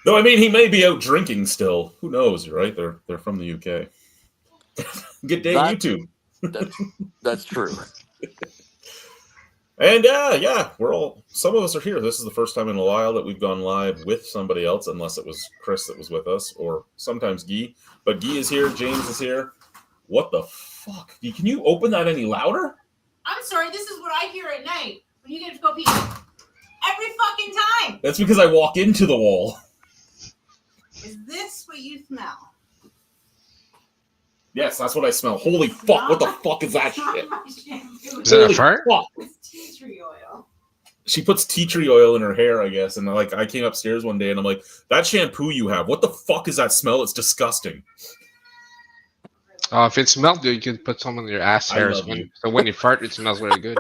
No, I mean he may be out drinking still. Who knows, right? They're from the UK. Good day, That YouTube. that's true. And yeah, we're all. Some of us are here. This is the first time in a while that we've gone live with somebody else, unless it was Chris that was with us, or sometimes Guy. But Guy is here. James is here. What the fuck? Can you open that any louder? I'm sorry. This is what I hear at night when you get to go pee. Every fucking time. That's because I walk into the wall. Is this what you smell? Yes, that's what I smell. Holy fuck! What the fuck is that shit? Is that a fart? Fuck. It's tea tree oil. She puts tea tree oil in her hair, I guess. And like, I came upstairs one day and I'm like, that shampoo you have, what the fuck is that smell? It's disgusting. Oh, if it smelled good, you could put some on your ass hairs. So when you fart, it smells really good.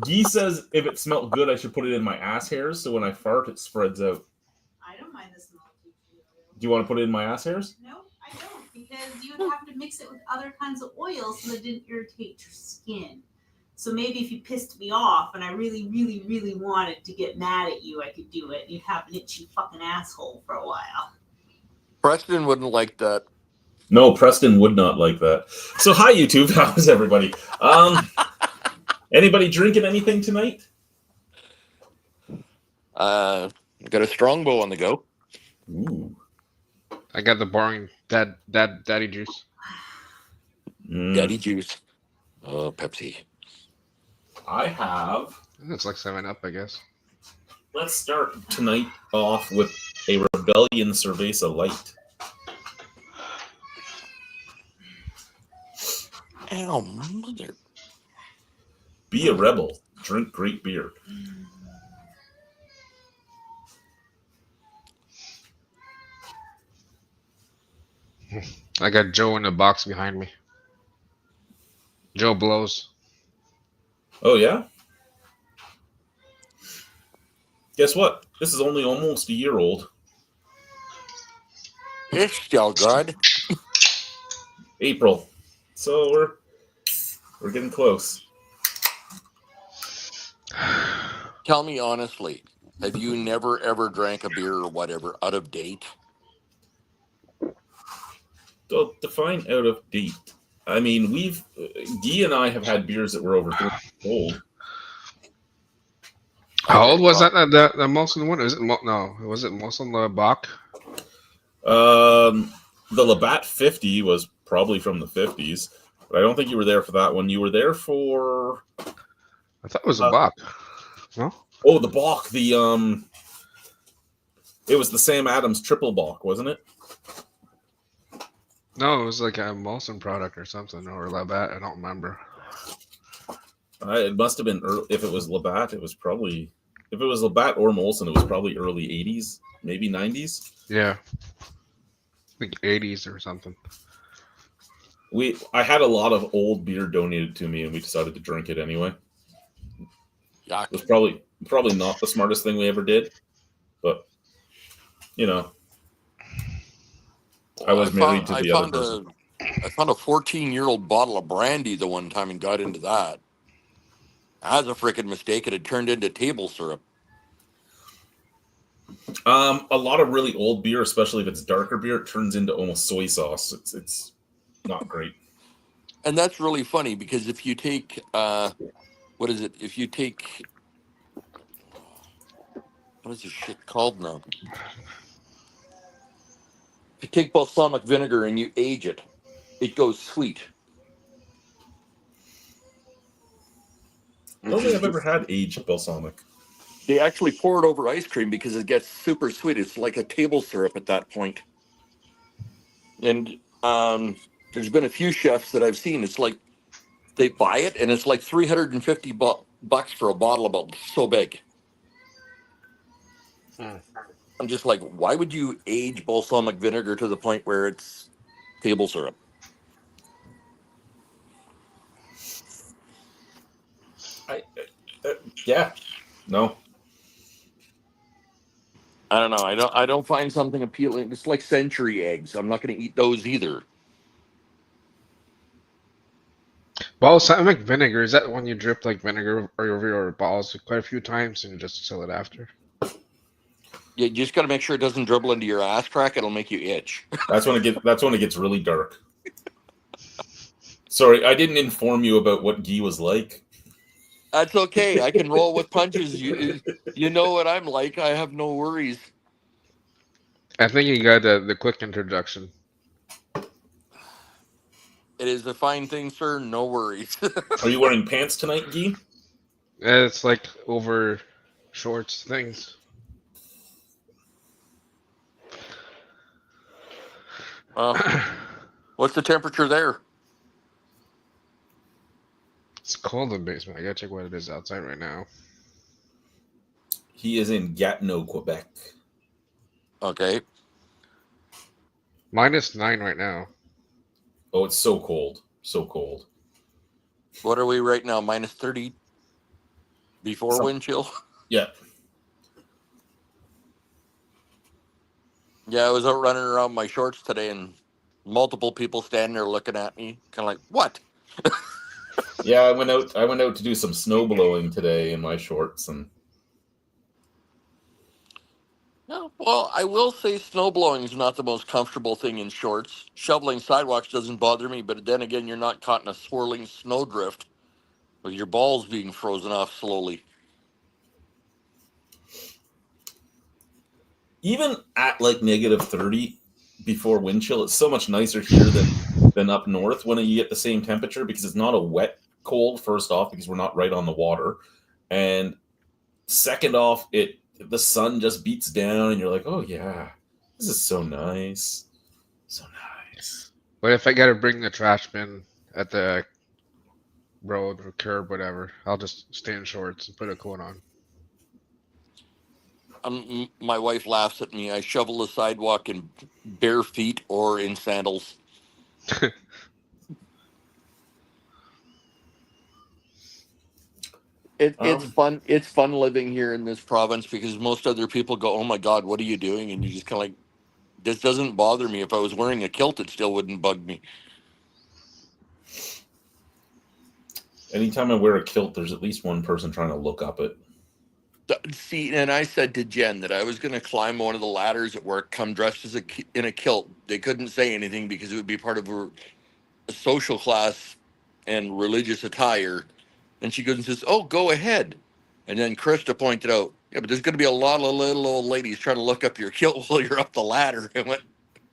Guy says if it smelled good, I should put it in my ass hairs. So when I fart, it spreads out. I don't mind the smell of tea tree oil. Do you want to put it in my ass hairs? No, I don't. Because you would have to mix it with other kinds of oils so that it didn't irritate your skin. So maybe if you pissed me off and I really, really, really wanted to get mad at you, I could do it. You'd have an itchy fucking asshole for a while. Preston wouldn't like that. No, Preston would not like that. So hi, YouTube. How's everybody? Anybody drinking anything tonight? Got a strongbow on the go. Ooh. I got the boring daddy juice. Daddy juice. Pepsi. I have. It's like 7-Up, I guess. Let's start tonight off with a Rebellion Cerveza Light. Ow, mother. Be a rebel. Drink great beer. I got Joe in the box behind me. Joe blows. Oh, yeah? Guess what? This is only almost a year old. It's still good. April. So we're getting close. Tell me honestly, have you never ever drank a beer or whatever out of date? So define out of date. I mean, Guy and I have had beers that were over 30 years old. How old was that? The Molson one? Was it was it Molson Bach? The Labatt 50 was probably from the 50s, but I don't think you were there for that one. You were there for. I thought it was a Bach. No. Oh, the Bach. It was the Sam Adams Triple Bach, wasn't it? No, it was like a Molson product or something, or Labatt. I don't remember. It must have been early. If it was Labatt, it was probably. If it was Labatt or Molson, it was probably early 80s, maybe 90s. Yeah. I think 80s or something. I had a lot of old beer donated to me, and we decided to drink it anyway. Yuck. It was probably not the smartest thing we ever did, but you know, I was married to the other person. I found a 14-year-old bottle of brandy the one time and got into that. That was a freaking mistake. It had turned into table syrup. A lot of really old beer, especially if it's darker beer, it turns into almost soy sauce. It's not great. And that's really funny because if you take what is it? If you take what is this shit called now? If you take balsamic vinegar and you age it, it goes sweet. I don't think I've ever had aged balsamic. They actually pour it over ice cream because it gets super sweet. It's like a table syrup at that point. And there's been a few chefs that I've seen. It's like they buy it and it's like $350 for a bottle about so big. I'm just like, why would you age balsamic vinegar to the point where it's table syrup? Yeah, no. I don't know. I don't find something appealing. It's like century eggs. I'm not going to eat those either. Balsamic vinegar, is that when you drip like vinegar over your balls quite a few times and you just sell it after? You just got to make sure it doesn't dribble into your ass crack. It'll make you itch. That's when it gets really dark. Sorry, I didn't inform you about what Guy was like. That's okay. I can roll with punches. You know what I'm like. I have no worries. I think you got the quick introduction. It is a fine thing, sir. No worries. Are you wearing pants tonight, Guy? It's like over shorts things. What's the temperature there? It's cold in the basement. I gotta check what it is outside right now. He is in Gatineau, Quebec. Okay. -9 right now. Oh, it's so cold. So cold. What are we right now? -30 before wind chill? Yeah. Yeah, I was out running around my shorts today and multiple people standing there looking at me, kind of like, what? Yeah, I went out to do some snow blowing today in my shorts, and No, well, I will say snow blowing is not the most comfortable thing in shorts. Shoveling sidewalks doesn't bother me, but then again, you're not caught in a swirling snowdrift with your balls being frozen off slowly. even at like -30 before wind chill, it's so much nicer here than up north when you get the same temperature, because it's not a wet cold, first off, because we're not right on the water, and second off, the sun just beats down and you're like, oh yeah, this is so nice. So nice. But if I gotta bring the trash bin at the road or curb, whatever, I'll just stay in shorts and put a coat on. My wife laughs at me. I shovel the sidewalk in bare feet or in sandals. It's fun. It's fun living here in this province because most other people go, "Oh my God, what are you doing?" And you just kind of like, "This doesn't bother me. If I was wearing a kilt, it still wouldn't bug me." Anytime I wear a kilt, there's at least one person trying to look up it. See, and I said to Jen that I was going to climb one of the ladders at work, come dressed as in a kilt. They couldn't say anything because it would be part of a social class and religious attire. And she goes and says, "Oh, go ahead." And then Krista pointed out, "Yeah, but there's going to be a lot of little old ladies trying to look up your kilt while you're up the ladder." I went,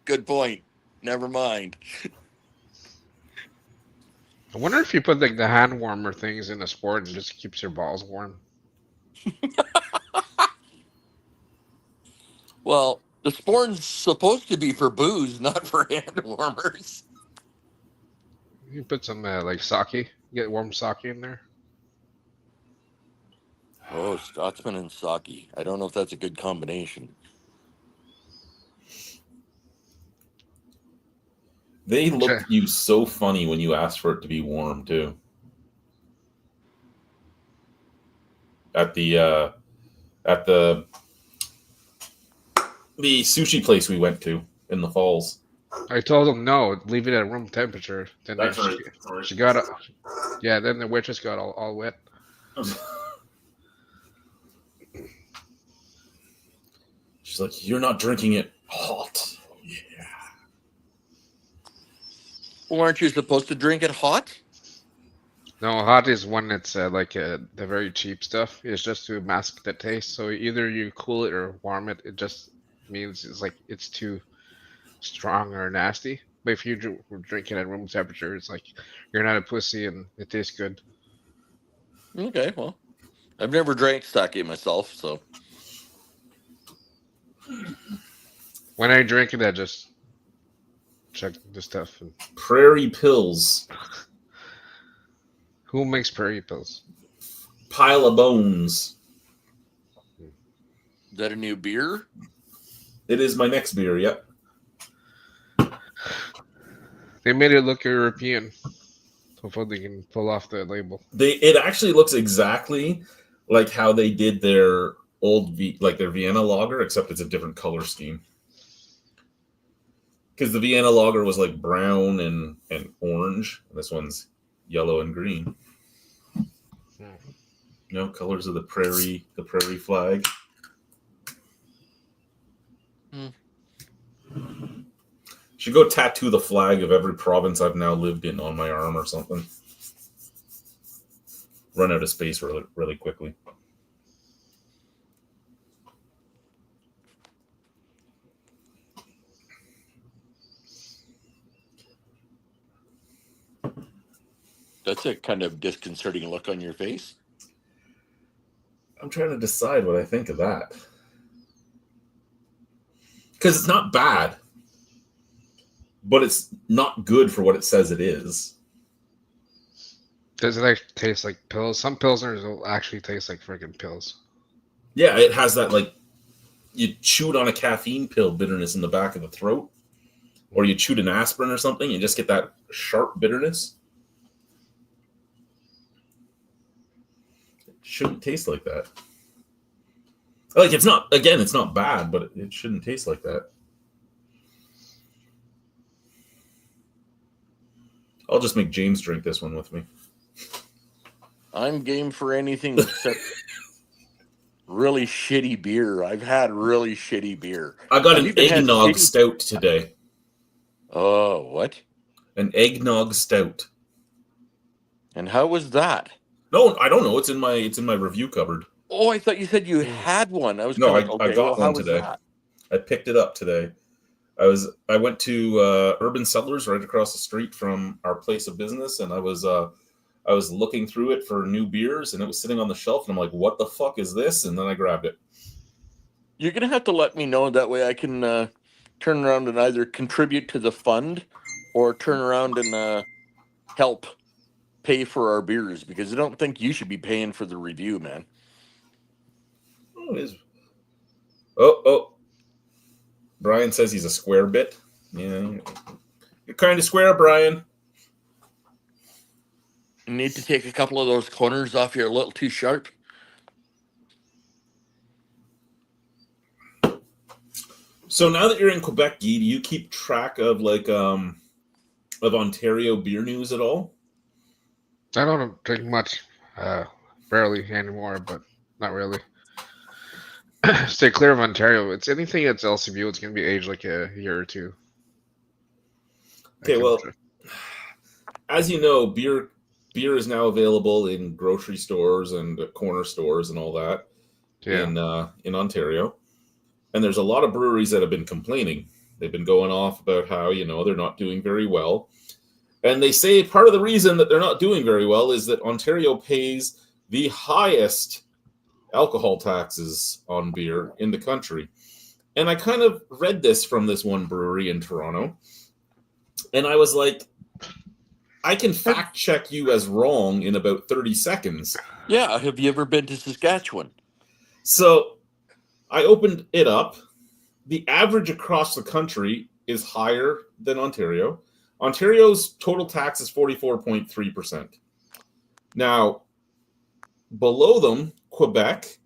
"Good point. Never mind." I wonder if you put like the hand warmer things in the sport and just keeps your balls warm. Well, the sporn's supposed to be for booze, not for hand warmers. You put some like sake, get warm sake in there. Oh, Scotsman and sake. I don't know if that's a good combination. They look at you so funny when you ask for it to be warm too. At the sushi place we went to in the falls. I told them no, leave it at room temperature. Then That's right. She got it. Yeah, then the waitress got all wet. She's like, "You're not drinking it hot." Yeah. Well, aren't you supposed to drink it hot? No, hot is when it's like the very cheap stuff. It's just to mask the taste. So either you cool it or warm it. It just means it's like it's too strong or nasty. But if you drink it at room temperature, it's like you're not a pussy and it tastes good. Okay, well, I've never drank sake myself, so. When I drink it, I just check the stuff. And... Prairie Pills. Who makes Prairie Pills? Pile of Bones. Is that a new beer? It is my next beer, yep. They made it look European. Hopefully they can pull off the label. It actually looks exactly like how they did their old their Vienna lager, except it's a different color scheme. Because the Vienna lager was like brown and orange. And this one's yellow and green. You know, colors of the prairie flag. Should go tattoo the flag of every province I've now lived in on my arm or something. Run out of space really, really quickly. That's a kind of disconcerting look on your face. I'm trying to decide what I think of that. Because it's not bad, but it's not good for what it says it is. Does it like taste like pills? Some pilsners will actually taste like freaking pills. Yeah, it has that like you chewed on a caffeine pill bitterness in the back of the throat, or you chewed an aspirin or something, you just get that sharp bitterness. It shouldn't taste like that. Like it's not bad, but it shouldn't taste like that. I'll just make James drink this one with me. I'm game for anything except really shitty beer. I've had really shitty beer. I got I've an even had eggnog shitty- stout today. Oh, what? An eggnog stout. And how was that? No, I don't know. It's in my review cupboard. Oh, I thought you said you had one. I was No, kind of I okay. got Well, how one was today. that? I picked it up today. I went to Urban Settlers right across the street from our place of business, and I was looking through it for new beers, and it was sitting on the shelf, and I'm like, "What the fuck is this?" And then I grabbed it. You're gonna have to let me know, that way I can turn around and either contribute to the fund or turn around and help pay for our beers, because I don't think you should be paying for the review, man. Oh, it is. Oh. Brian says he's a square bit. Yeah, you're kind of square, Brian. You need to take a couple of those corners off. You're a little too sharp. So now that you're in Quebec, Guy, do you keep track of of Ontario beer news at all? I don't drink much, barely anymore, but not really. Stay clear of Ontario. It's anything that's LCBO. It's gonna be aged like a year or two. Okay, well, as you know, beer is now available in grocery stores and corner stores and all that in Ontario. And there's a lot of breweries that have been complaining. They've been going off about how, they're not doing very well. And they say part of the reason that they're not doing very well is that Ontario pays the highest alcohol taxes on beer in the country. And I kind of read this from this one brewery in Toronto. And I was like, I can fact check you as wrong in about 30 seconds. Yeah, have you ever been to Saskatchewan? So I opened it up. The average across the country is higher than Ontario. Ontario's total tax is 44.3%. Now, below them, Quebec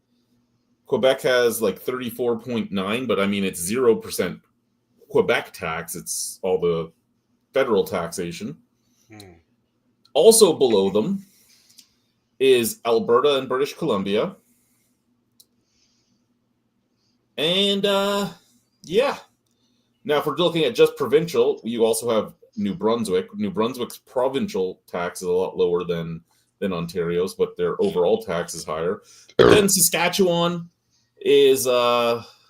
has like 34.9, but I mean, it's 0% Quebec tax. It's all the federal taxation. Also below them is Alberta and British Columbia. And yeah. Now, if we're looking at just provincial, you also have New Brunswick. New Brunswick's provincial tax is a lot lower than Ontario's, but their overall tax is higher. Then Saskatchewan is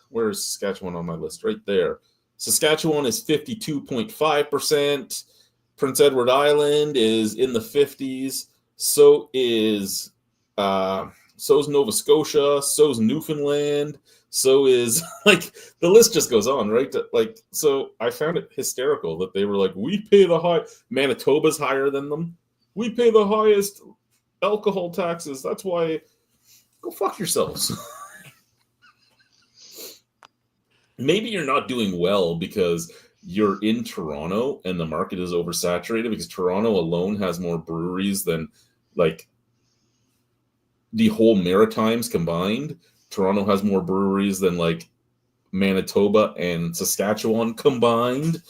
where's Saskatchewan on my list? Right there. Saskatchewan is 52.5%. Prince Edward Island is in the 50s. So is Nova Scotia. So's Newfoundland. So is like the list just goes on, right? Like, so I found it hysterical that they were like, we pay the high. Manitoba's higher than them. We pay the highest alcohol taxes. That's why. Go fuck yourselves. Maybe you're not doing well because you're in Toronto and the market is oversaturated, because Toronto alone has more breweries than like the whole Maritimes combined. Toronto has more breweries than like Manitoba and Saskatchewan combined.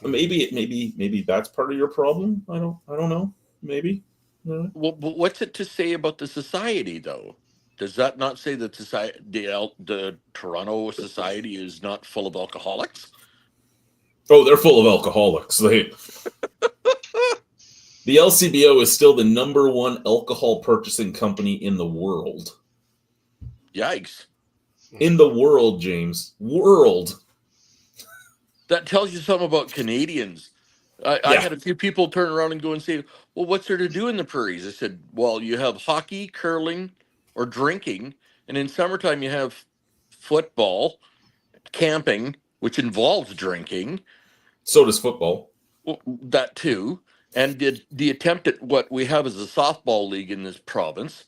Maybe that's part of your problem. I don't know. Maybe. Well, but what's it to say about the society, though? Does that not say that the Toronto society is not full of alcoholics? Oh, they're full of alcoholics. The LCBO is still the #1 alcohol purchasing company in the world. Yikes. In the world, James. World. That tells you something about Canadians. I Yeah. had a few people turn around and go and say, well, what's there to do in the prairies? I said, well, you have hockey, curling, or drinking. And in summertime, you have football, camping, which involves drinking. So does football. Well, that too. And the attempt at what we have as a softball league in this province,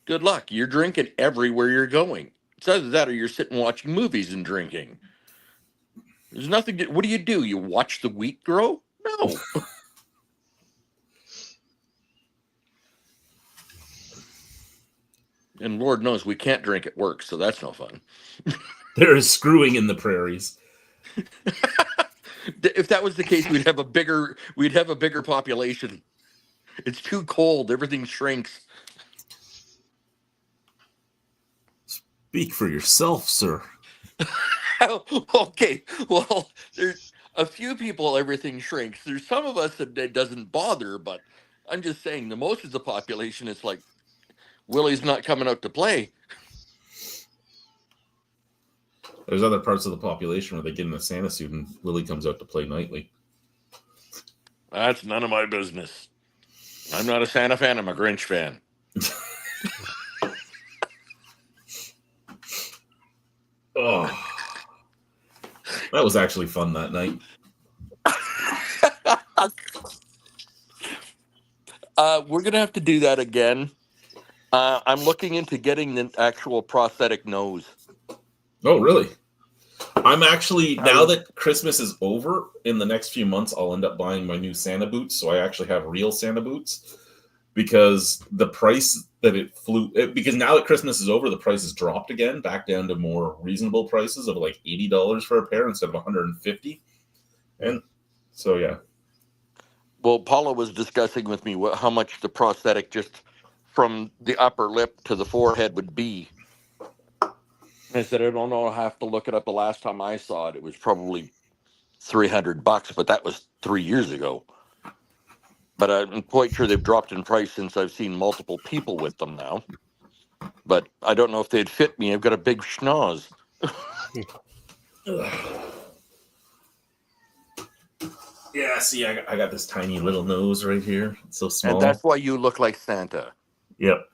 good luck. You're drinking everywhere you're going. It's either that or you're sitting watching movies and drinking. There's nothing to, what do? You watch the wheat grow? No. And Lord knows we can't drink at work, so that's no fun. There is screwing in the prairies. If that was the case, we'd have a bigger population. It's too cold, everything shrinks. Speak for yourself, sir. Okay, well, there's a few people everything shrinks. There's some of us that it doesn't bother, but I'm just saying the most of the population is like Willie's not coming out to play. There's other parts of the population where they get in a Santa suit and Willie comes out to play nightly. That's none of my business. I'm not a Santa fan, I'm a Grinch fan. Oh, that was actually fun that night. We're gonna have to do that again. I'm looking into getting the actual prosthetic nose. Oh, really? I'm actually, now that Christmas is over, in the next few months, I'll end up buying my new Santa boots. So I actually have real Santa boots because the price that because now that Christmas is over, the price has dropped again, back down to more reasonable prices of like $80 for a pair instead of $150. And so, yeah. Well, Paula was discussing with me how much the prosthetic just from the upper lip to the forehead would be. I said, I don't know. I have to look it up. The last time I saw it, it was probably $300, but that was 3 years ago. But I'm quite sure they've dropped in price since I've seen multiple people with them now. But I don't know if they'd fit me. I've got a big schnoz. Yeah, see, I got this tiny little nose right here. It's so small. And that's why you look like Santa. Yep.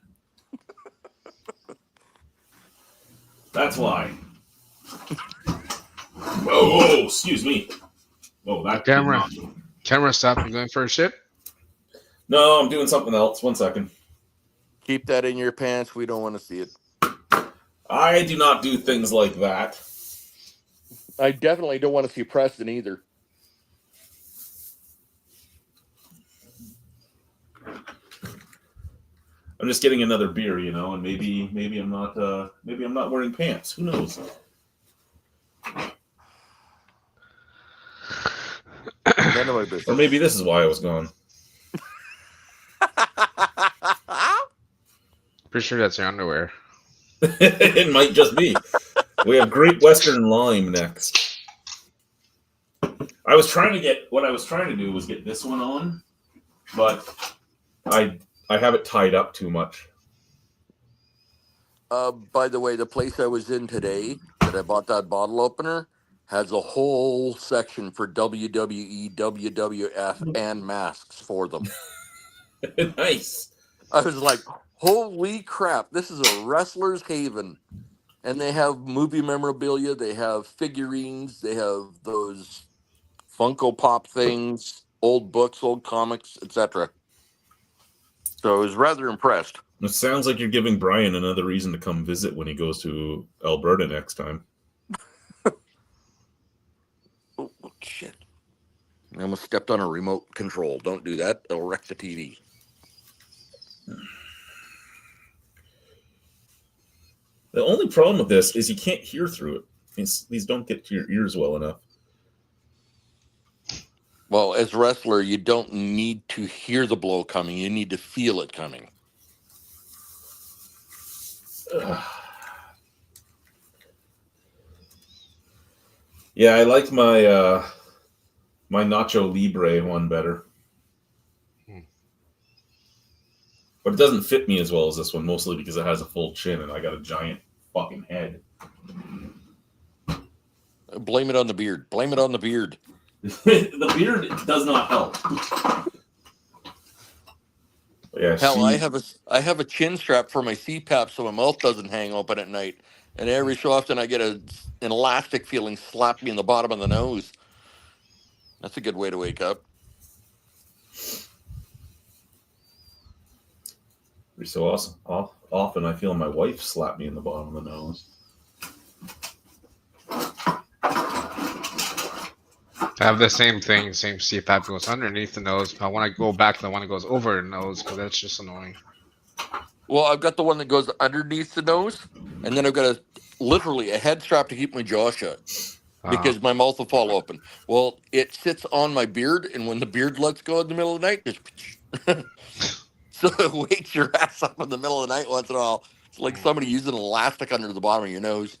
That's why. Whoa, excuse me. Whoa, that Camera stopped. I'm going for a shit. No, I'm doing something else. 1 second. Keep that in your pants. We don't want to see it. I do not do things like that. I definitely don't want to see Preston either. I'm just getting another beer, and maybe I'm not wearing pants. Who knows? None of my business. Or maybe this is why I was gone. Pretty sure that's your underwear. It might just be. We have Great Western Lime next. What I was trying to do was get this one on, but I have it tied up too much. By the way, the place I was in today that I bought that bottle opener has a whole section for WWE, WWF, and masks for them. Nice. I was like, holy crap, this is a wrestler's haven. And they have movie memorabilia, they have figurines, they have those Funko Pop things, old books, old comics, etc. So I was rather impressed. It sounds like you're giving Brian another reason to come visit when he goes to Alberta next time. Oh, shit. I almost stepped on a remote control. Don't do that. It'll wreck the TV. The only problem with this is you can't hear through it. These don't get to your ears well enough. Well, as a wrestler, you don't need to hear the blow coming. You need to feel it coming. Yeah, I like my My Nacho Libre one better. But it doesn't fit me as well as this one, mostly because it has a full chin and I got a giant fucking head. Blame it on the beard. Blame it on the beard. The beard does not help. Yeah, Hell, I have a chin strap for my CPAP so my mouth doesn't hang open at night. And every so often I get an elastic feeling slap me in the bottom of the nose. That's a good way to wake up. Every so often I feel my wife slap me in the bottom of the nose. I have the same thing, same CPAP goes underneath the nose. But when I go back to the one that goes over the nose, because that's just annoying. Well, I've got the one that goes underneath the nose, and then I've got literally a head strap to keep my jaw shut because my mouth will fall open. Well, it sits on my beard, and when the beard lets go in the middle of the night, just so it wakes your ass up in the middle of the night once in a while. It's like somebody using an elastic under the bottom of your nose.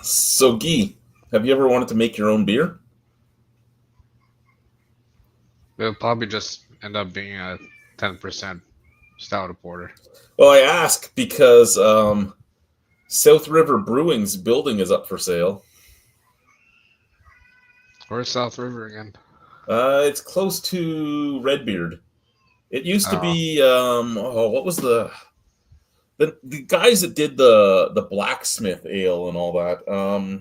So, Guy, have you ever wanted to make your own beer? It'll probably just end up being a 10% stout porter. Well, I ask because South River Brewing's building is up for sale. Where's South River again? It's close to Redbeard. It used to be what was the guys that did the blacksmith ale and all that?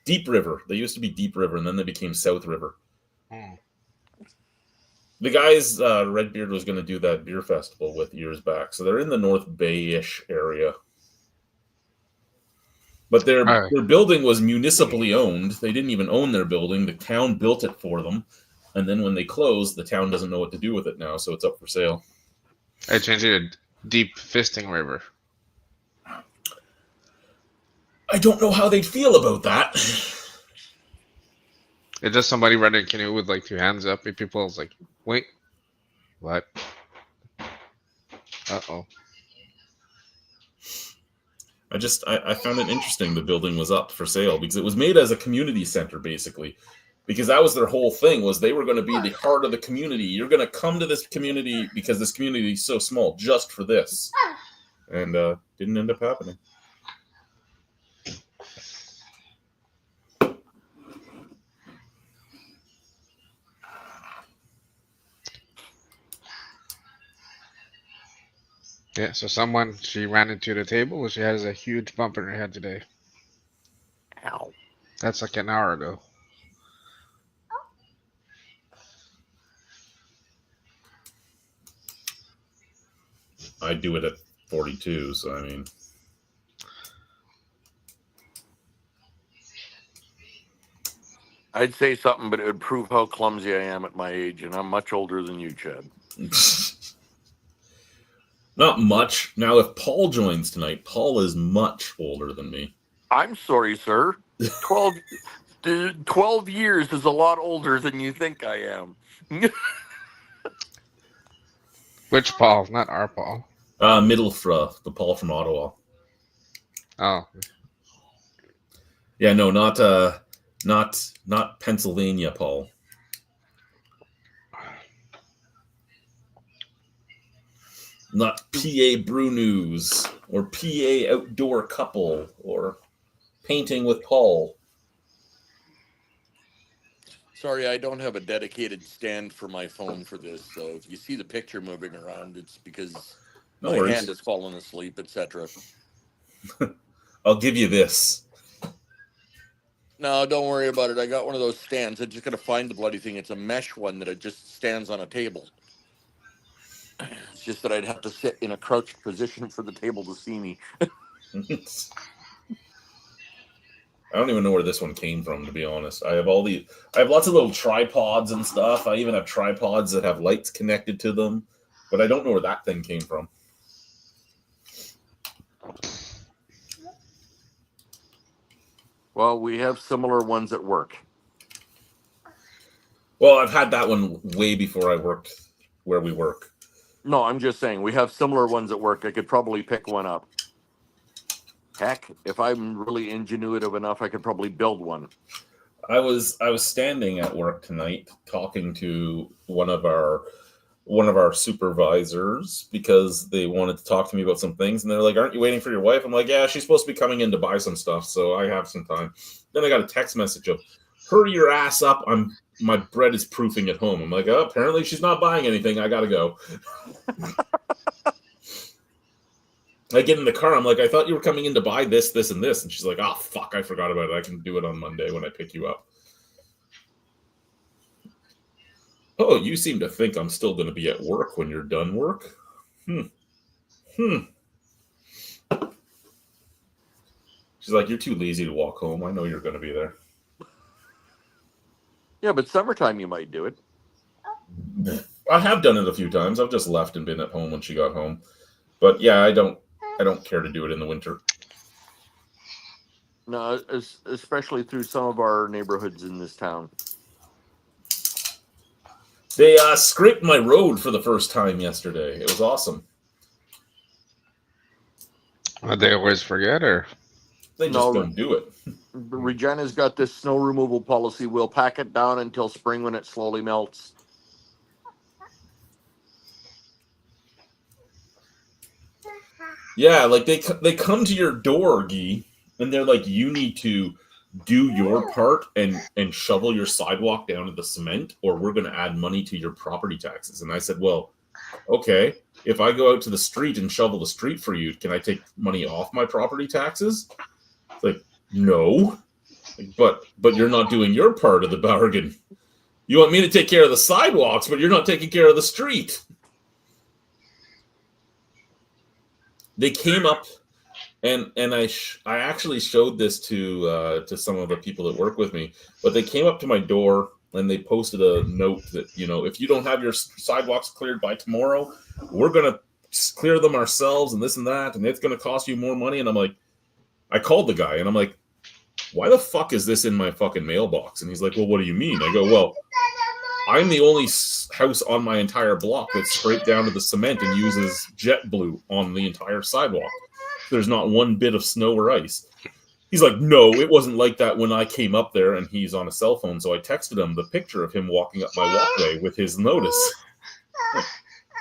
Deep River. They used to be Deep River, and then they became South River. The guys Redbeard was going to do that beer festival with years back, so they're in the North Bay-ish area. But their building was municipally owned. They didn't even own their building. The town built it for them. And then when they closed, the town doesn't know what to do with it now, so it's up for sale. I changed it to Deep Fisting River. I don't know how they'd feel about that. It's just somebody riding a canoe with like two hands up, and people's like, wait, what? Uh-oh. I found it interesting the building was up for sale because it was made as a community center, basically. Because that was their whole thing, was they were going to be the heart of the community. You're going to come to this community because this community is so small just for this. And didn't end up happening. Yeah, so she ran into the table and she has a huge bump in her head today. Ow. That's like an hour ago. I do it at 42, so I mean. I'd say something, but it would prove how clumsy I am at my age, and I'm much older than you, Chad. Not much. Now, if Paul joins tonight, Paul is much older than me. I'm sorry, sir. 12 years is a lot older than you think I am. Which Paul? Not our Paul. Middlefra, the Paul from Ottawa. Oh. Yeah, no, not Pennsylvania, Paul. Not PA Brew News or PA Outdoor Couple or Painting with Paul. Sorry, I don't have a dedicated stand for my phone for this, so if you see the picture moving around, it's because my hand has fallen asleep, etc. I'll give you this. No, don't worry about it. I got one of those stands. I just got to find the bloody thing. It's a mesh one that it just stands on a table. It's just that I'd have to sit in a crouched position for the table to see me. I don't even know where this one came from, to be honest. I have lots of little tripods and stuff. I even have tripods that have lights connected to them, but I don't know where that thing came from. Well, we have similar ones at work. Well, I've had that one way before I worked where we work. No, I'm just saying we have similar ones at work. I could probably pick one up. Heck, if I'm really ingenuitive enough, I could probably build one. I was standing at work tonight talking to one of our supervisors because they wanted to talk to me about some things, and they're like, "Aren't you waiting for your wife?" I'm like, "Yeah, she's supposed to be coming in to buy some stuff, so I have some time." Then I got a text message of, "Hurry your ass up! My bread is proofing at home." I'm like, "Oh, apparently she's not buying anything. I gotta go." I get in the car. I'm like, "I thought you were coming in to buy this, this, and this," and she's like, "Oh fuck, I forgot about it. I can do it on Monday when I pick you up." Oh, you seem to think I'm still going to be at work when you're done work? She's like, "You're too lazy to walk home. I know you're going to be there." Yeah, but summertime you might do it. I have done it a few times. I've just left and been at home when she got home. But yeah, I don't care to do it in the winter. No, especially through some of our neighborhoods in this town. They scraped my road for the first time yesterday. It was awesome. They always forget, or They just don't do it. Regina's got this snow removal policy. We'll pack it down until spring when it slowly melts. Yeah, like they come to your door, Guy, and they're like, "You need to do your part and shovel your sidewalk down to the cement, or we're going to add money to your property taxes." And I said, "Well, okay, if I go out to the street and shovel the street for you, can I take money off my property taxes?" It's like, "No, but you're not doing your part of the bargain. You want me to take care of the sidewalks, but you're not taking care of the street." They came up, and I actually showed this to some of the people that work with me, but they came up to my door and they posted a note that, "If you don't have your sidewalks cleared by tomorrow, we're gonna clear them ourselves, and this and that, and it's gonna cost you more money." And I'm like, I called the guy and I'm like, "Why the fuck is this in my fucking mailbox?" And he's like, "Well, what do you mean?" I go, "Well, I'm the only house on my entire block that's scraped down to the cement and uses jet blue on the entire sidewalk. There's not one bit of snow or ice." He's like, "No, it wasn't like that when I came up there." And he's on a cell phone, so I texted him the picture of him walking up my walkway with his notice.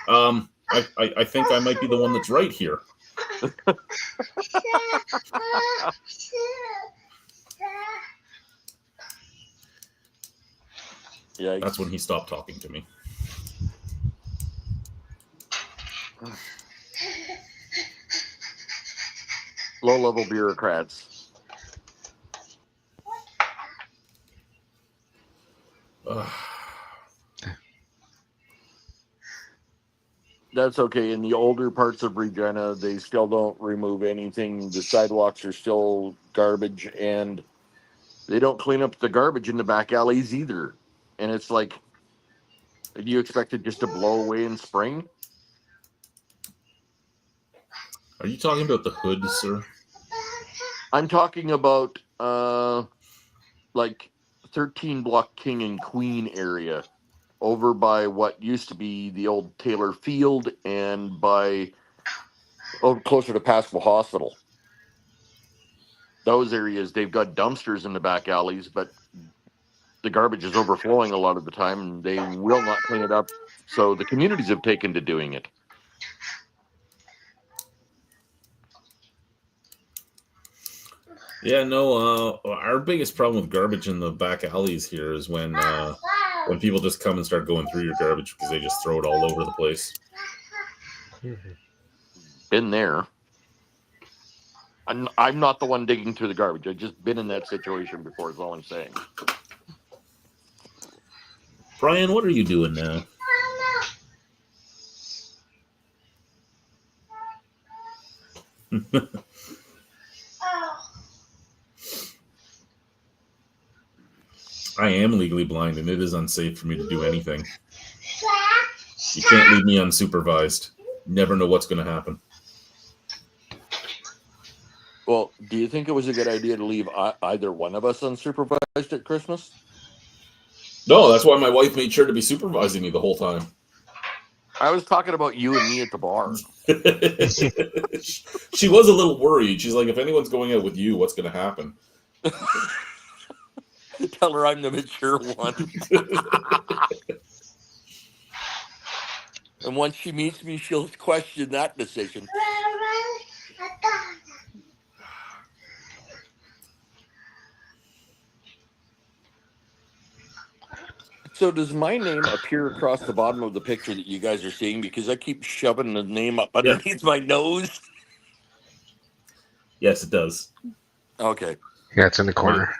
I think I might be the one that's right here. Yeah, that's when he stopped talking to me. Low-level bureaucrats. That's okay. In the older parts of Regina, they still don't remove anything. The sidewalks are still garbage, and they don't clean up the garbage in the back alleys either. And it's like, do you expect it just to blow away in spring? Are you talking about the hood, sir? I'm talking about like 13 block King and Queen area, over by what used to be the old Taylor Field and by closer to Pascal Hospital. Those areas, they've got dumpsters in the back alleys, but the garbage is overflowing a lot of the time, and they will not clean it up. So the communities have taken to doing it. Yeah, no. Our biggest problem with garbage in the back alleys here is when people just come and start going through your garbage because they just throw it all over the place. Been there. I'm not the one digging through the garbage. I've just been in that situation before, is all I'm saying. Brian, what are you doing now? I am legally blind, and it is unsafe for me to do anything. You can't leave me unsupervised. Never know what's going to happen. Well, do you think it was a good idea to leave either one of us unsupervised at Christmas? No, that's why my wife made sure to be supervising me the whole time. I was talking about you and me at the bar. She was a little worried. She's like, if anyone's going out with you, what's going to happen? Tell her I'm the mature one. And once she meets me, she'll question that decision. So does my name appear across the bottom of the picture that you guys are seeing? Because I keep shoving the name up underneath my nose. Yes, it does. Okay. Yeah, it's in the corner.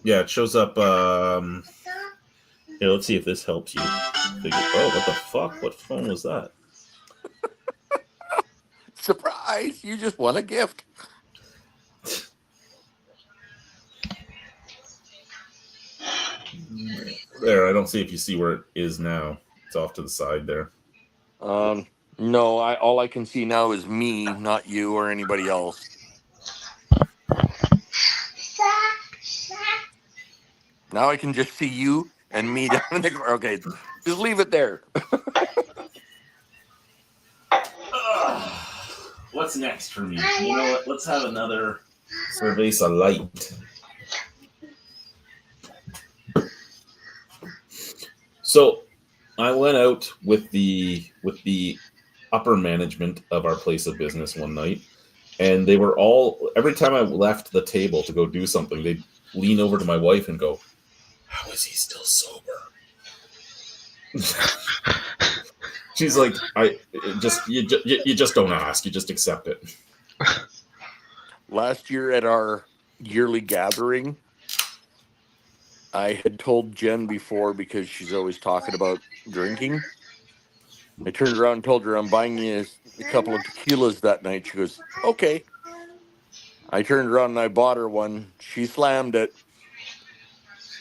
Yeah, it shows up. Here, let's see if this helps you. Oh, what the fuck? What phone was that? Surprise! You just won a gift. There, I don't see if you see where it is now. It's off to the side there. No, all I can see now is me, not you or anybody else. Now I can just see you and me down in the corner. Okay, just leave it there. What's next for me? You know what? Let's have another Cerveza Light. So I went out with the upper management of our place of business one night, and they were all, every time I left the table to go do something, they'd lean over to my wife and go, "How is he still sober?" She's like, you just don't ask, you just accept it. Last year at our yearly gathering, I had told Jen before, because she's always talking about drinking. I turned around and told her I'm buying you a couple of tequilas that night. She goes, okay. I turned around and I bought her one. She slammed it.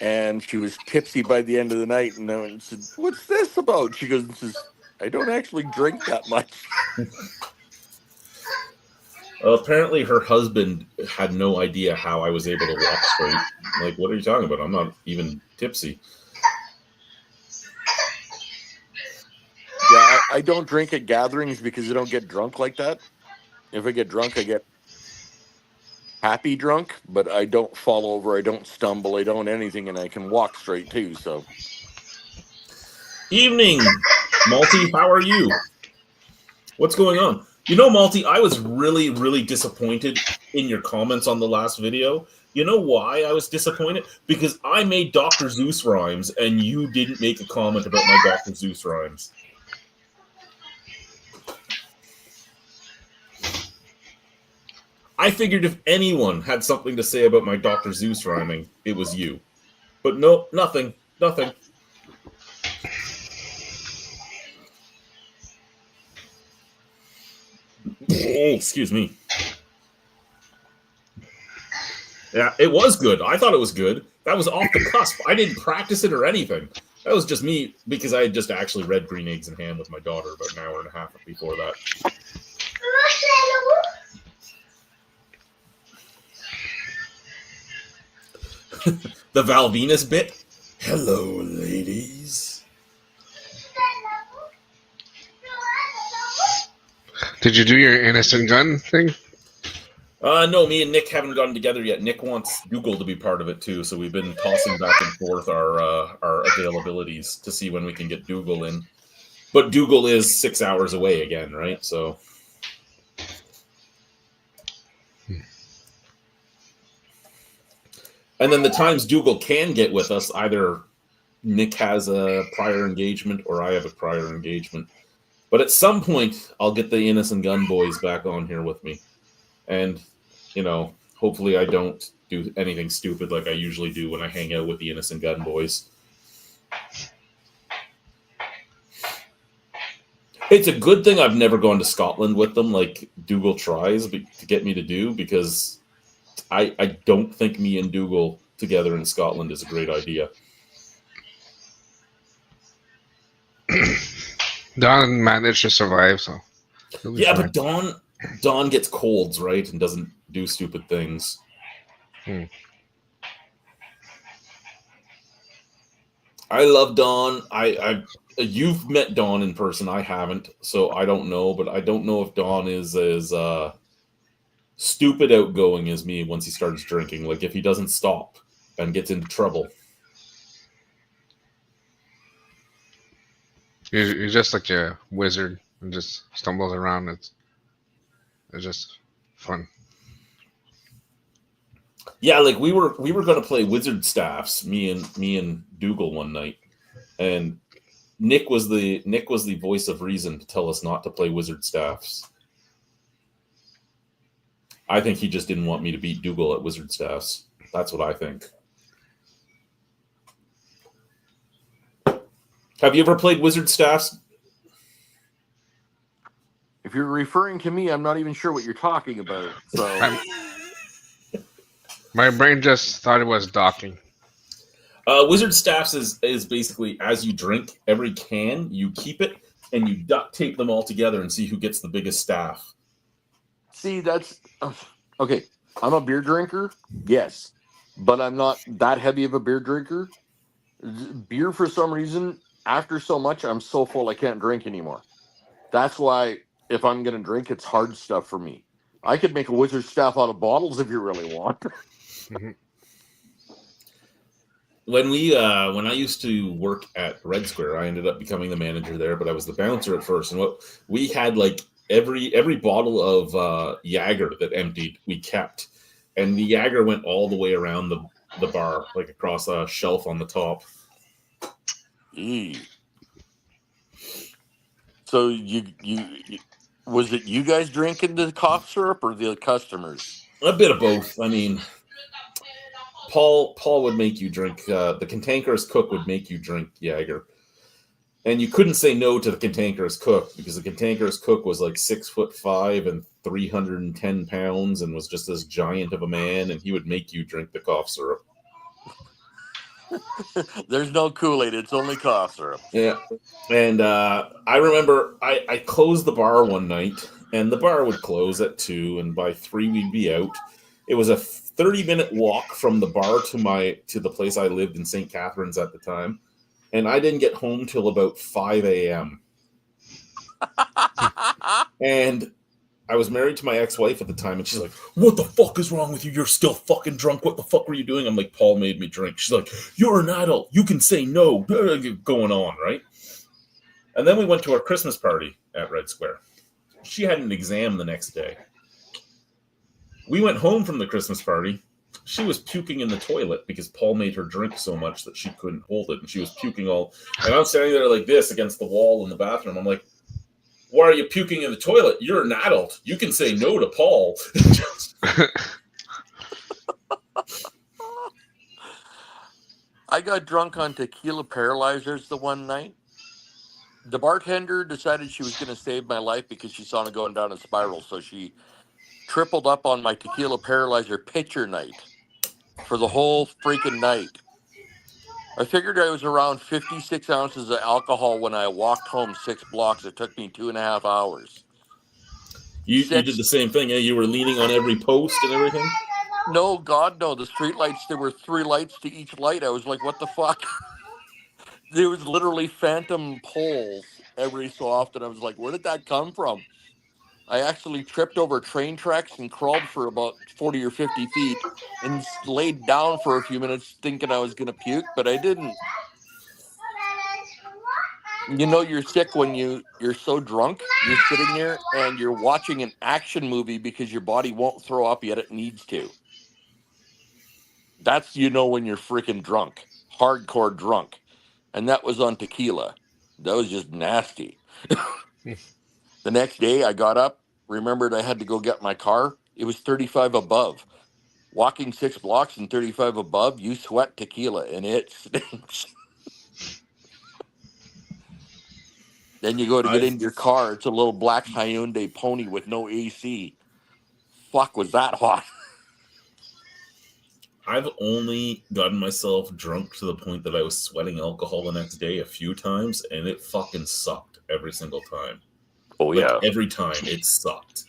And she was tipsy by the end of the night. And I said, what's this about? She goes, I don't actually drink that much. Apparently her husband had no idea how I was able to walk straight. Like, what are you talking about? I'm not even tipsy. Yeah, I don't drink at gatherings because I don't get drunk like that. If I get drunk, I get happy drunk, but I don't fall over, I don't stumble, I don't anything, and I can walk straight too. So, Evening, Malty. How are you? What's going on? You know, Malty, I was really, really disappointed in your comments on the last video. You know why I was disappointed? Because I made Dr. Zeus rhymes, and you didn't make a comment about my Dr. Zeus rhymes. I figured if anyone had something to say about my Dr. Zeus rhyming, it was you. But no, nothing. Nothing. Excuse me. Yeah, it was good. I thought it was good. That was off the cusp. I didn't practice it or anything. That was just me, because I had just actually read Green Eggs and Ham with my daughter about an hour and a half before that. The Val Venus bit. Hello, ladies. Did you do your innocent gun thing? No, me and Nick haven't gotten together yet. Nick wants Dougal to be part of it too, so we've been tossing back and forth our availabilities to see when we can get Dougal in. But Dougal is 6 hours away again, right? So. And then the times Dougal can get with us, either Nick has a prior engagement or I have a prior engagement. But at some point, I'll get the Innocent Gun boys back on here with me. And, you know, hopefully I don't do anything stupid like I usually do when I hang out with the Innocent Gun boys. It's a good thing I've never gone to Scotland with them like Dougal tries to get me to do, because I don't think me and Dougal together in Scotland is a great idea. Don managed to survive, so. Yeah, fine. But Don gets colds, right, and doesn't do stupid things. I love Don. You've met Don in person. I haven't, so I don't know. But I don't know if Don is as stupid outgoing as me once he starts drinking. Like if he doesn't stop and gets into trouble. He's just like a wizard and just stumbles around. It's just fun. Yeah, like we were gonna play Wizard Staffs, me and Dougal one night, and Nick was the voice of reason to tell us not to play Wizard Staffs. I think he just didn't want me to beat Dougal at Wizard Staffs. That's what I think. Have you ever played Wizard Staffs? If you're referring to me, I'm not even sure what you're talking about. So My brain just thought it was docking. Wizard Staffs is basically as you drink every can, you keep it and you duct tape them all together and see who gets the biggest staff. see, that's okay. I'm a beer drinker, yes, but I'm not that heavy of a beer drinker. Beer, for some reason, after so much, I'm so full I can't drink anymore. That's why if I'm gonna drink, it's hard stuff for me. I could make a wizard staff out of bottles if you really want. When I used to work at Red Square, I ended up becoming the manager there, but I was the bouncer at first. And what we had, like every bottle of Jaeger that emptied, we kept, and the Jaeger went all the way around the bar, like across a shelf on the top. Eee. So you was it you guys drinking the cough syrup or the customers? A bit of both. I mean, Paul would make you drink. The cantankerous cook would make you drink Jaeger, and you couldn't say no to the cantankerous cook because the cantankerous cook was like 6'5" and 310 pounds and was just as giant of a man, and he would make you drink the cough syrup. There's no Kool-Aid, it's only cough syrup. Yeah, and I remember I closed the bar one night, and the bar would close at 2, and by 3 we'd be out. It was a 30-minute walk from the bar to the place I lived in St. Catharines at the time, and I didn't get home till about 5 a.m. And I was married to my ex-wife at the time, and she's like, "What the fuck is wrong with you? You're still fucking drunk. What the fuck were you doing?" I'm like, "Paul made me drink." She's like, "You're an adult. You can say no." Going on, right? And then we went to our Christmas party at Red Square. She had an exam the next day. We went home from the Christmas party. She was puking in the toilet because Paul made her drink so much that she couldn't hold it, and she was puking all. And I'm standing there like this against the wall in the bathroom. I'm like, "Why are you puking in the toilet? You're an adult. You can say no to Paul." I got drunk on tequila paralyzers the one night. The bartender decided she was going to save my life because she saw me going down a spiral, so she tripled up on my tequila paralyzer pitcher night for the whole freaking night. I figured I was around 56 ounces of alcohol when I walked home 6 blocks. It took me 2.5 hours. You did the same thing, eh? You were leaning on every post and everything? No, God, no. The street lights, there were 3 lights to each light. I was like, what the fuck? There was literally phantom poles every so often. I was like, where did that come from? I actually tripped over train tracks and crawled for about 40 or 50 feet and laid down for a few minutes thinking I was going to puke, but I didn't. You know you're sick when you're so drunk. You're sitting there and you're watching an action movie because your body won't throw up yet it needs to. That's when you're freaking drunk. Hardcore drunk. And that was on tequila. That was just nasty. The next day I got up, remembered I had to go get my car. It was 35 above. Walking 6 blocks and 35 above, you sweat tequila and it stinks. Then you go to get into your car. It's a little black Hyundai Pony with no AC. Fuck, was that hot? I've only gotten myself drunk to the point that I was sweating alcohol the next day a few times, and it fucking sucked every single time. Oh, Like, yeah. every time it sucked.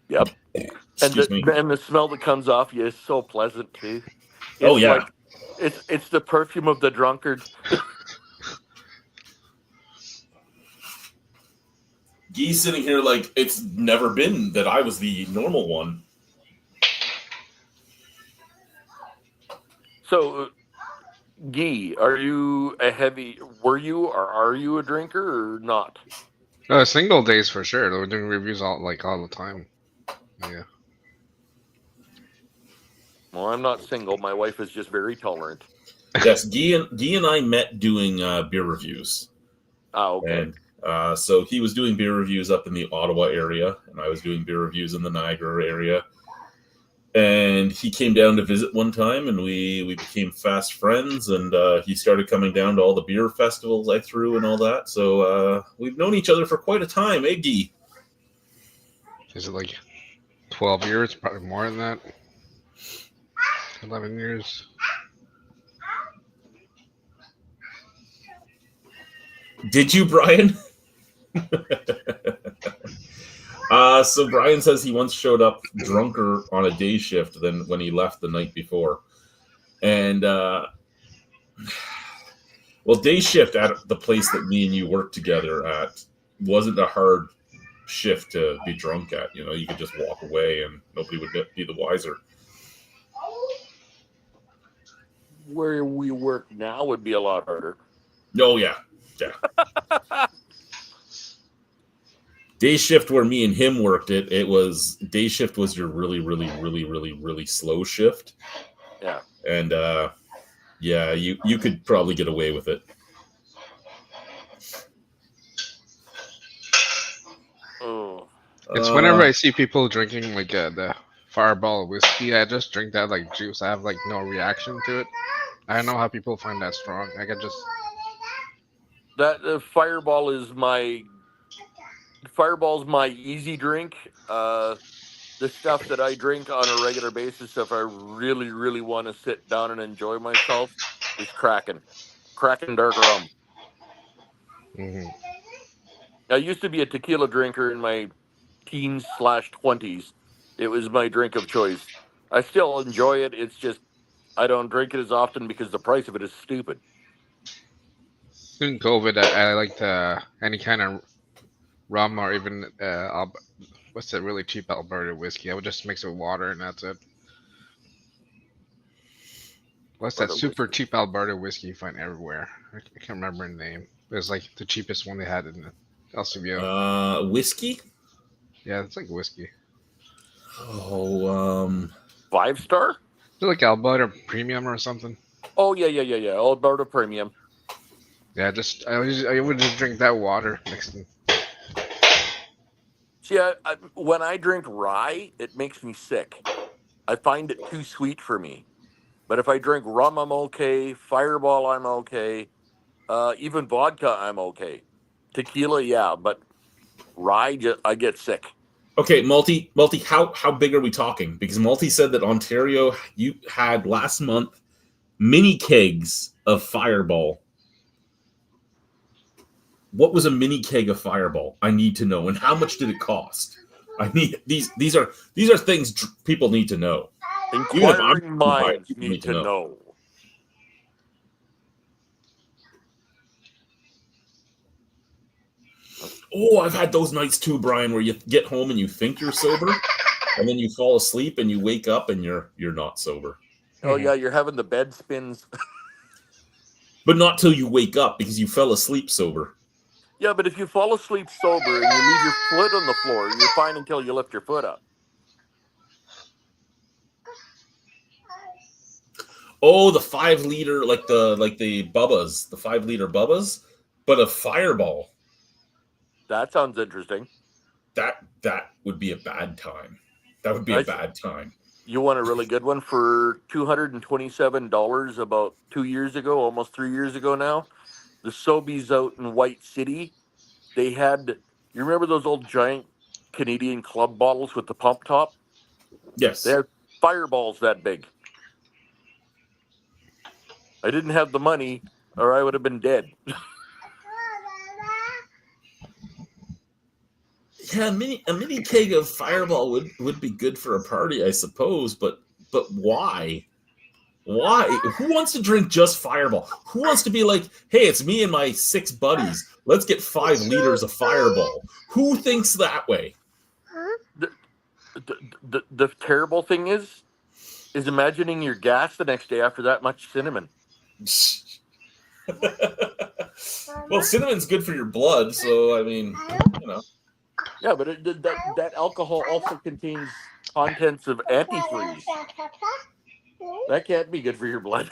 Yep. Excuse me. And the smell that comes off you is so pleasant, too. Oh, It's yeah. like It's the perfume of the drunkard. Gee's sitting here like it's never been that I was the normal one. So, Guy, are you a heavy? Were you or are you a drinker or not? Single days for sure. We're doing reviews all the time. Yeah. Well, I'm not single. My wife is just very tolerant. Yes, Guy and I met doing beer reviews. Oh, okay. And so he was doing beer reviews up in the Ottawa area, and I was doing beer reviews in the Niagara area. And he came down to visit one time, and we became fast friends. And he started coming down to all the beer festivals I threw and all that. So we've known each other for quite a time, eh, Guy? Is it like 12 years? Probably more than that. 11 years. Did you, Brian? So Brian says he once showed up drunker on a day shift than when he left the night before. And, well, day shift at the place that me and you worked together at wasn't a hard shift to be drunk at. You know, you could just walk away and nobody would be the wiser. Where we work now would be a lot harder. Oh, yeah. Yeah. Day shift where me and him worked it was day shift was your really, really, really, really, really slow shift. Yeah. And yeah, you could probably get away with it. Oh. It's whenever I see people drinking like the Fireball whiskey, I just drink that like juice. I have like no reaction to it. I don't know how people find that strong. I can just That Fireball's my easy drink. The stuff that I drink on a regular basis, if I really, really want to sit down and enjoy myself, is Kraken dark rum. Mhm. I used to be a tequila drinker in my teens/20s. It was my drink of choice. I still enjoy it. It's just I don't drink it as often because the price of it is stupid. During COVID, I liked any kind of rum or even what's that really cheap Alberta whiskey? I would just mix it with water and that's it. What's that Alberta super whiskey. cheap Alberta whiskey you find everywhere? I can't remember the name. It was like the cheapest one they had in LCBO. Whiskey? Yeah, it's like whiskey. Oh, 5-star? Is it like Alberta Premium or something? Oh yeah. Alberta Premium. Yeah, I would just drink that water mixed in. See, when I drink rye, it makes me sick. I find it too sweet for me. But if I drink rum, I'm okay. Fireball, I'm okay. Even vodka, I'm okay. Tequila, yeah, but rye, I get sick. okay, Multi, how big are we talking? Because Multi said that Ontario, you had last month mini kegs of Fireball. What was a mini keg of Fireball? I need to know. And how much did it cost? I need these are things people need to know. Inquiring minds need to know. Oh, I've had those nights too, Brian, where you get home and you think you're sober, and then you fall asleep and you wake up and you're not sober. Oh yeah, you're having the bed spins. But not till you wake up because you fell asleep sober. Yeah, but if you fall asleep sober and you leave your foot on the floor, you're fine until you lift your foot up. Oh, the 5 liter, like the Bubbas, the 5 liter Bubbas, but a Fireball. That sounds interesting. That would be a bad time. That would be a bad time. You want a really good one for $227 about 2 years ago, almost 3 years ago now. The Sobeys out in White City, they had, you remember those old giant Canadian Club bottles with the pump top? Yes. They had Fireballs that big. I didn't have the money or I would have been dead. Yeah, a mini keg of Fireball would be good for a party, I suppose, but why? Why? Who wants to drink just Fireball? Who wants to be like, hey, it's me and my 6 buddies. Let's get 5 liters of Fireball. Who thinks that way? The terrible thing is imagining your gas the next day after that much cinnamon. Well, cinnamon's good for your blood, so I mean, you know. Yeah, but that alcohol also contains contents of antifreeze. That can't be good for your blood.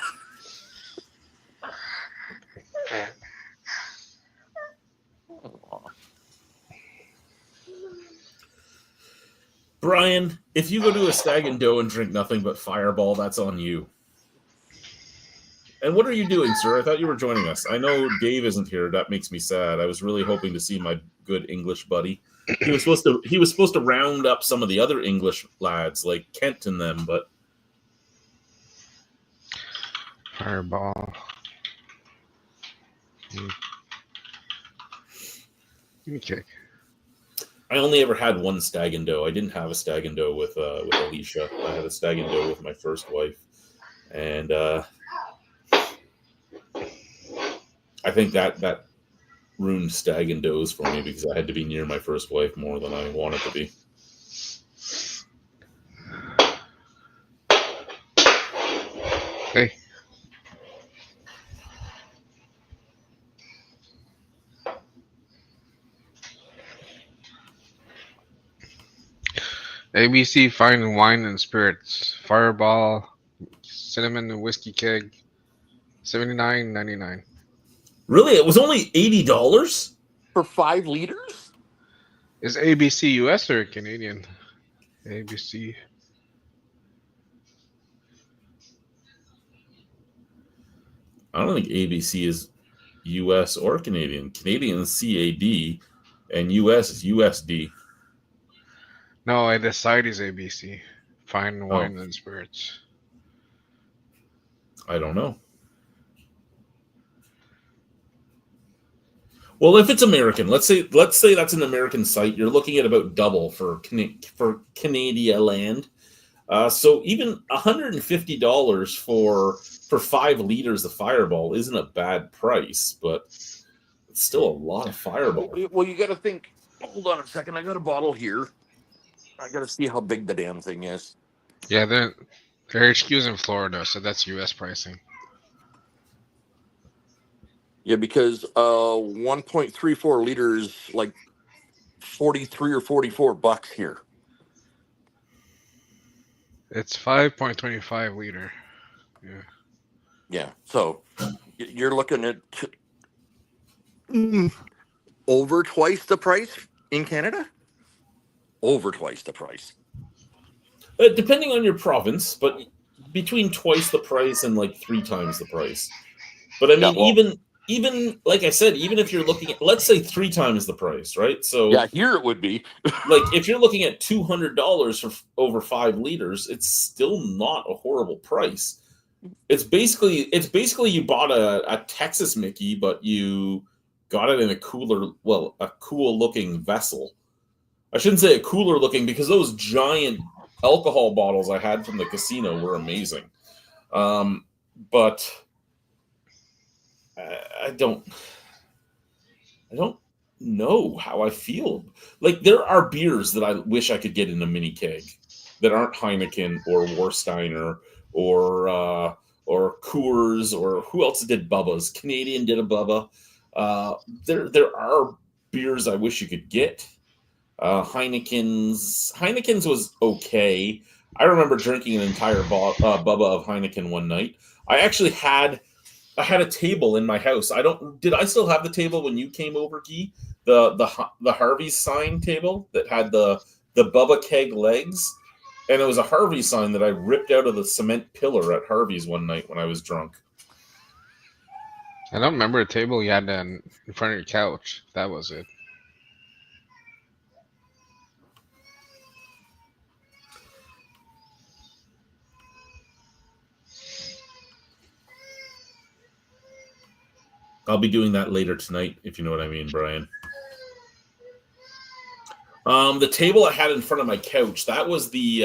Brian, if you go to a Stag and Doe and drink nothing but Fireball, that's on you. And what are you doing, sir? I thought you were joining us. I know Dave isn't here. That makes me sad. I was really hoping to see my good English buddy. He was supposed to round up some of the other English lads like Kent and them, but Fireball. Okay. I only ever had one Stag and Doe. I didn't have a Stag and Doe with Alicia. I had a Stag and Doe with my first wife, and I think that ruined Stag and Does for me because I had to be near my first wife more than I wanted to be. Hey. ABC Fine Wine and Spirits. Fireball, cinnamon and whiskey keg, $79.99. Really? It was only $80? For 5 liters? Is ABC US or Canadian? ABC. I don't think ABC is US or Canadian. Canadian is CAD, and US is USD. No, the site is ABC. Fine Wine and Spirits. I don't know. Well, if it's American, let's say that's an American site. You're looking at about double for Canada land. So even $150 for 5 liters of Fireball isn't a bad price, but it's still a lot of Fireball. Well, you got to think. Hold on a second. I got a bottle here. I got to see how big the damn thing is. Yeah, their HQ's in Florida, so that's US pricing. Yeah, because 1.34 liters, like 43 or 44 bucks here. It's 5.25 liter. Yeah. Yeah, so you're looking at over twice the price in Canada. Over twice the price. Depending on your province, but between twice the price and like 3 times the price. But I mean, Yeah, even like I said, even if you're looking at, let's say 3 times the price, right? So yeah, here it would be. like if you're looking at $200 for over 5 liters, it's still not a horrible price. It's basically you bought a Texas Mickey, but you got it in a cool looking vessel. I shouldn't say a cooler looking because those giant alcohol bottles I had from the casino were amazing. But I don't know how I feel. Like there are beers that I wish I could get in a mini keg that aren't Heineken or Warsteiner or Coors or who else did Bubba's? Canadian did a Bubba. There are beers I wish you could get. Heineken's was okay. I remember drinking an entire Bubba of Heineken one night. I had a table in my house. Did I still have the table when you came over, Guy? The Harvey's sign table that had the Bubba keg legs, and it was a Harvey's sign that I ripped out of the cement pillar at Harvey's one night when I was drunk. I don't remember a table you had in front of your couch. That was it. I'll be doing that later tonight, if you know what I mean, Brian. The table I had in front of my couch, that was the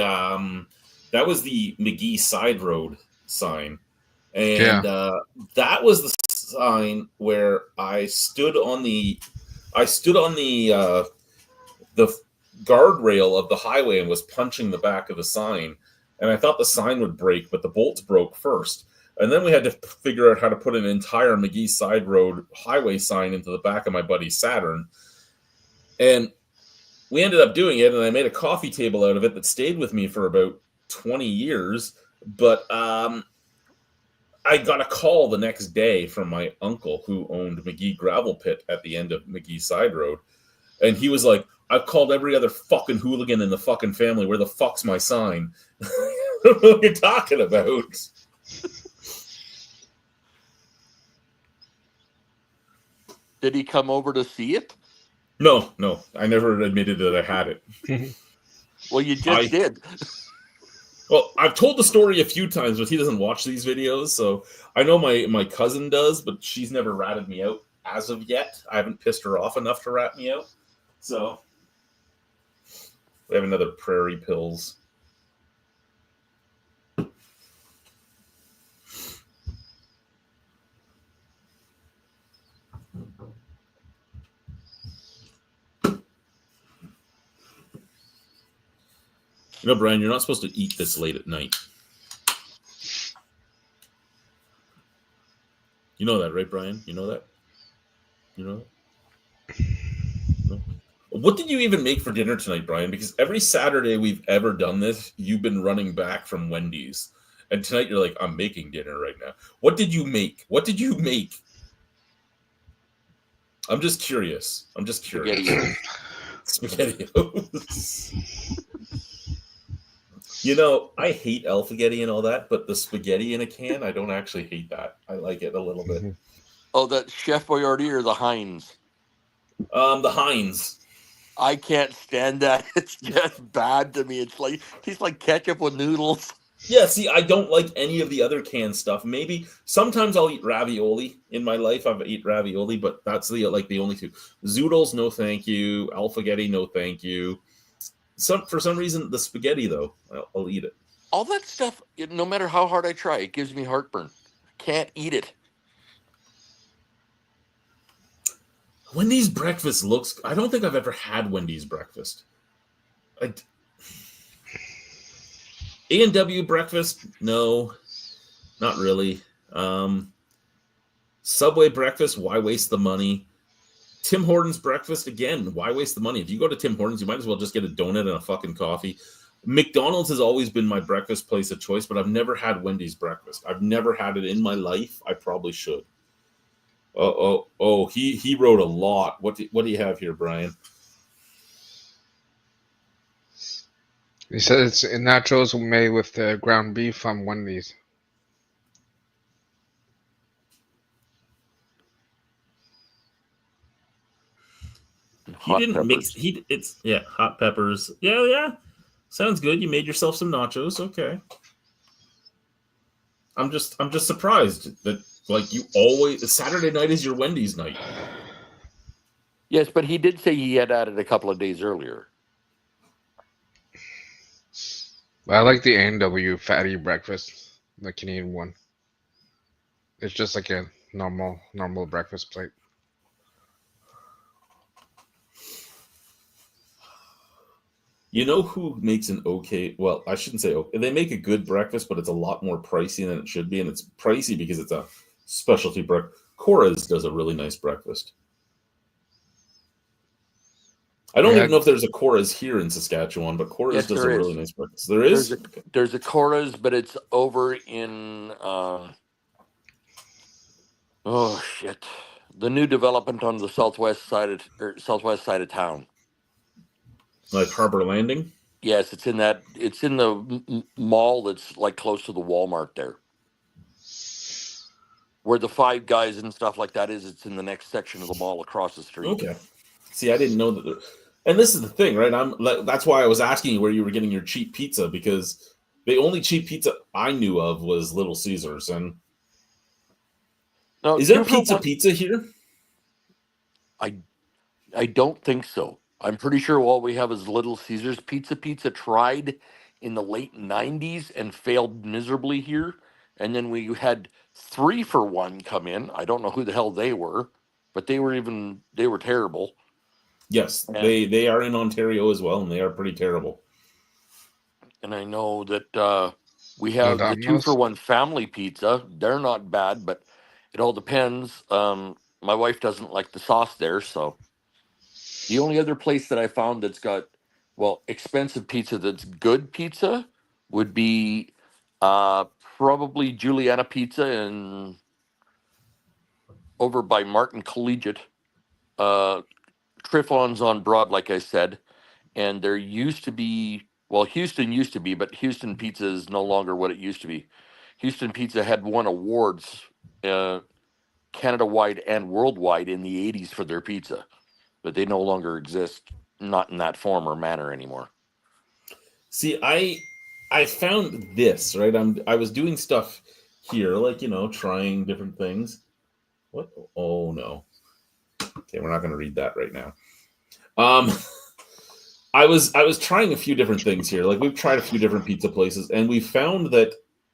McGee Side Road sign, Yeah. and that was the sign where I stood on the the guardrail of the highway and was punching the back of the sign, and I thought the sign would break, but the bolts broke first. And then we had to figure out how to put an entire McGee Side Road highway sign into the back of my buddy Saturn. And we ended up doing it, and I made a coffee table out of it that stayed with me for about 20 years. But I got a call the next day from my uncle who owned McGee Gravel Pit at the end of McGee Side Road. And he was like, I've called every other fucking hooligan in the fucking family. Where the fuck's my sign? I don't know what you're talking about. Did he come over to see it? No. I never admitted that I had it. Well, you just did. Well, I've told the story a few times, but he doesn't watch these videos. So I know my cousin does, but she's never ratted me out as of yet. I haven't pissed her off enough to rat me out. So we have another Prairie Pills. You know, Brian, you're not supposed to eat this late at night. You know that, right, Brian? You know that? You know that? No? What did you even make for dinner tonight, Brian? Because every Saturday we've ever done this, you've been running back from Wendy's. And tonight you're like, I'm making dinner right now. What did you make? What did you make? I'm just curious. Spaghetti. SpaghettiOs. You know, I hate Alphagetti and all that, but the spaghetti in a can, I don't actually hate that. I like it a little bit. Oh, that Chef Boyardee or the Heinz? The Heinz. I can't stand that. It's just bad to me. It's like tastes like ketchup with noodles. Yeah, see, I don't like any of the other canned stuff. Maybe sometimes I'll eat ravioli in my life. I've eaten ravioli, but that's the only two. Zoodles, no thank you. Alphagetti, no thank you. For some reason, the spaghetti though, I'll eat it. All that stuff, no matter how hard I try, it gives me heartburn. Can't eat it. Wendy's breakfast looks. I don't think I've ever had Wendy's breakfast. A&W breakfast, no, not really. Subway breakfast, why waste the money? Tim Hortons breakfast, again, why waste the money? If you go to Tim Hortons, you might as well just get a donut and a fucking coffee. McDonald's has always been my breakfast place of choice, but I've never had Wendy's breakfast. I've never had it in my life. I probably should. He wrote a lot. What do you have here, Brian? He said it's nachos made with ground beef from Wendy's. He didn't mix. Hot peppers. Yeah. Sounds good. You made yourself some nachos. Okay. I'm just surprised that you always Saturday night is your Wendy's night. Yes, but he did say he had added a couple of days earlier. I like the A&W fatty breakfast, the Canadian one. It's just like a normal breakfast plate. You know who makes an okay? Well, I shouldn't say okay. They make a good breakfast, but it's a lot more pricey than it should be, and it's pricey because it's a specialty breakfast. Cora's does a really nice breakfast. I don't even know if there's a Cora's here in Saskatchewan, but Cora's does a really nice breakfast. There is? There's a Cora's, but it's over in the new development on the southwest side of town. Like Harbor Landing? Yes, it's in the mall that's like close to the Walmart there. Where the Five Guys and stuff like that is, it's in the next section of the mall across the street. Okay. See, I didn't know that. And this is the thing, right? That's why I was asking you where you were getting your cheap pizza, because the only cheap pizza I knew of was Little Caesars. And is there pizza here? I don't think so. I'm pretty sure all we have is Little Caesars. Pizza tried in the late 90s and failed miserably here. And then we had 3 for $1 come in. I don't know who the hell they were, but they were terrible. Yes, And, they are in Ontario as well, and they are pretty terrible. and I know that we have the 2 for Domino's? $1 family pizza. They're not bad, but it all depends. My wife doesn't like the sauce there, so the only other place that I found that's got expensive pizza that's good pizza would be probably Juliana Pizza in over by Martin Collegiate. Triffon's on Broad, like I said, and there used to be, Houston used to be, but Houston Pizza is no longer what it used to be. Houston Pizza had won awards, Canada-wide and worldwide, in the '80s for their pizza, but they no longer exist, not in that form or manner anymore. See, I found this, right. I was doing stuff here, like, trying different things. What? Oh no. Okay, we're not going to read that right now. I was trying a few different things here. Like, we've tried a few different pizza places, and we found that,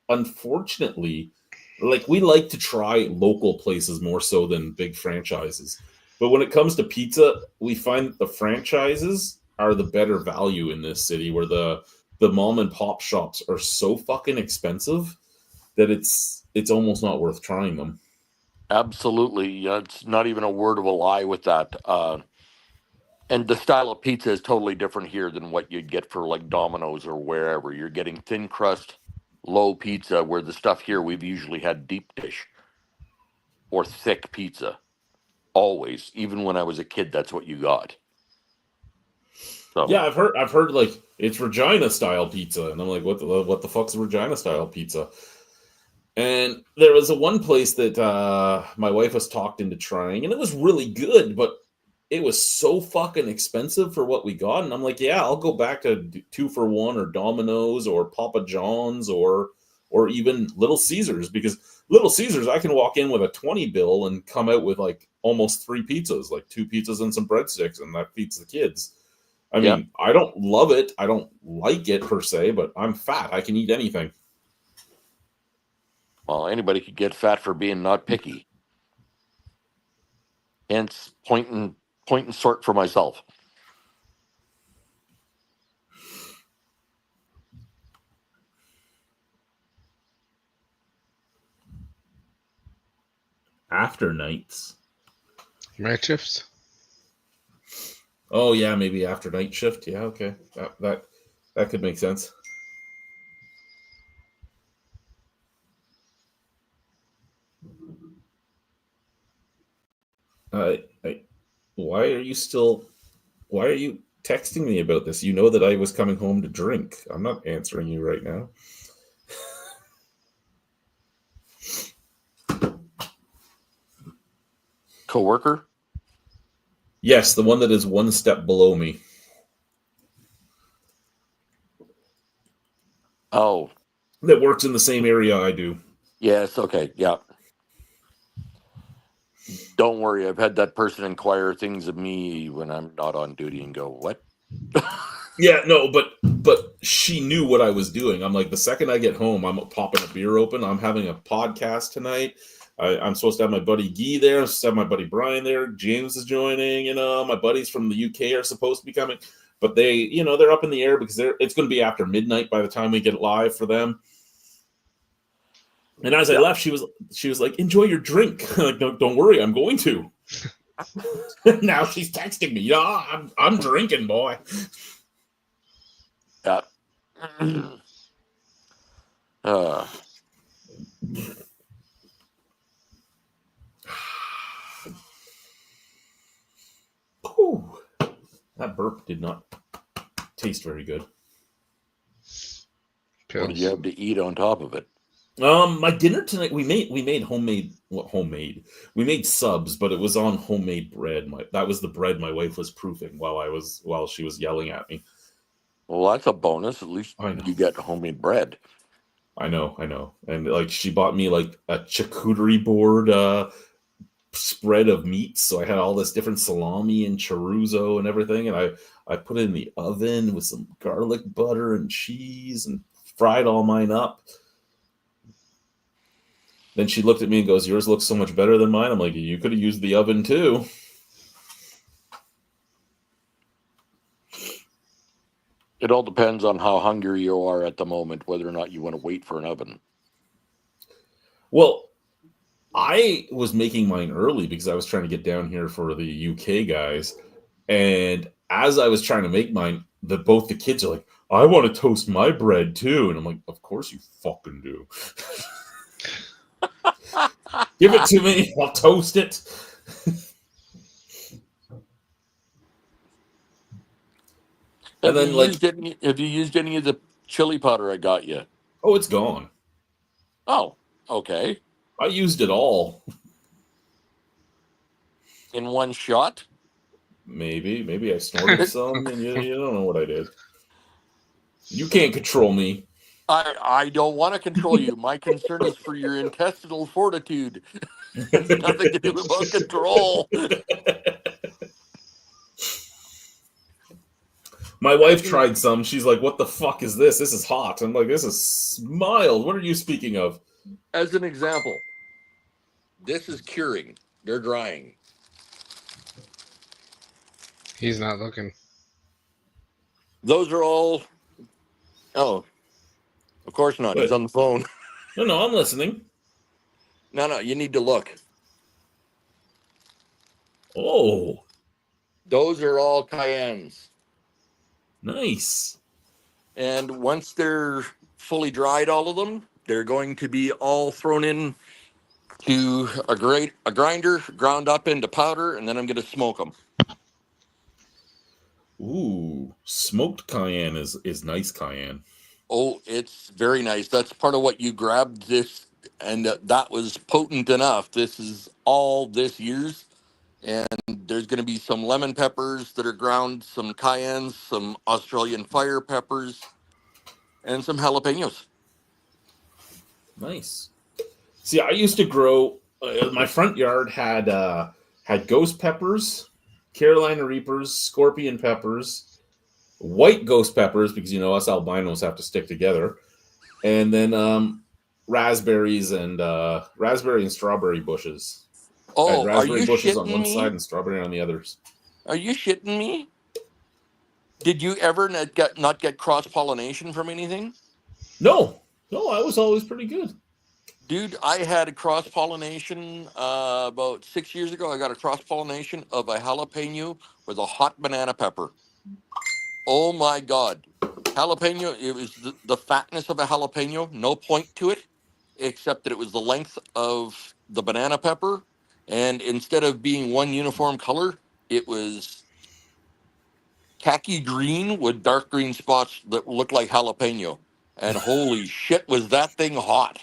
unfortunately, like, we like to try local places more so than big franchises. But when it comes to pizza, we find that the franchises are the better value in this city, where the mom and pop shops are so fucking expensive that it's almost not worth trying them. Absolutely. Yeah, it's not even a word of a lie with that. And the style of pizza is totally different here than what you'd get for like Domino's or wherever. You're getting thin crust, low pizza, where the stuff here we've usually had deep dish or thick pizza. Always. Even when I was a kid, that's what you got. So Yeah, I've heard like it's Regina style pizza, and I'm like, what the fuck's Regina style pizza? And there was one place that my wife was talked into trying, and it was really good, but it was so fucking expensive for what we got. And I'm like, yeah, I'll go back to 2 for $1 or Domino's or Papa John's or even Little Caesars, because Little Caesars, I can walk in with a 20 bill and come out with like almost 3 pizzas, like 2 pizzas and some breadsticks, and that feeds the kids. I yeah. mean, I don't love it. I don't like it per se, but I'm fat. I can eat anything. Well, anybody could get fat for being not picky. Hence, point and sort for myself. After nights. Night shifts? Oh yeah, maybe after night shift. Yeah, okay. That could make sense. I why are you texting me about this? You know that I was coming home to drink. I'm not answering you right now. Coworker? Yes, the one that is one step below me. Oh, That works in the same area I do. yes. Okay. Yeah. Don't worry. I've had that person inquire things of me when I'm not on duty and go, what? Yeah, no, but she knew what I was doing. I'm like, the second I get home, I'm popping a beer open. I'm having a podcast tonight. I'm supposed to have my buddy Guy there. I'm supposed to have my buddy Brian there. James is joining. My buddies from the UK are supposed to be coming, but they're up in the air because it's going to be after midnight by the time we get live for them. And as I left, she was like, "Enjoy your drink." Like, no, don't worry, I'm going to. Now she's texting me. Yeah, I'm drinking, boy. Yeah. Whew. That burp did not taste very good. What did you have to eat on top of it? My dinner tonight, we made homemade. We made subs, but it was on homemade bread. That was the bread my wife was proofing while she was yelling at me. Well, that's a bonus. At least I know. you get homemade bread. I know. And like, she bought me like a charcuterie board spread of meats, so I had all this different salami and chorizo and everything, and I put it in the oven with some garlic butter and cheese and fried all mine up. Then she looked at me and goes, "Yours looks so much better than mine." I'm like, "You could have used the oven too." It all depends on how hungry you are at the moment, whether or not you want to wait for an oven. Well, I was making mine early because I was trying to get down here for the UK guys. And as I was trying to make mine, both the kids are like, "I want to toast my bread too." And I'm like, "Of course you fucking do." Give it to me. I'll toast it. And then, Have you used any of the chili powder I got you? oh, it's gone. Oh, okay. I used it all. In one shot? Maybe I snorted some, and you don't know what I did. You can't control me. I don't want to control you. My concern is for your intestinal fortitude. It's nothing to do about control. My wife tried some. She's like, "What the fuck is this? This is hot." I'm like, "This is mild. What are you speaking of?" As an example, this is curing. They're drying. He's not looking. Those are all. Oh, of course not. He's What? on the phone. No, I'm listening. No, you need to look. Oh, Those are all cayennes. nice. And once they're fully dried, all of them, they're going to be all thrown in to a grinder, ground up into powder, and then I'm going to smoke them. Ooh, smoked cayenne is nice cayenne. Oh, it's very nice. That's part of what you grabbed this, and that was potent enough. This is all this year's, and there's going to be some lemon peppers that are ground, some cayennes, some Australian fire peppers, and some jalapenos. Nice. See, I used to grow. My front yard had ghost peppers, Carolina Reapers, scorpion peppers, white ghost peppers because us albinos have to stick together, and then raspberries and raspberry and strawberry bushes. I had Oh, are raspberry you bushes on shitting one me? side and strawberry on the others. Are you shitting me? Did you ever not get cross pollination from anything? No, I was always pretty good. Dude, I had a cross pollination about 6 years ago. I got a cross pollination of a jalapeno with a hot banana pepper. Oh my God. Jalapeno, it was the fatness of a jalapeno, no point to it, except that it was the length of the banana pepper. And instead of being one uniform color, it was khaki green with dark green spots that looked like jalapeno. And holy shit, was that thing hot.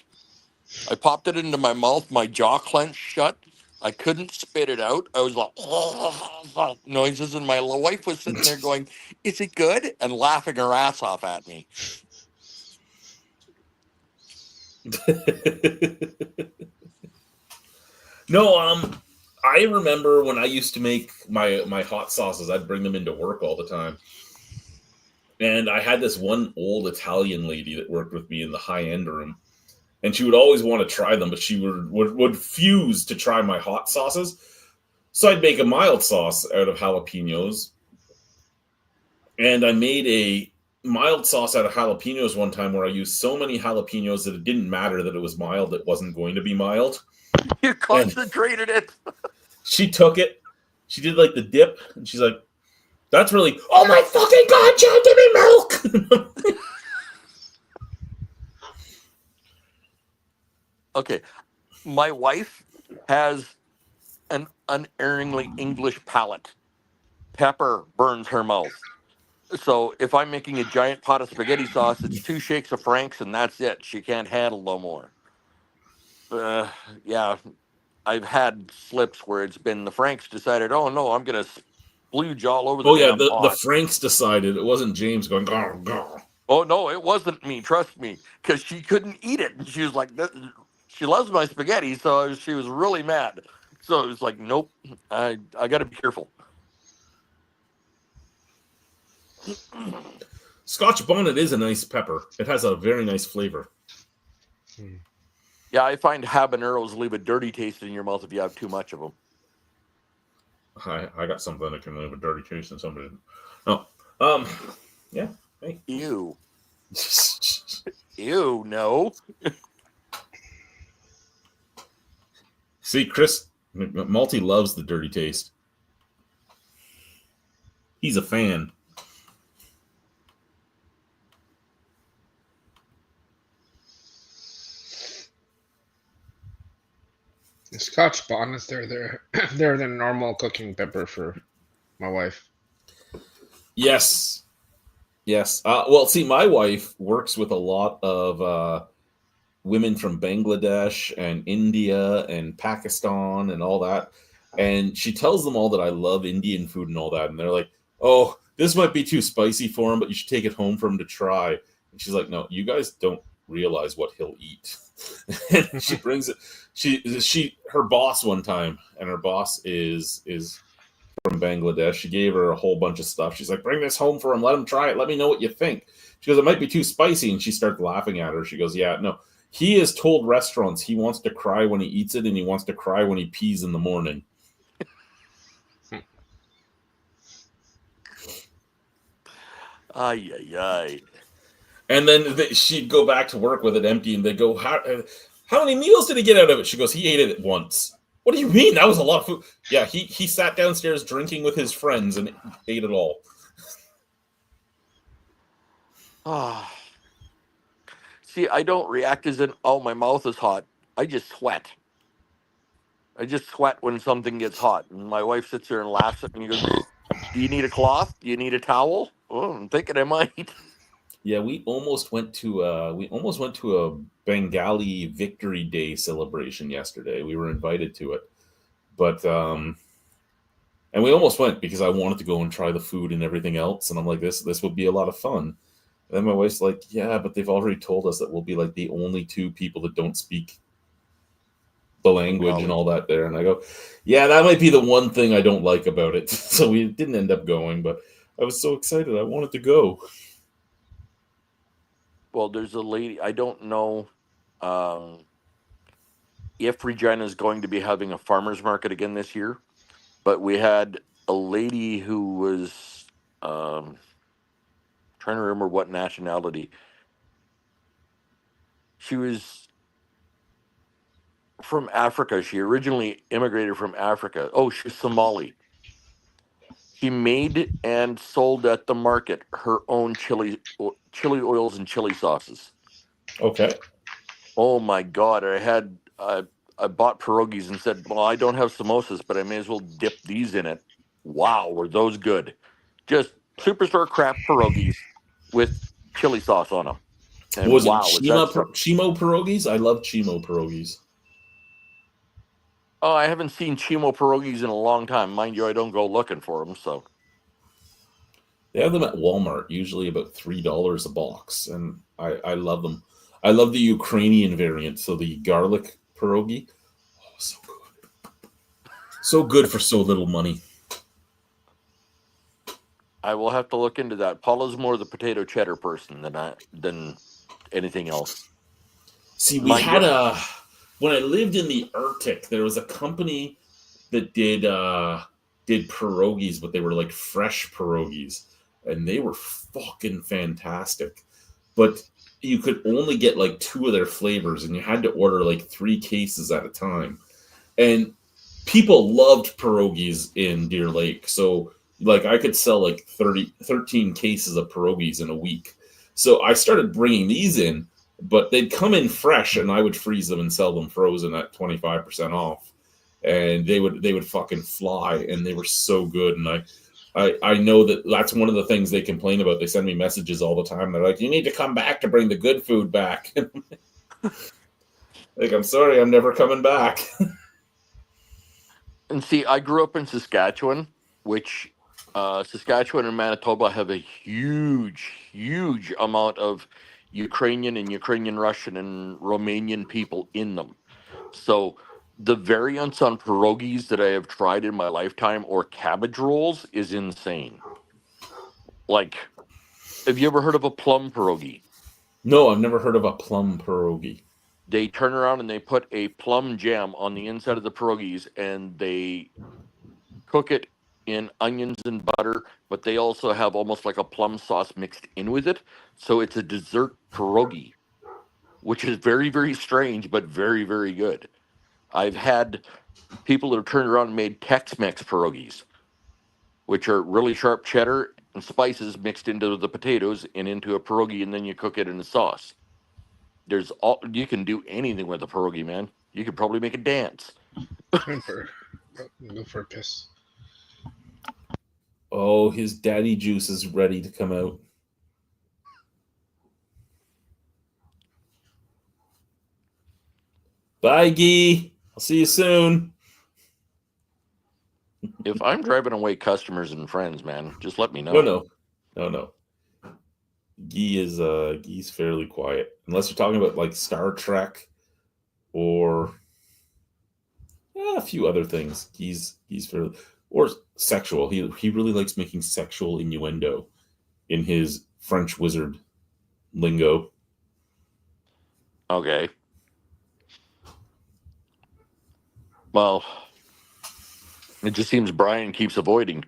I popped it into my mouth, my jaw clenched shut. I couldn't spit it out. I was like noises, and my wife was sitting there going, "Is it good?" and laughing her ass off at me. No, I remember when I used to make my hot sauces, I'd bring them into work all the time. And I had this one old Italian lady that worked with me in the high end room, and she would always want to try them, but she would refuse to try my hot sauces. So I'd make a mild sauce out of jalapenos, and I made a mild sauce out of jalapenos one time where I used so many jalapenos that it didn't matter that it was mild; it wasn't going to be mild. You And concentrated it. she took it, she did like the dip, and she's like, "That's really, oh my fucking god, John, give me milk!" Okay, my wife has an unerringly English palate. Pepper burns her mouth. So if I'm making a giant pot of spaghetti sauce, it's 2 shakes of Frank's and that's it. She can't handle no more. Uh, yeah, I've had slips where it's been the Franks decided, oh no, I'm gonna splooge all over the Oh yeah, damn the pot. Franks decided it wasn't James going, "Gar, gar." Oh no, it wasn't me. Trust me, because she couldn't eat it. And she was like, she loves my spaghetti, so she was really mad. So it was like, nope, I got to be careful. Scotch bonnet is a nice pepper. It has a very nice flavor. Yeah, I find habaneros leave a dirty taste in your mouth if you have too much of them. I got something that can leave a dirty taste in somebody. Oh, yeah. Hey. Ew. Ew, no. See, Chris, Malty loves the dirty taste. He's a fan. The Scotch bonnets, they're the normal cooking pepper for my wife. Yes. Yes. Well, see, my wife works with a lot of women from Bangladesh and India and Pakistan and all that. And she tells them all that I love Indian food and all that. And they're like, oh, this might be too spicy for him, but you should take it home for him to try. And she's like, no, you guys don't realize what he'll eat. And she brings it. Her boss one time, and her boss is from Bangladesh. She gave her a whole bunch of stuff. She's like, bring this home for him. Let him try it. Let me know what you think. She goes, it might be too spicy. And she starts laughing at her. She goes, yeah, no. He has told restaurants he wants to cry when he eats it and he wants to cry when he pees in the morning. Ay, ay, ay. And then she'd go back to work with it empty and they go, how many meals did he get out of it? She goes, he ate it once. What do you mean? That was a lot of food. Yeah, he sat downstairs drinking with his friends and ate it all. Ah. See, I don't react as in, oh, my mouth is hot. I just sweat. I just sweat when something gets hot. And my wife sits there and laughs at me and goes, do you need a cloth? Do you need a towel? Oh, I'm thinking I might. Yeah, we almost went to a Bengali Victory Day celebration yesterday. We were invited to it. But and we almost went because I wanted to go and try the food and everything else. And I'm like, this would be a lot of fun. And then my wife's like, yeah, but they've already told us that we'll be like the only two people that don't speak the language and all that there. And I go, yeah, that might be the one thing I don't like about it. So we didn't end up going, but I was so excited. I wanted to go. Well, there's a lady, I don't know if Regina is going to be having a farmer's market again this year, but we had a lady who was trying to remember what nationality. She was from Africa. She originally immigrated from Africa. Oh, she's Somali. She made and sold at the market her own chili oils and chili sauces. Okay. Oh my God! I bought pierogies and said, well, I don't have samosas, but I may as well dip these in it. Wow, were those good? Just superstore crap pierogies with chili sauce on them. And Was wow, it was that stuff? Chimo pierogies? I love Chimo pierogies. Oh, I haven't seen chimo pierogies in a long time. Mind you, I don't go looking for them. So They have them at Walmart, usually about $3 a box, and I love them. I love the Ukrainian variant, so the garlic pierogi. Oh, so good. So good for so little money. I will have to look into that. Paula's more the potato cheddar person than anything else. See, we had when I lived in the Arctic, there was a company that did pierogies, but they were like fresh pierogies, and they were fucking fantastic. But you could only get like 2 of their flavors, and you had to order like 3 cases at a time. And people loved pierogies in Deer Lake, so like I could sell like 13 cases of pierogies in a week. So I started bringing these in, but they'd come in fresh, and I would freeze them and sell them frozen at 25% off. And they would fucking fly, and they were so good. And I know that's one of the things they complain about. They send me messages all the time. They're like, you need to come back to bring the good food back. Like, I'm sorry, I'm never coming back. And see, I grew up in Saskatchewan, which Saskatchewan and Manitoba have a huge, huge amount of Ukrainian and Ukrainian Russian and Romanian people in them. So the variants on pierogies that I have tried in my lifetime or cabbage rolls is insane. Like, have you ever heard of a plum pierogi? No, I've never heard of a plum pierogi. They turn around and they put a plum jam on the inside of the pierogies, and they cook it in onions and butter, but they also have almost like a plum sauce mixed in with it. So it's a dessert pierogi, which is very, very strange, but very, very good. I've had people that have turned around and made Tex-Mex pierogies, which are really sharp cheddar and spices mixed into the potatoes and into a pierogi, and then you cook it in the sauce. There's all you can do anything with a pierogi, man. You could probably make a dance. Go for a piss. Oh, his daddy juice is ready to come out. Bye, Gee. I'll see you soon. If I'm driving away customers and friends, man, just let me know. No. Gee's fairly quiet, unless you're talking about like Star Trek or a few other things. Gee's fairly or sexual. He really likes making sexual innuendo in his French wizard lingo. Okay. Well, it just seems Brian keeps avoiding.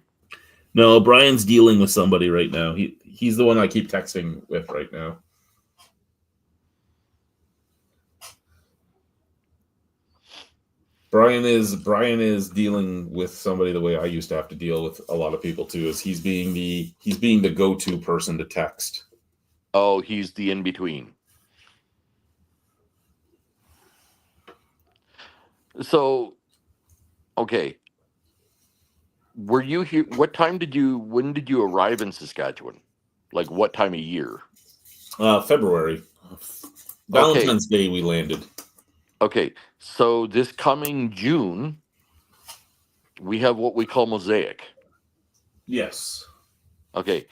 No, Brian's dealing with somebody right now. He's the one I keep texting with right now. Brian is dealing with somebody the way I used to have to deal with a lot of people too. Is he's being the go-to person to text. Oh, he's the in between. So, okay. Were you here? When did you arrive in Saskatchewan? Like what time of year? February. Valentine's Day we landed. Okay. So this coming June, we have what we call Mosaic. Yes. Okay.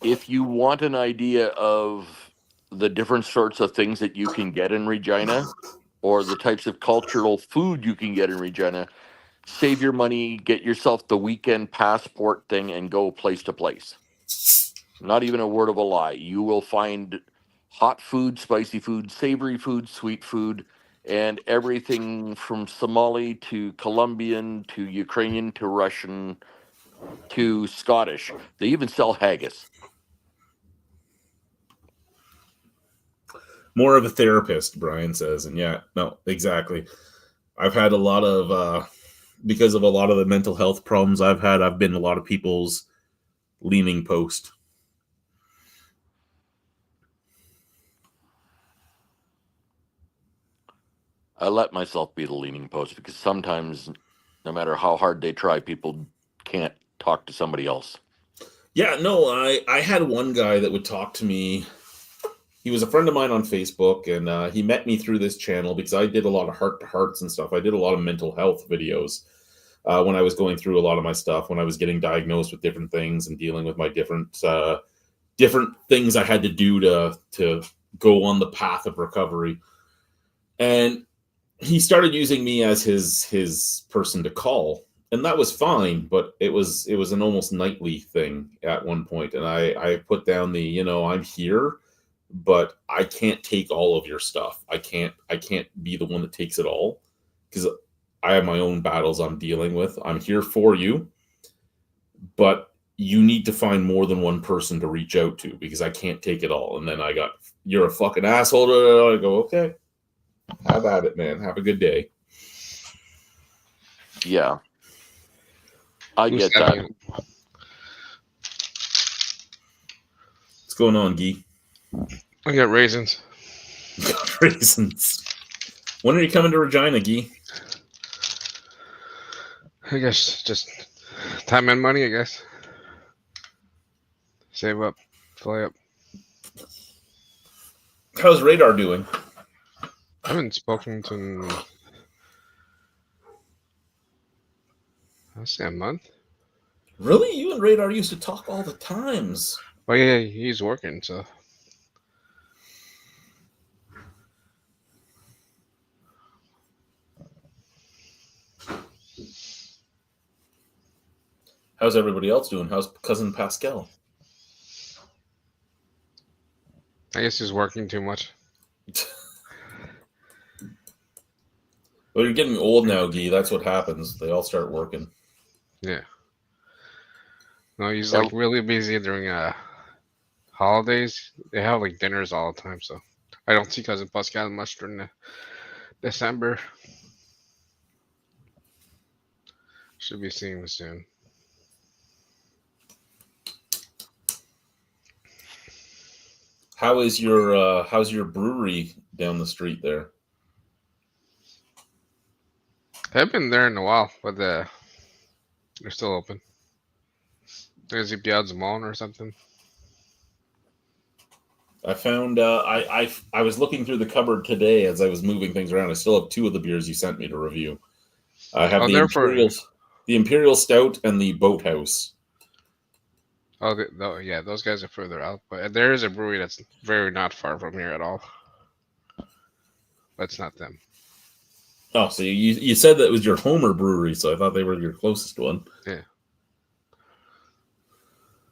If you want an idea of the different sorts of things that you can get in Regina or the types of cultural food you can get in Regina, save your money, get yourself the weekend passport thing, and go place to place. Not even a word of a lie. You will find hot food, spicy food, savory food, sweet food, and everything from Somali to Colombian to Ukrainian to Russian to Scottish. They even sell haggis. More of a therapist, Brian says. And yeah, no, exactly. I've had a lot of, because of a lot of the mental health problems I've been a lot of people's leaning post. I let myself be the leaning post because sometimes, no matter how hard they try, people can't talk to somebody else. Yeah, no, I had one guy that would talk to me. He was a friend of mine on Facebook, and he met me through this channel because I did a lot of heart-to-hearts and stuff. I did a lot of mental health videos when I was going through a lot of my stuff, when I was getting diagnosed with different things and dealing with my different things I had to do to go on the path of recovery. And he started using me as his person to call, and that was fine, but it was an almost nightly thing at one point. And I put down the, I'm here, but I can't take all of your stuff. I can't be the one that takes it all because I have my own battles I'm dealing with. I'm here for you, but you need to find more than one person to reach out to because I can't take it all. And then I got, you're a fucking asshole. I go, okay, have at it, man. Have a good day. Yeah. I get that. What's going on, Guy? I got raisins. Raisins. When are you coming to Regina, Guy? I guess just time and money, I guess. Save up, fly up. How's Radar doing? I haven't spoken to him, I'll say a month. Really? You and Radar used to talk all the times. Oh yeah, he's working, so. How's everybody else doing? How's cousin Pascal? I guess he's working too much. Well, you're getting old now, Guy. That's what happens. They all start working. Yeah. No, he's like really busy during holidays. They have like dinners all the time, so I don't see Cousin Pascal much during December. Should be seeing him soon. How's your brewery down the street there? I haven't been there in a while, but they're still open. There's a Piazzamon or something. I found I was looking through the cupboard today as I was moving things around. I still have 2 of the beers you sent me to review. I have the Imperial Stout and the Boathouse. Oh, yeah, those guys are further out, but there is a brewery that's very not far from here at all. That's not them. Oh, so you said that was your Homer brewery, so I thought they were your closest one. Yeah.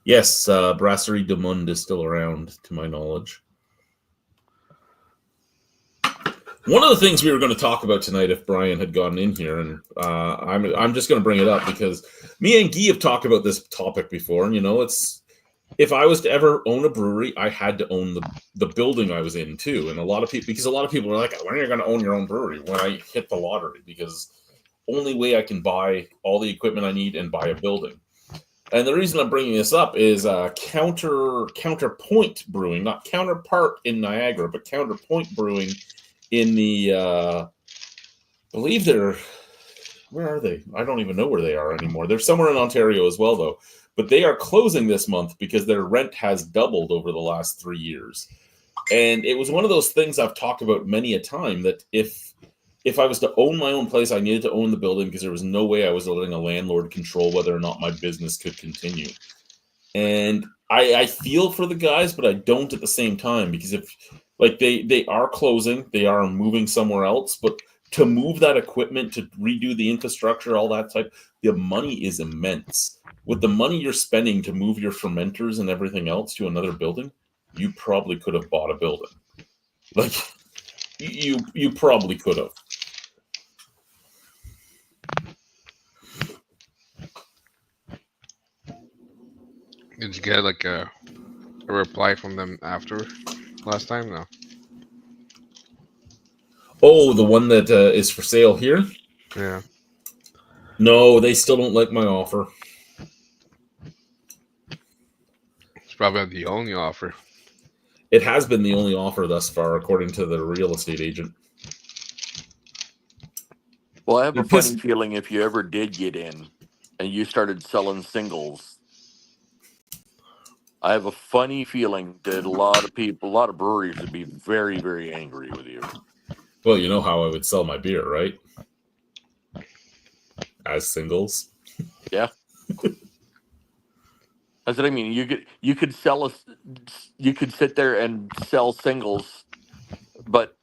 Yes, Brasserie du Monde is still around, to my knowledge. One of the things we were going to talk about tonight, if Brian had gotten in here, and I'm just going to bring it up because me and Guy have talked about this topic before, and it's if I was to ever own a brewery, I had to own the building I was in too. And a lot of people are like, when are you going to own your own brewery? When I hit the lottery, because only way I can buy all the equipment I need and buy a building. And the reason I'm bringing this up is Counterpoint Brewing, not Counterpart in Niagara, but Counterpoint Brewing in the, I believe where are they? I don't even know where they are anymore. They're somewhere in Ontario as well, though. But they are closing this month because their rent has doubled over the last 3 years. And it was one of those things I've talked about many a time that if I was to own my own place, I needed to own the building because there was no way I was letting a landlord control whether or not my business could continue. And I feel for the guys, but I don't at the same time, because if they are closing, they are moving somewhere else, but to move that equipment, to redo the infrastructure, all that type, the money is immense. With the money you're spending to move your fermenters and everything else to another building, you probably could have bought a building. Like, you probably could have. Did you get like a reply from them after last time? No. Oh, the one that is for sale here? Yeah. No, they still don't like my offer. It's probably the only offer. It has been the only offer thus far, according to the real estate agent. Well, I have a funny feeling if you ever did get in and you started selling singles, I have a funny feeling that a lot of breweries would be very, very angry with you. Well, you know how I would sell my beer, right? As singles. Yeah. That's what I mean. You could sit there and sell singles, but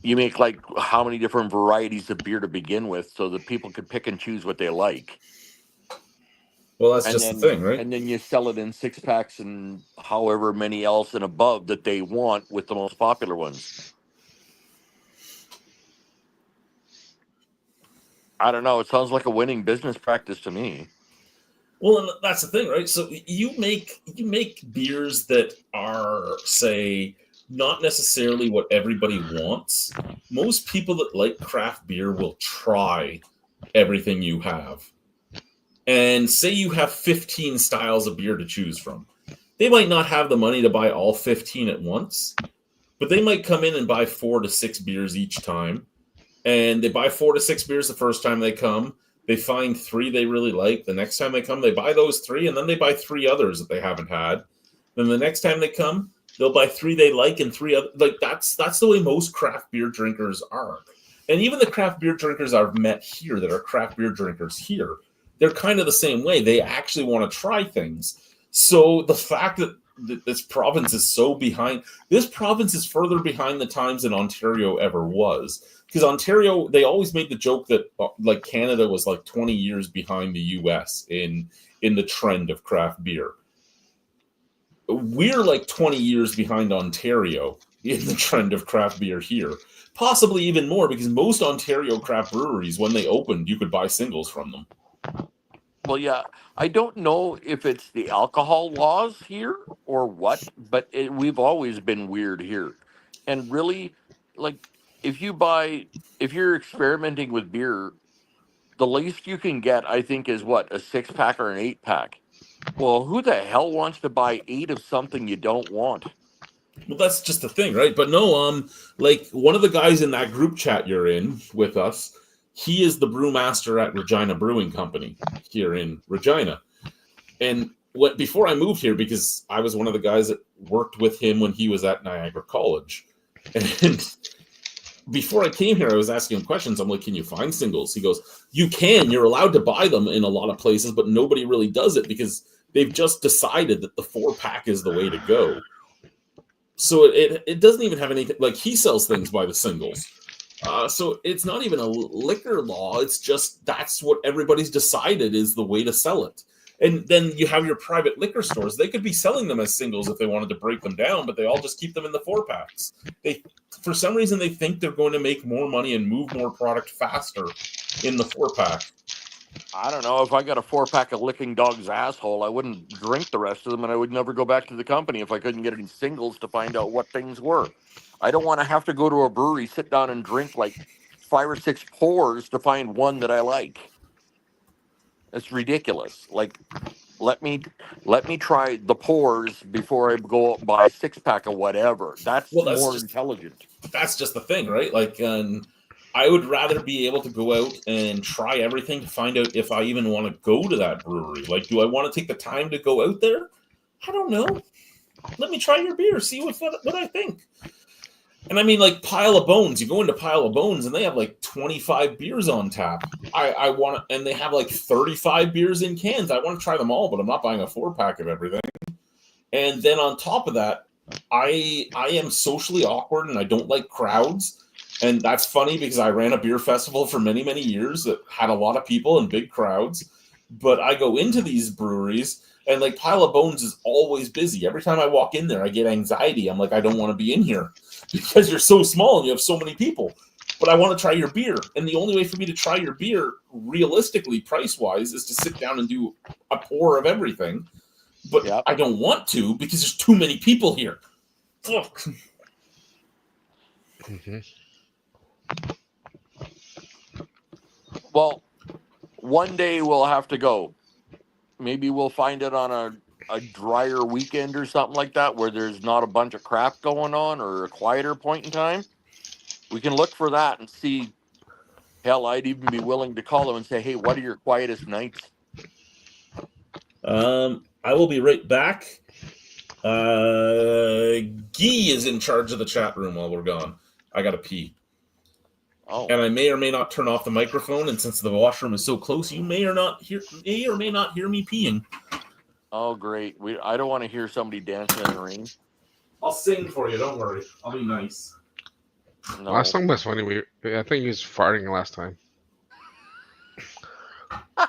you make like how many different varieties of beer to begin with, so that people could pick and choose what they like. Well, that's the thing, right? And then you sell it in 6-packs and however many else and above that they want, with the most popular ones. I don't know. It sounds like a winning business practice to me. Well, and that's the thing, right? So you make beers that are, say, not necessarily what everybody wants. Most people that like craft beer will try everything you have. And say you have 15 styles of beer to choose from. They might not have the money to buy all 15 at once, but they might come in and buy 4 to 6 beers each time. And they buy 4 to 6 beers the first time they come. They find 3 they really like. The next time they come, they buy those 3, and then they buy 3 others that they haven't had. Then the next time they come, they'll buy 3 they like and 3 other. Like that's the way most craft beer drinkers are. And even the craft beer drinkers I've met here that are craft beer drinkers here, they're kind of the same way. They actually want to try things. So the fact that this province is so behind, this province is further behind the times than Ontario ever was. Because Ontario, they always made the joke that like Canada was like 20 years behind the US in the trend of craft beer. We're like 20 years behind Ontario in the trend of craft beer here. Possibly even more, because most Ontario craft breweries, when they opened, you could buy singles from them. Well, yeah, I don't know if it's the alcohol laws here or what, but we've always been weird here. And really, like, if you buy, if you're experimenting with beer, the least you can get, I think, is what, a 6-pack or an 8-pack. Well, who the hell wants to buy 8 of something you don't want? Well, that's just the thing, right? But no, like one of the guys in that group chat you're in with us, he is the brewmaster at Regina Brewing Company here in Regina. And before I moved here, because I was one of the guys that worked with him when he was at Niagara College, and before I came here, I was asking him questions. I'm like, "Can you find singles?" He goes, "You can. You're allowed to buy them in a lot of places, but nobody really does it because they've just decided that the 4-pack is the way to go." So it doesn't even have anything, like he sells things by the singles. So it's not even a liquor law. It's just that's what everybody's decided is the way to sell it. And then you have your private liquor stores. They could be selling them as singles if they wanted to break them down, but they all just keep them in the 4-packs. For some reason, they think they're going to make more money and move more product faster in the 4-pack. I don't know. If I got a 4-pack of Licking Dog's Asshole, I wouldn't drink the rest of them, and I would never go back to the company if I couldn't get any singles to find out what things were. I don't want to have to go to a brewery, sit down, and drink like 5 or 6 pours to find one that I like. It's ridiculous. Like, let me try the pours before I go out and buy a 6-pack of whatever. That's more intelligent. That's just the thing, right? Like, I would rather be able to go out and try everything to find out if I even want to go to that brewery. Like, do I want to take the time to go out there? I don't know. Let me try your beer, see what I think. And I mean, like Pile of Bones. You go into Pile of Bones, and they have like 25 beers on tap. I want to, and they have like 35 beers in cans. I want to try them all, but I'm not buying a 4-pack of everything. And then on top of that, I am socially awkward, and I don't like crowds. And that's funny because I ran a beer festival for many, many years that had a lot of people and big crowds. But I go into these breweries, and like Pile of Bones is always busy. Every time I walk in there, I get anxiety. I'm like, I don't want to be in here because you're so small and you have so many people. But I want to try your beer. And the only way for me to try your beer, realistically, price-wise, is to sit down and do a pour of everything. But yep. I don't want to because there's too many people here. Mm-hmm. Well, one day we'll have to go. Maybe we'll find it on a drier weekend or something like that where there's not a bunch of crap going on or a quieter point in time. We can look for that and see. Hell, I'd even be willing to call them and say, hey, what are your quietest nights? I will be right back. Guy is in charge of the chat room while we're gone. I gotta pee. Oh. And I may or may not turn off the microphone, and since the washroom is so close, you may or may not hear me peeing. Oh, great. I don't want to hear somebody dancing in the rain. I'll sing for you, don't worry. I'll be nice. No. Last song was funny. I think he was farting last time. Oh,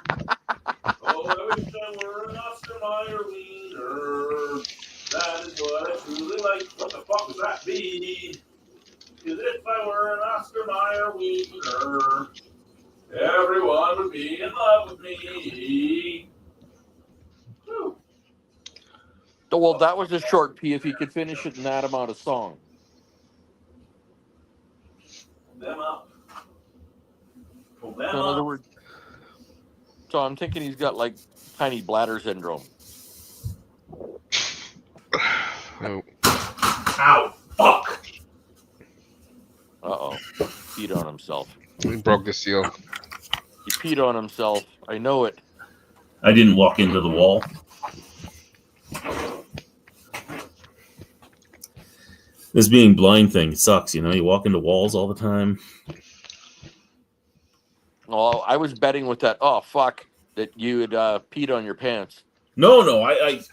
I wish I were an Oscar Mayer wiener. That is what I truly like. What the fuck does that mean? Because if I were an Oscar Mayer wiener, everyone would be in love with me. Whew. Well, that was a short pee if he could finish it in that amount of song. Them up. Pull them in other words, so I'm thinking he's got like tiny bladder syndrome. Oh. Ow! Fuck! Uh-oh. Peed on himself. He broke the seal. He peed on himself. I know it. I didn't walk into the wall. This being blind thing sucks, you know? You walk into walls all the time. Well, I was betting with that, oh, fuck, that you had peed on your pants. No. I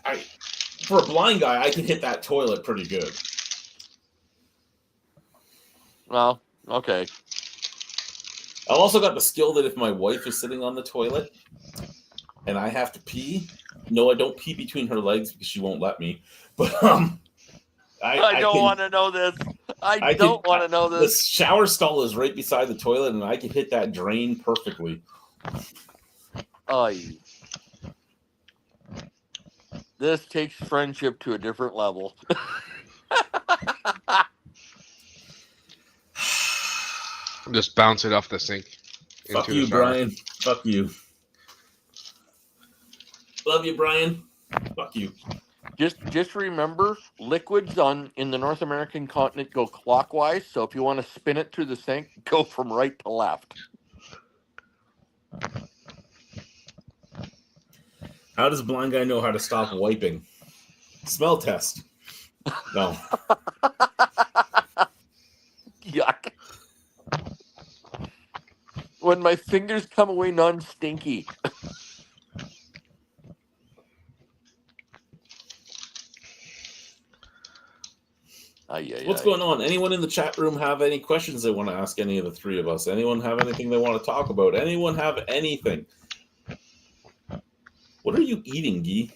for a blind guy, I can hit that toilet pretty good. Well, okay. I've also got the skill that if my wife is sitting on the toilet and I have to pee, no, I don't pee between her legs because she won't let me. But I don't want to know this. I don't want to know The this. shower stall is right beside the toilet, and I can hit that drain perfectly. Ay. This takes friendship to a different level. Just bounce it off the sink. Fuck into you, the shower. Brian. Fuck you. Love you, Brian. Fuck you. Just remember, liquids in the North American continent go clockwise. So if you want to spin it through the sink, go from right to left. How does blind guy know how to stop wiping? Smell test. No. Yuck. When my fingers come away non-stinky. What's going on? Anyone in the chat room have any questions they want to ask any of the three of us? Anyone have anything they want to talk about? Anyone have anything? What are you eating, Guy?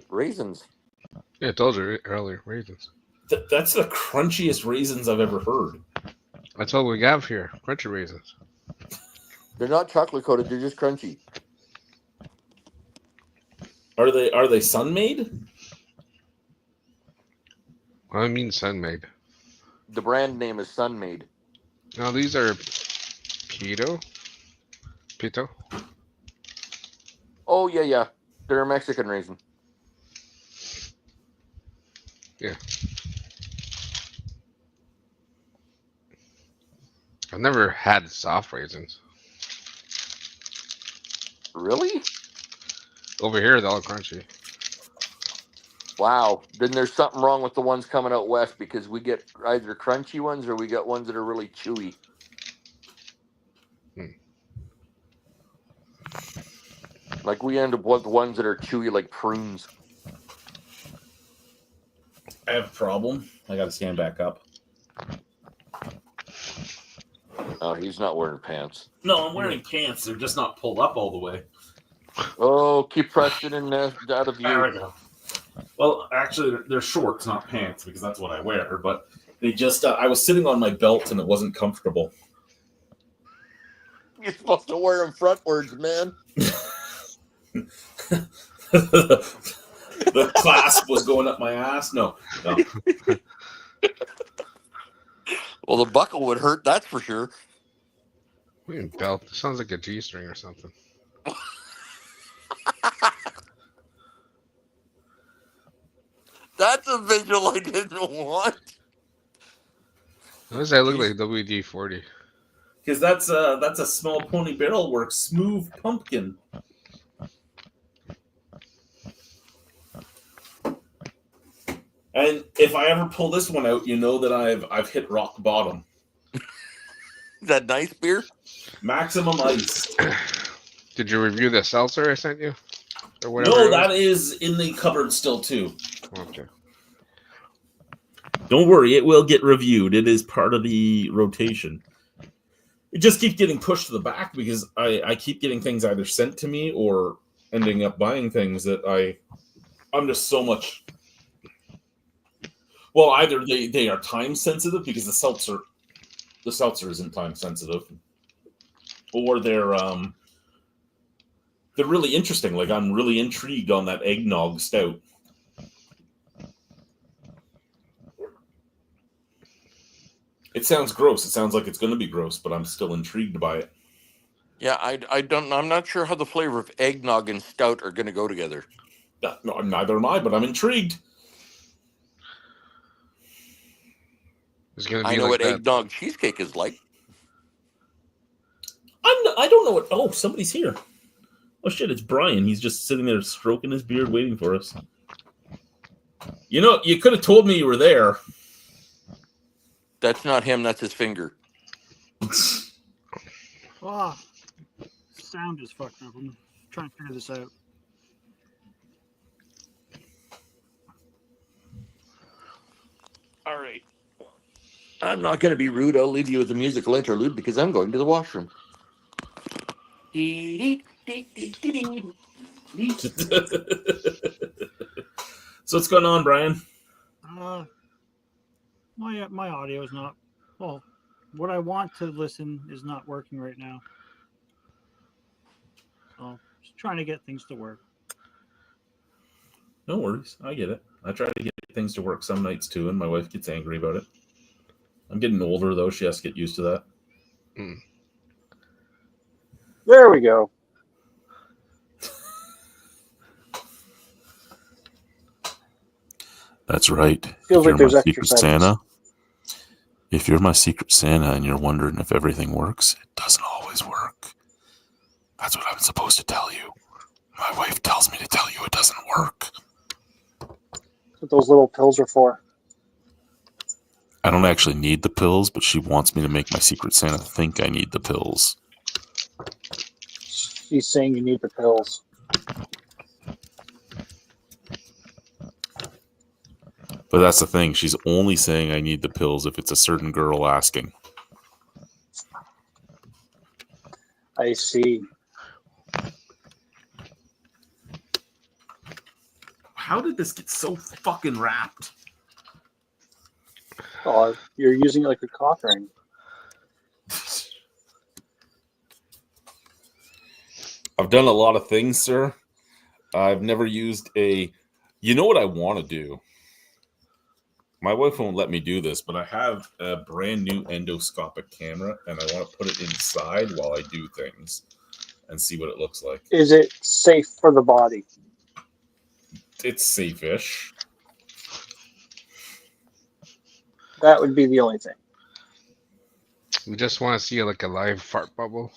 Raisins. Yeah, I told you earlier, raisins. That's the crunchiest raisins I've ever heard. That's all we have here, crunchy raisins. They're not chocolate coated, they're just crunchy. Are they sun made? Well, I mean sun-made. The brand name is Sunmade. Now these are Pito. Oh yeah. They're a Mexican raisin. Yeah. I've never had soft raisins. Really? Over here, they're all crunchy. Wow. Then there's something wrong with the ones coming out west because we get either crunchy ones or we get ones that are really chewy. Like we end up with ones that are chewy like prunes. I have a problem. I got to stand back up. Oh, he's not wearing pants. No, I'm wearing pants. They're just not pulled up all the way. Oh, keep pressing in out of There we view. go. Well, actually, they're shorts, not pants, because that's what I wear. But they just, I was sitting on my belt and it wasn't comfortable. You're supposed to wear them frontwards, man. The clasp was going up my ass. No. Well, the buckle would hurt, that's for sure. What do you mean belt? This sounds like a G-string or something. That's a visual I didn't want. Why does that look like WD-40? Because that's a small pony barrel work smooth pumpkin. And if I ever pull this one out, you know that I've hit rock bottom. Is that nice beer? Maximum ice. Did you review the seltzer I sent you? Or whatever No, it was? that is in the cupboard still too. Okay. Don't worry, it will get reviewed. It is part of the rotation. It just keeps getting pushed to the back because I keep getting things either sent to me or ending up buying things that I'm just so much. Well, either they are time sensitive because the seltzer isn't time sensitive, or they're really interesting. Like I'm really intrigued on that eggnog stout. It sounds gross. It sounds like it's going to be gross, but I'm still intrigued by it. Yeah, I'm not sure how the flavor of eggnog and stout are going to go together. No, neither am I, but I'm intrigued. It's gonna be I know like what that. eggnog cheesecake is like. I don't know what. Oh, somebody's here. Oh shit! It's Brian. He's just sitting there stroking his beard, waiting for us. You know, you could have told me you were there. That's not him. That's his finger. Oh, sound is fucked up. I'm trying to figure this out. All right. I'm not going to be rude. I'll leave you with a musical interlude because I'm going to the washroom. So what's going on, Brian? My audio is not. Well, what I want to listen is not working right now. So just trying to get things to work. No worries. I get it. I try to get things to work some nights too, and my wife gets angry about it. I'm getting older though; she has to get used to that. There we go. That's right. Feels like there's extra Secret settings. Santa, if you're my Secret Santa and you're wondering if everything works, it doesn't always work. That's what I'm supposed to tell you. My wife tells me to tell you it doesn't work. That's what those little pills are for. I don't actually need the pills, but she wants me to make my Secret Santa think I need the pills. She's saying you need the pills. But that's the thing. She's only saying I need the pills if it's a certain girl asking. I see. How did this get so fucking wrapped? Oh, you're using it like a cock ring. I've done a lot of things, sir. I've never used a... You know what I want to do? My wife won't let me do this, but I have a brand new endoscopic camera, and I want to put it inside while I do things and see what it looks like. Is it safe for the body? It's safe-ish. That would be the only thing. We just want to see like a live fart bubble.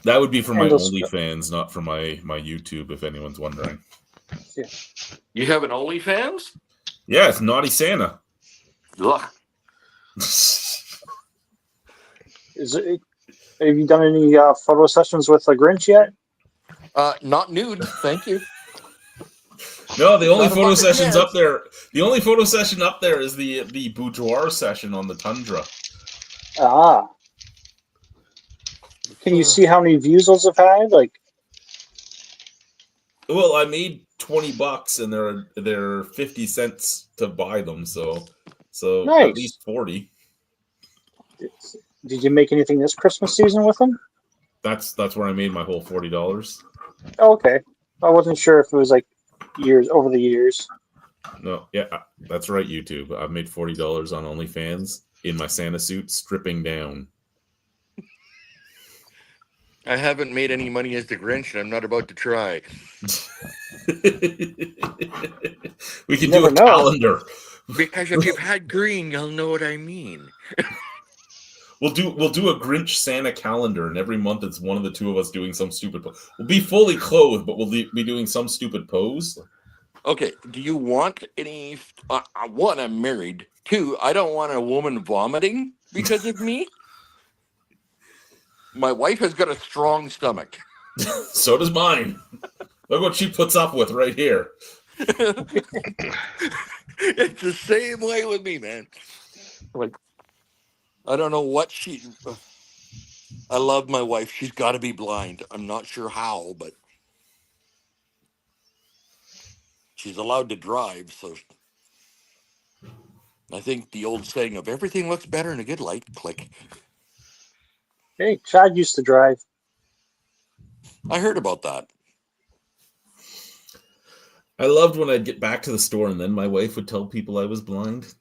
That would be for my Endoscope. OnlyFans, not for my YouTube, if anyone's wondering. Yeah. You have an OnlyFans? Yeah, it's Naughty Santa. Ugh. Is it? Have you done any photo sessions with the Grinch yet? Not nude, thank you. No, the only Not photo about the sessions kids. up there. The only photo session up there is the boudoir session on the Tundra. Ah. Can you see how many views those have had? Like, Well, I made $20 and they're 50 cents to buy them, so Nice. at least 40. did you make anything this Christmas season with them? That's where I made my whole $40. Oh, okay. I wasn't sure if it was like over the years. No, yeah, that's right, YouTube. I've made $40 on OnlyFans in my Santa suit, stripping down. I haven't made any money as the Grinch, and I'm not about to try. We can Never do a know. calendar. Because if you've had green, you'll know what I mean. We'll do a Grinch Santa calendar, and every month it's one of the two of us doing some stupid pose. We'll be fully clothed, but we'll be doing some stupid pose. Okay, do you want any... one, I'm married. Two, I don't want a woman vomiting because of me. My wife has got a strong stomach. So does mine. Look what she puts up with right here. It's the same way with me, man. Like, I don't know what she... I love my wife. She's got to be blind. I'm not sure how, but she's allowed to drive, so I think the old saying of everything looks better in a good light, click. Hey, Chad used to drive. I heard about that. I loved when I'd get back to the store and then my wife would tell people I was blind.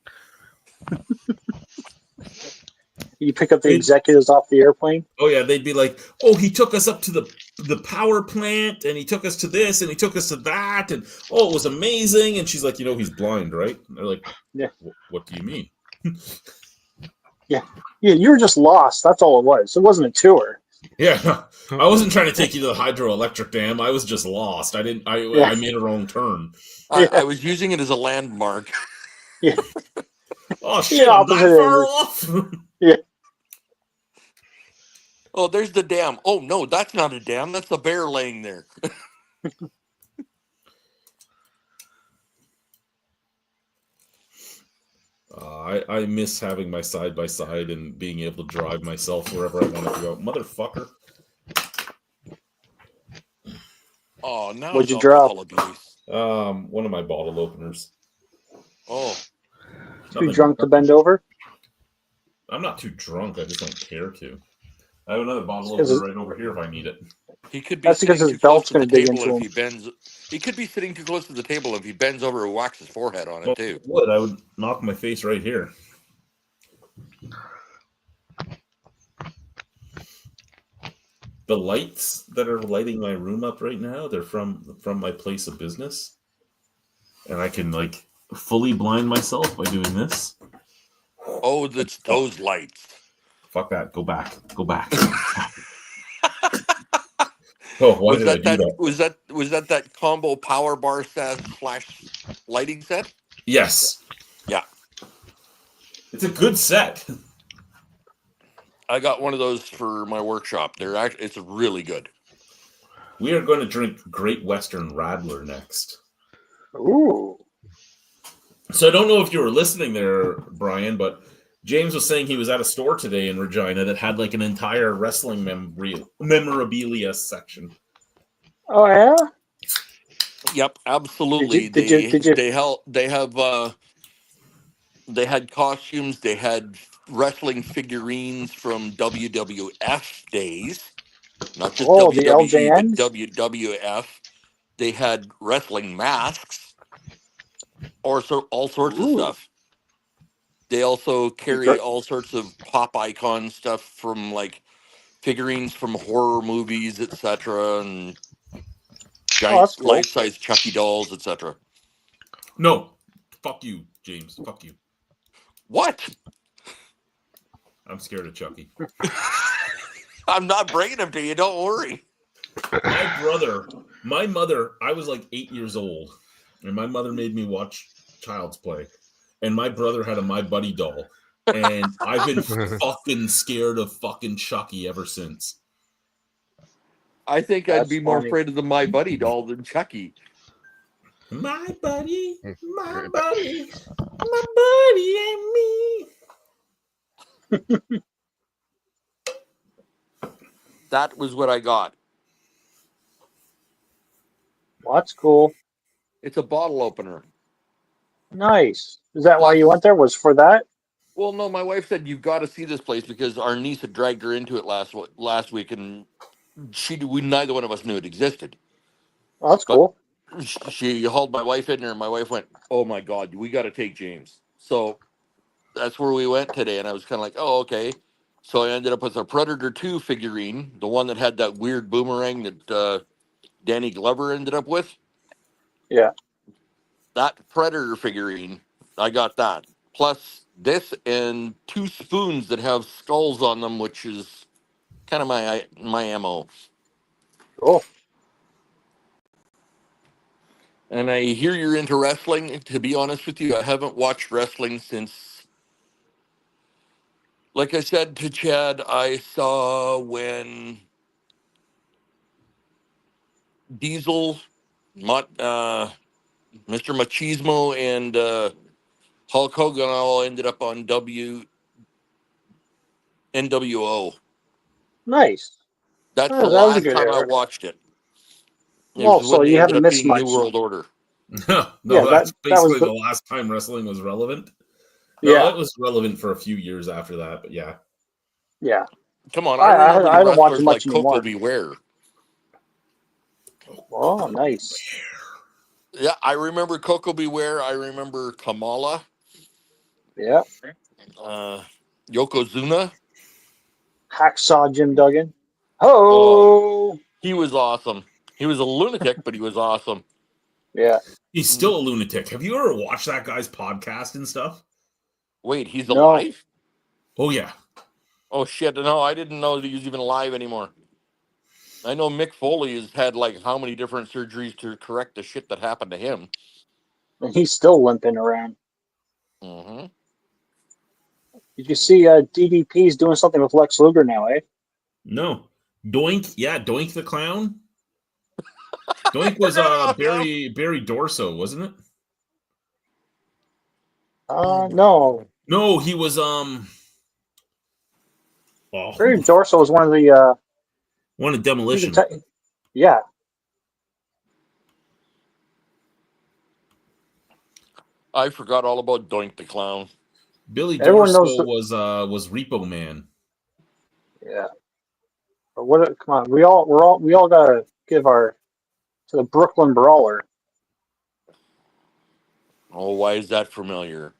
You pick up the executives off the airplane. Oh yeah, they'd be like, "Oh, he took us up to the power plant, and he took us to this, and he took us to that, and oh, it was amazing." And she's like, "He's blind, right?" And they're like, Yeah. What do you mean?" Yeah, you were just lost. That's all it was. It wasn't a tour. Yeah, I wasn't trying to take you to the hydroelectric dam. I was just lost. I made a wrong turn. I was using it as a landmark. Yeah. Oh shit! I'm that far off. Yeah. Oh, there's the dam. Oh no, that's not a dam. That's the bear laying there. I miss having my side by side and being able to drive myself wherever I wanted to go, motherfucker. Oh, Oh, now What'd it's you drop? alcohol abuse. One of my bottle openers. Oh, Too Nothing- drunk to bend over? I'm not too drunk. I just don't care to. I have another bottle It's 'cause opener right over here if I need it. he could be That's because sitting his too close belt's to the gonna dig table, and into if he bends, he could be sitting too close to the table. If he bends over and whacks his forehead on it Well, too. would I would knock my face right here. The lights that are lighting my room up right now, they're from my place of business. And I can like fully blind myself by doing this. Oh, that's those lights. Fuck that. Go back. Go back. Oh, why Was did I that do that? that? Was that combo power bar set / lighting set? Yes. Yeah, It's a good set. I got one of those for my workshop. It's really good. We are going to drink Great Western Radler next. Ooh. So I don't know if you were listening there, Brian, but James was saying he was at a store today in Regina that had like an entire wrestling memorabilia section. Oh yeah. Yep, absolutely. Did you? They had costumes. They had wrestling figurines from WWF days, not just Oh, the WWE, but LJNs. WWF. They had wrestling masks, or all sorts of Ooh. stuff. They also The carry all sorts of pop icon stuff from like figurines from horror movies, etc., and Oh, giant that's cool. life-size Chucky dolls, etc. No. Fuck you, James. Fuck you. What? I'm scared of Chucky. I'm not bringing them to you. Don't worry. My mother, I was like 8 years old, and my mother made me watch Child's Play. And my brother had a My Buddy doll. And I've been fucking scared of fucking Chucky ever since. I think I'd That's be more funny. afraid of the My Buddy doll than Chucky. My buddy and me. That was what I got. Well, that's cool. It's a bottle opener. Nice. Is that why you went there? Was for that? Well, no, my wife said you've got to see this place because our niece had dragged her into it last week, and we neither one of us knew it existed. Oh, that's But cool. she hauled my wife in there, and my wife went, "Oh my God, we got to take James." So that's where we went today, and I was kind of like, "Oh, okay." So I ended up with a Predator 2 figurine, the one that had that weird boomerang that Danny Glover ended up with. Yeah. That Predator figurine, I got that. Plus this and 2 spoons that have skulls on them, which is kind of my MO. Cool. And I hear you're into wrestling. To be honest with you, I haven't watched wrestling since, like I said to Chad, I saw when Diesel, Mr. Machismo, and Hulk Hogan all ended up on NWO. Nice. That's Oh, the that was a last good time I era. watched it. It Well, was when so they you ended haven't up missed being New much. World Order. No, Yeah, that's that was basically the last time wrestling was relevant. No, Yeah. it was relevant for a few years after that, but yeah. Yeah. Come on, I I remember the don't watch wrestlers much like Coco anymore. Beware. Oh, nice. Yeah, I remember Coco Beware. I remember Kamala, Yeah. Yokozuna. Hacksaw Jim Duggan. Oh, Ho! he was awesome. He was a lunatic, but he was awesome. Yeah. He's still a lunatic. Have you ever watched that guy's podcast and stuff? Wait, he's No. alive? Oh, yeah. Oh, shit. No, I didn't know that he was even alive anymore. I know Mick Foley has had like how many different surgeries to correct the shit that happened to him. And he's still limping around. Mm-hmm. Did you see DDP's doing something with Lex Luger now, eh? No. Doink. Yeah, Doink the Clown. Doink was Barry Dorso, wasn't it? No. No, he was Barry Dorso was one of the one of he's Demolition. yeah. I forgot all about Doink the Clown. Billy Everyone knows Dorso was Repo Man. Yeah. But what? Come on, we all gotta give our to the Brooklyn Brawler. Oh, why is that familiar?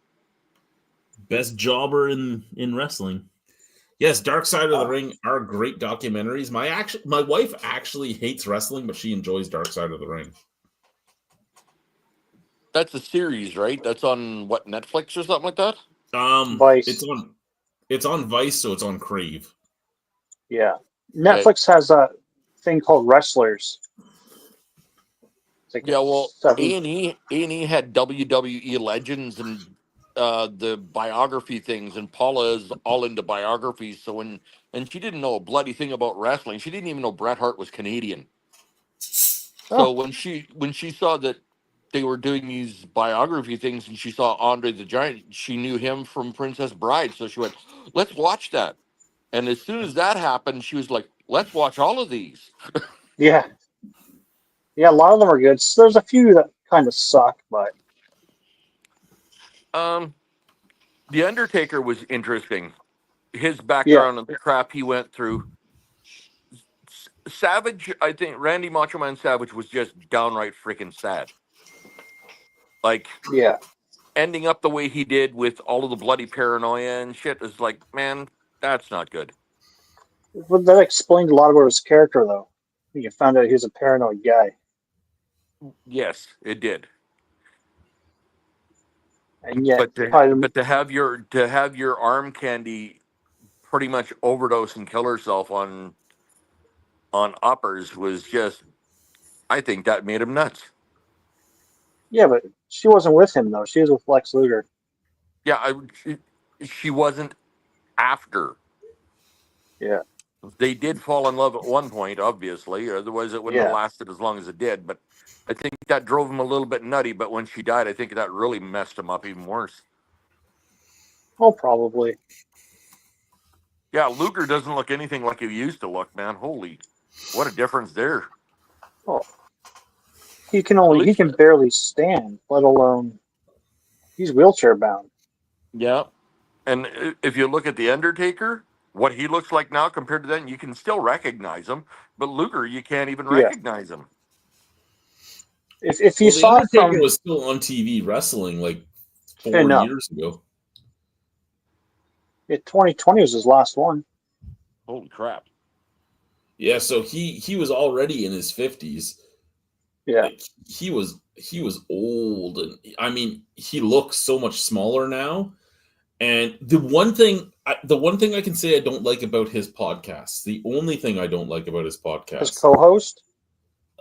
Best jobber in wrestling. Yes, Dark Side of the Ring are great documentaries. My wife actually hates wrestling, but she enjoys Dark Side of the Ring. That's a series, right? That's on what, Netflix or something like that? Vice. It's on Vice, so it's on Crave. Yeah. Okay. Netflix has a thing called Wrestlers. It's like Yeah, well, seven. A&E had WWE Legends and the biography things, and Paula is all into biographies. So and she didn't know a bloody thing about wrestling. She didn't even know Bret Hart was Canadian. So Oh. when she saw that they were doing these biography things, and she saw Andre the Giant, she knew him from Princess Bride. So she went, "Let's watch that." And as soon as that happened, she was like, "Let's watch all of these." Yeah. Yeah, a lot of them are good. So there's a few that kind of suck, but Um, The Undertaker was interesting. His yeah. background and the crap he went through. Savage, I think Randy Macho Man Savage was just downright freaking sad. Like Yeah. ending up the way he did with all of the bloody paranoia and shit is like, man, that's not good. But that explained a lot about his character, though. You found out he was a paranoid guy. Yes, it did. And yet, But to probably, but to have your arm candy pretty much overdose and kill herself on uppers was just, I think that made him nuts. yeah, but she wasn't with him, though. She was with Lex Luger. Yeah, she wasn't after. Yeah. They did fall in love at one point, obviously. Otherwise, it wouldn't have Yeah. lasted as long as it did. But I think that drove him a little bit nutty. But when she died, I think that really messed him up even worse. Oh, probably. Yeah, Luger doesn't look anything like he used to look, man. Holy, what a difference there. Oh, At he least, can barely stand, let alone he's wheelchair bound. yeah. And if you look at The Undertaker, what he looks like now compared to then, you can still recognize him. But Luger, you can't even Yeah. recognize him. If you Well, The saw it Undertaker from, was still on TV wrestling like I 4 know, years ago. 2020 was his last one. Holy crap. Yeah, so he was already in his 50s. Yeah. He was old, and I mean, he looks so much smaller now. And the one thing I can say I don't like about his podcast, the only thing I don't like about his His podcast, co-host.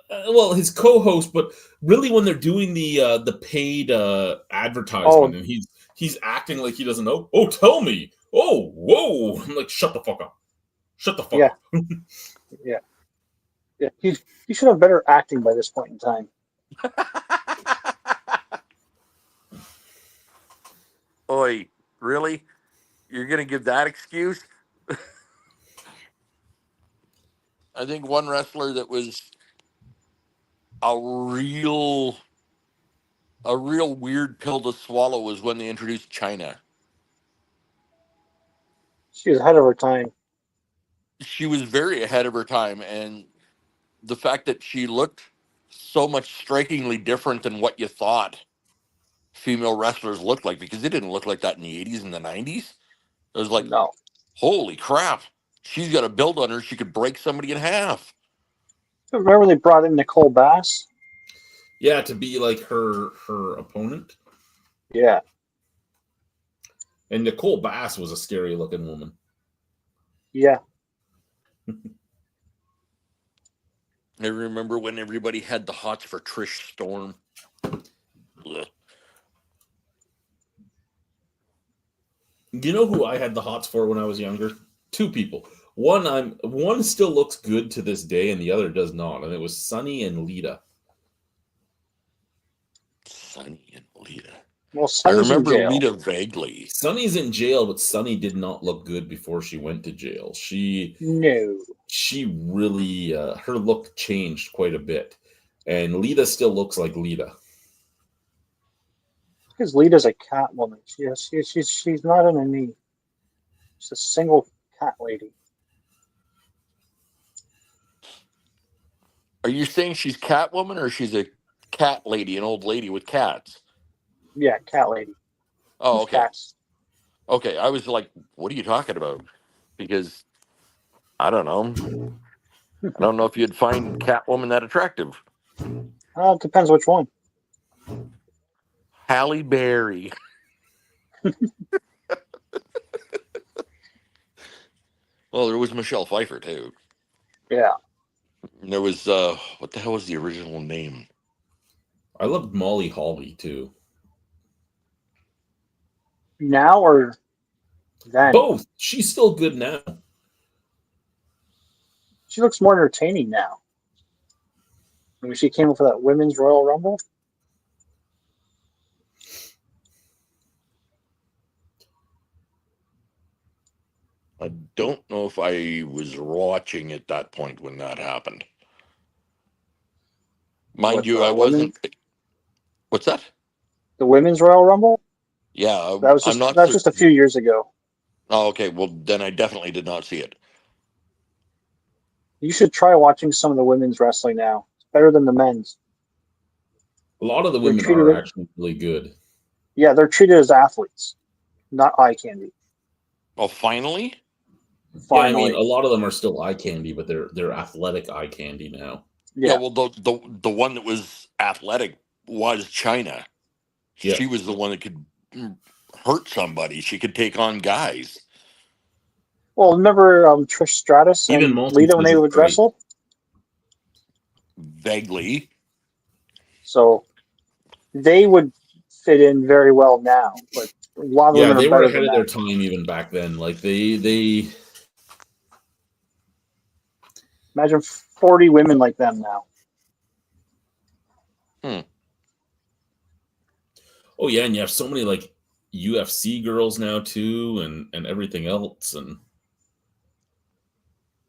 well, his co-host, but really when they're doing the paid advertisement, Oh, and he's acting like he doesn't know. Oh, tell me. Oh, whoa! I'm like, shut the fuck up. Shut the fuck yeah. up. Yeah. Yeah. He should have better acting by this point in time. Oi, really? You're going to give that excuse? I think one wrestler that was a real weird pill to swallow was when they introduced China. She was ahead of her time. She was very ahead of her time, and the fact that she looked so much strikingly different than what you thought female wrestlers looked like, because they didn't look like that in the 80s and the 90s. It was like, No. holy crap, she's got a build on her, she could break somebody in half. Remember they brought in Nicole Bass? Yeah, to be like her opponent. Yeah. And Nicole Bass was a scary looking woman. Yeah. I remember when everybody had the hots for Trish Storm. Ugh. You know who I had the hots for when I was younger? Two people. One still looks good to this day, and the other does not. And it was Sunny and Lita. Sunny and Lita. Well, I Sonny's in remember jail. Lita vaguely. Sunny's in jail, but Sunny did not look good before she went to jail. No. She really her look changed quite a bit, and Lita still looks like Lita. Because Lita's a cat woman. She's not in a knee. She's a single cat lady. Are you saying she's Catwoman or she's a cat lady, an old lady with cats? Yeah, cat lady. Oh, With okay. cats. Okay. I was like, what are you talking about? Because I don't know. I don't know if you'd find Catwoman that attractive. It depends which one. Halle Berry. Well, there was Michelle Pfeiffer too. Yeah. And there was what the hell was the original name? I loved Molly Holly too. Now or then? Both. She's still good now. She looks more entertaining now. When she came up for that Women's Royal Rumble. I don't know if I was watching at that point when that happened. Mind What, you, the I wasn't. What's that? The Women's Royal Rumble? Yeah, That was I'm not. just a few years ago. Oh, okay. Well, then I definitely did not see it. You should try watching some of the women's wrestling now. It's better than the men's. A lot of the They're women treated are it- actually really good. Yeah, they're treated as athletes, not eye candy. Oh, finally? Yeah, I Finally. mean, a lot of them are still eye candy, but they're athletic eye candy now. Yeah. Yeah. Well, the one that was athletic was China. Yeah. She was the one that could hurt somebody. She could take on guys. Well, remember Trish Stratus Even and Maltese Lita when they was would great. wrestle? Vaguely. So they would fit in very well now, but a lot of Yeah, women they are were better ahead than of their that. time even back then. Like they Imagine 40 women like them now. oh yeah, and you have so many like UFC girls now too, and everything else. And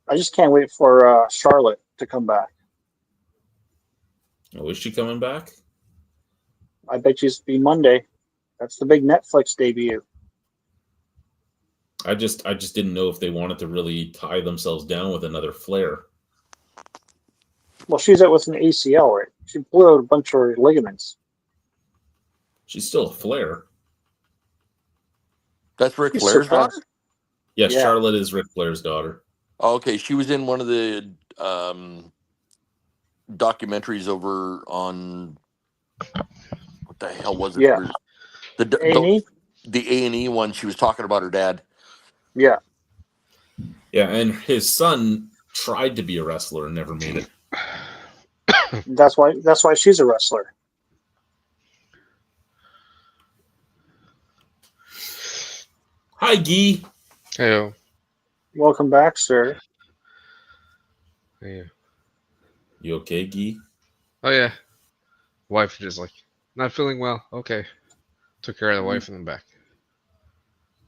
I just can't wait for Charlotte to come back. oh, is she coming back? I bet you it's be Monday. That's the big Netflix debut. I just didn't know if they wanted to really tie themselves down with another Flair. Well, she's out with an ACL, right? She blew out a bunch of her ligaments. She's still a Flair. That's Ric He's Flair's surprised. daughter? Yes, Yeah. Charlotte is Ric Flair's daughter. Oh, okay. She was in one of the documentaries over on what the hell was it? Yeah. The A&E? A&E one. She was talking about her dad. Yeah. Yeah, and his son tried to be a wrestler and never made it. That's why she's a wrestler. Hi, Guy. Hey, Welcome back, sir. yeah. You okay, Guy? Oh yeah. Wife just like not feeling well. Okay. Took care of the wife and then back.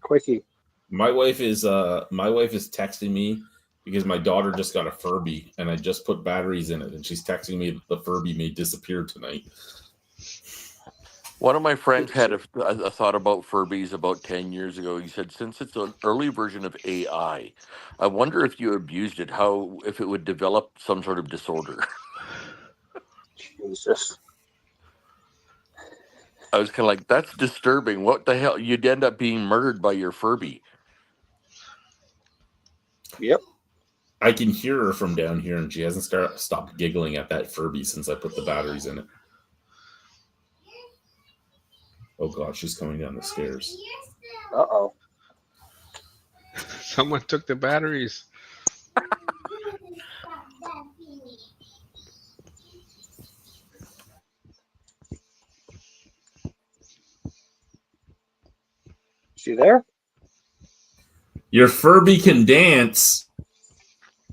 Quickie. My wife is texting me because my daughter just got a Furby and I just put batteries in it, and she's texting me that the Furby may disappear tonight. One of my friends had a thought about Furbies about 10 years ago. He said, since it's an early version of AI, I wonder if you abused it, if it would develop some sort of disorder. Jesus. I was kind of like, that's disturbing. What the hell? You'd end up being murdered by your Furby. Yep. I can hear her from down here, and she hasn't stopped giggling at that Furby since I put the batteries in it. Oh god, she's coming down the stairs. Uh-oh. Someone took the batteries. She there? Your Furby can dance.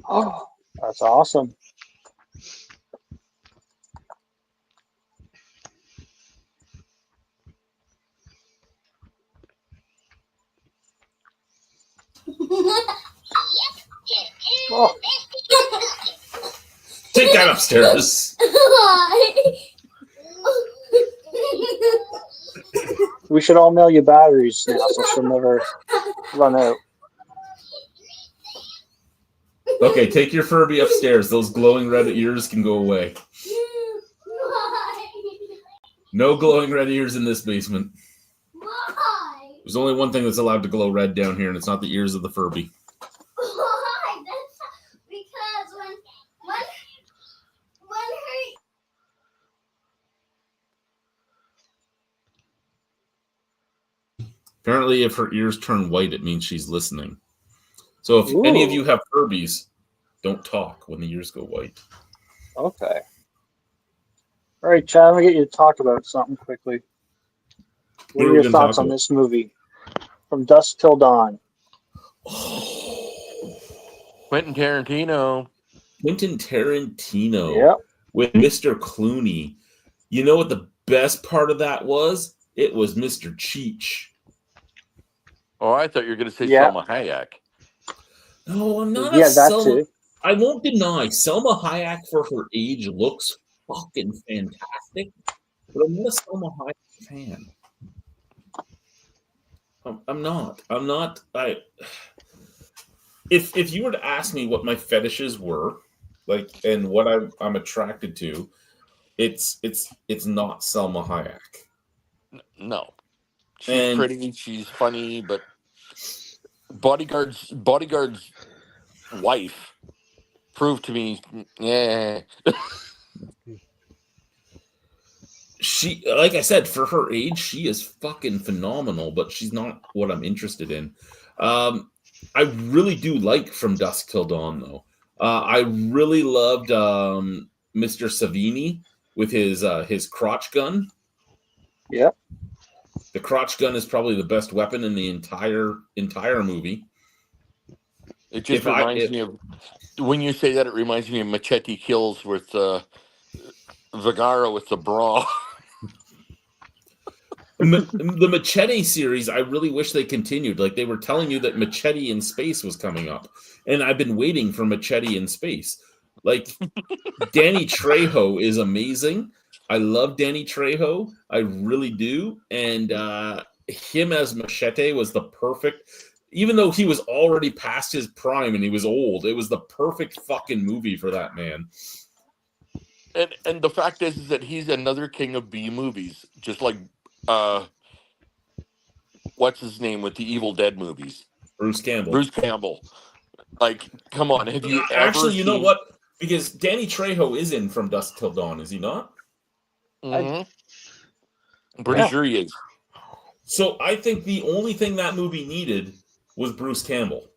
Oh, that's awesome. Oh, Take that upstairs. We should all mail you batteries now, so she'll never run out. Okay, take your Furby upstairs. Those glowing red ears can go away. No glowing red ears in this basement. Why? There's only one thing that's allowed to glow red down here, and it's not the ears of the Furby. Why? That's because when her Apparently, if her ears turn white, it means she's listening. So if any of you have Furbies, don't talk when the ears go white. Okay. All right, Chad, I'm going to get you to talk about something quickly. What are your thoughts on this movie? From Dusk Till Dawn. Quentin Tarantino. Quentin Tarantino Yep. with Mr. Clooney. You know what the best part of that was? It was Mr. Cheech. Oh, I thought you were going to say Yeah. Selma Hayek. No, I'm not Yeah, a that Selma. too. I won't deny Selma Hayek for her age looks fucking fantastic, but I'm not a Selma Hayek fan. I'm not. If you were to ask me what my fetishes were, like, and what I'm attracted to, it's not Selma Hayek. No. She's pretty, she's funny, but Bodyguard's wife proved to me, yeah. She, like I said, for her age, she is fucking phenomenal, but she's not what I'm interested in. I really do like From Dusk Till Dawn, though. I really loved Mr. Savini with his crotch gun. Yep. The crotch gun is probably the best weapon in the entire movie. It just reminds me of, when you say that, it reminds me of Machete Kills with Vergara with the bra. The Machete series, I really wish they continued. Like, they were telling you that Machete in Space was coming up, and I've been waiting for Machete in Space. Like, Danny Trejo is amazing. I love Danny Trejo. I really do. And him as Machete was the perfect, even though he was already past his prime and he was old, it was the perfect fucking movie for that man. And the fact is that he's another king of B movies, just like what's his name with the Evil Dead movies? Bruce Campbell. Bruce Campbell. Like, come on, have you ever Actually, you know seen... what? Because Danny Trejo is in From Dusk Till Dawn, is he not? Mm-hmm. I'm pretty sure he is. So I think the only thing that movie needed was Bruce Campbell.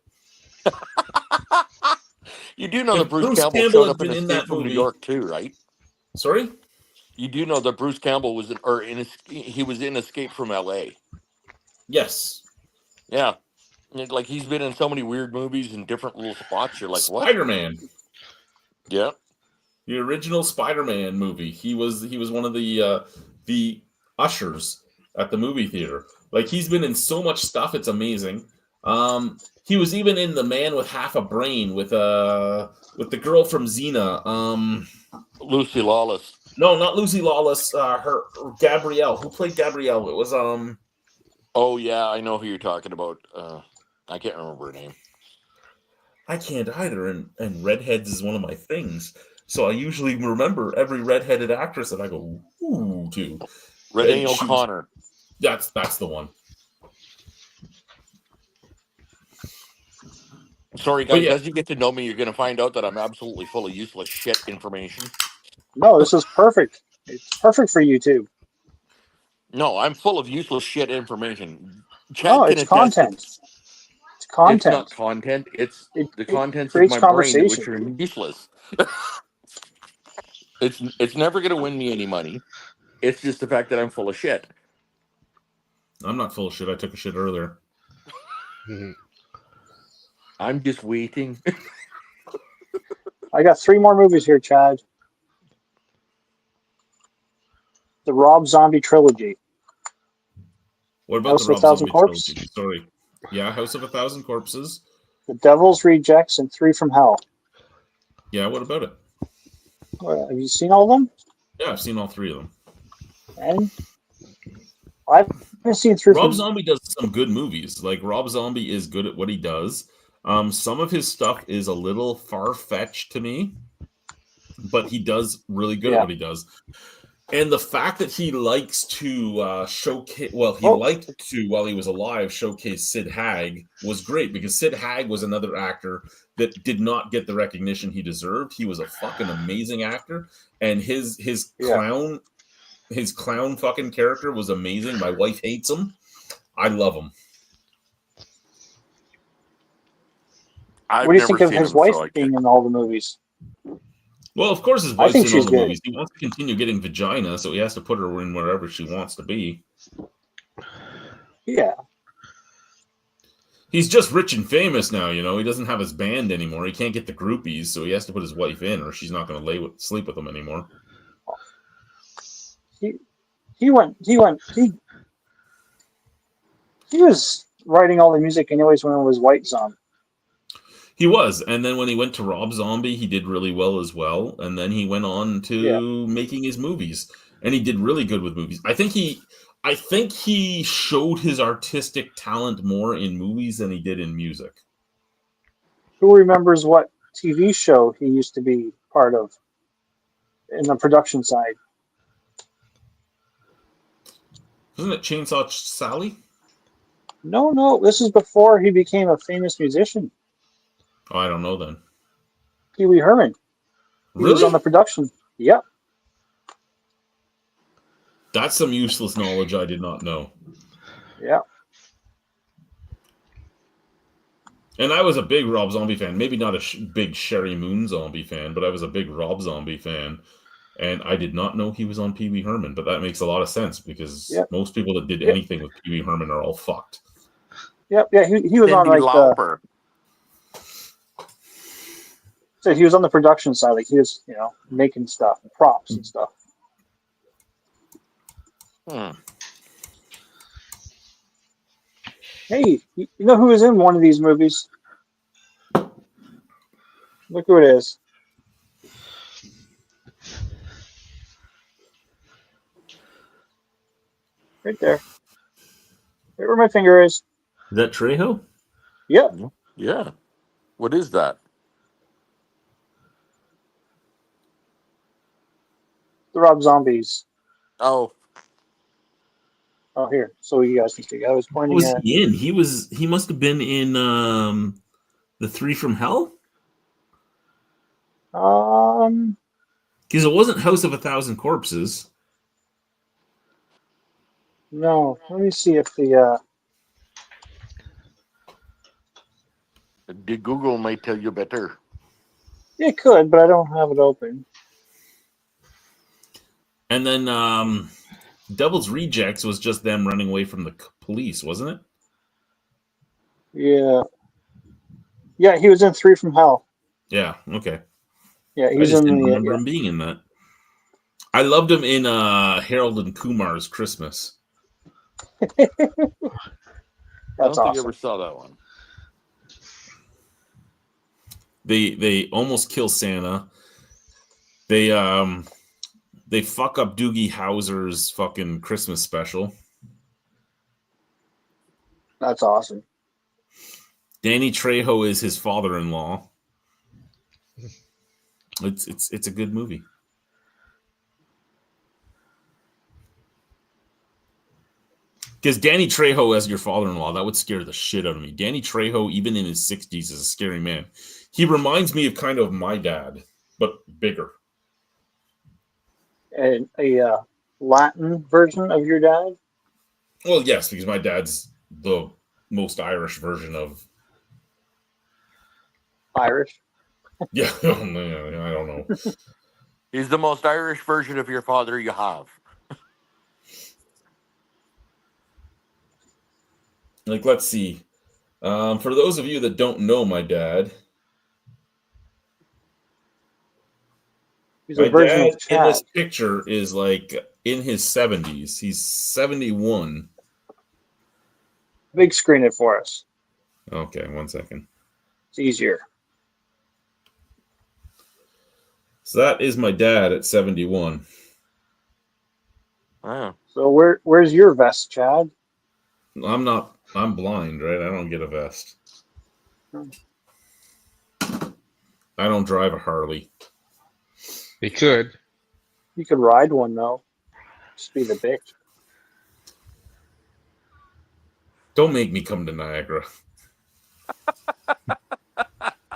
You do know that Bruce Campbell Campbell showed has up in been in Escape that from New movie. York too, right? Sorry? You do know that Bruce Campbell was he was in Escape from L.A. Yes. Yeah. Like, he's been in so many weird movies in different little spots. You're like, what? Spider-Man. Yeah. The original Spider-Man movie. He was one of the ushers at the movie theater. Like, he's been in so much stuff, it's amazing. He was even in The Man with Half a Brain with the girl from Xena. Lucy Lawless. No, not Lucy Lawless. Her Gabrielle. Who played Gabrielle? It was Oh yeah, I know who you're talking about. I can't remember her name. I can't either, and redheads is one of my things. So I usually remember every redheaded actress that I go ooh to. Renee O'Connor. That's the one. Sorry, guys. As you get to know me, you're going to find out that I'm absolutely full of useless shit information. No, this is perfect. It's perfect for you too. No, I'm full of useless shit information. No, it's content. It's content. It's not content. It's the contents of creates my brain, conversation. which are useless. It's never going to win me any money. It's just the fact that I'm full of shit. I'm not full of shit. I took a shit earlier. I'm just waiting. I got 3 more movies here, Chad. The Rob Zombie trilogy. What about House the of Rob 1,000 Zombie Corpses? trilogy? Sorry. Yeah, House of 1,000 Corpses. The Devil's Rejects and 3 from Hell. Yeah, what about it? Have you seen all of them? Yeah, I've seen all 3 of them. And I haven't I've seen through. Rob Zombie does some good movies. Like Rob Zombie is good at what he does. Some of his stuff is a little far fetched to me, but he does really good at what he does. And the fact that he likes to showcase, well, he liked to, while he was alive, showcase Sid Haig was great because Sid Haig was another actor that did not get the recognition he deserved. He was a fucking amazing actor, and his clown fucking character was amazing. My wife hates him. I love him. What do you think of his wife being in all the movies? Well, of course his wife's in all the movies. He wants to continue getting vagina, so he has to put her in wherever she wants to be. Yeah. He's just rich and famous now, you know. He doesn't have his band anymore. He can't get the groupies, so he has to put his wife in, or she's not going to sleep with him anymore. He was writing all the music anyways when it was White Zombie. He was, and then when he went to Rob Zombie, he did really well as well. And then he went on to making his movies, and he did really good with movies. I think he showed his artistic talent more in movies than he did in music. Who remembers what TV show he used to be part of in the production side? Isn't it Chainsaw Sally? No. This is before he became a famous musician. Oh, I don't know then. Pee Wee Herman. He was on the production. Yep. That's some useless knowledge I did not know. Yeah. And I was a big Rob Zombie fan. Maybe not a big Sherry Moon Zombie fan, but I was a big Rob Zombie fan. And I did not know he was on Pee Wee Herman, but that makes a lot of sense because most people that did anything with Pee Wee Herman are all fucked. Yep. Yeah. He was on like so he was on the production side, like he was, making stuff, and props and stuff. Hey, you know who was in one of these movies? Look who it is. Right there. Right where my finger is. Is that Trejo? Yep. Yeah. What is that? The Rob Zombies. Oh, here. So you guys can see. I was pointing What was at. he in? He must have been in The Three from Hell? Because it wasn't House of a Thousand Corpses. No. Let me see if the the Google might tell you better. it could, but I don't have it open. And then Devil's Rejects was just them running away from the police, wasn't it? Yeah. Yeah, he was in Three from Hell. Yeah, okay. Yeah, I just didn't remember him being in that. I loved him in Harold and Kumar's Christmas. That's I don't think awesome. I ever saw that one. They almost kill Santa. They fuck up Doogie Howser's fucking Christmas special. That's awesome. Danny Trejo is his father-in-law. It's a good movie. Because Danny Trejo as your father-in-law, that would scare the shit out of me. Danny Trejo, even in his 60s, is a scary man. He reminds me of kind of my dad, but bigger. And a Latin version of your dad? Well, yes, because my dad's the most Irish version of... Irish? Yeah, I don't know. He's the most Irish version of your father you have. Like, let's see. For those of you that don't know my dad... He's a version of Chad. In this picture is like in his 70s. He's 71. Big screen it for us. Okay, 1 second. It's easier. So that is my dad at 71. Wow. So where's your vest, Chad? I'm not. I'm blind, right? I don't get a vest. I don't drive a Harley. He could. You could ride one though. Just be the bitch. Don't make me come to Niagara.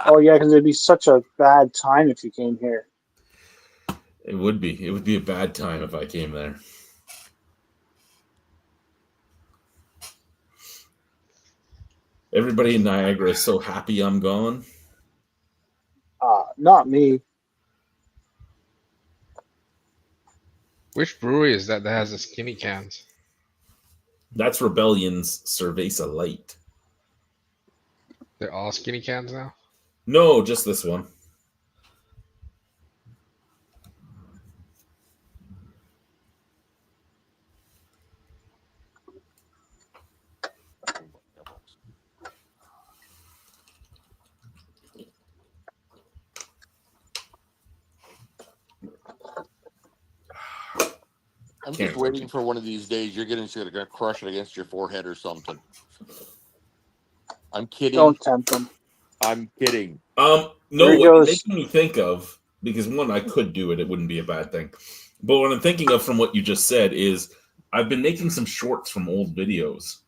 Oh yeah, because it'd be such a bad time if you came here. It would be. It would be a bad time if I came there. Everybody in Niagara is so happy I'm gone. Not me. Which brewery is that has the skinny cans? That's Rebellion's Cerveza Light. They're all skinny cans now? No, just this one. I'm just waiting for one of these days you're going to crush it against your forehead or something. I'm kidding. Don't tempt them. I'm kidding. No, There what goes- you're making me think of, because one, I could do it, it wouldn't be a bad thing. But what I'm thinking of from what you just said is I've been making some shorts from old videos.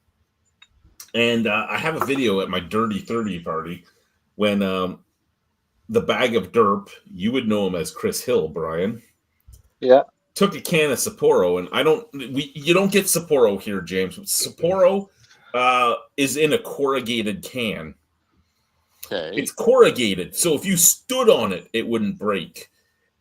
And I have a video at my Dirty 30 party when the bag of derp, you would know him as Chris Hill, Brian. Yeah. Took a can of Sapporo, and you don't get Sapporo here, James. Sapporo is in a corrugated can. Okay. It's corrugated, so if you stood on it, it wouldn't break.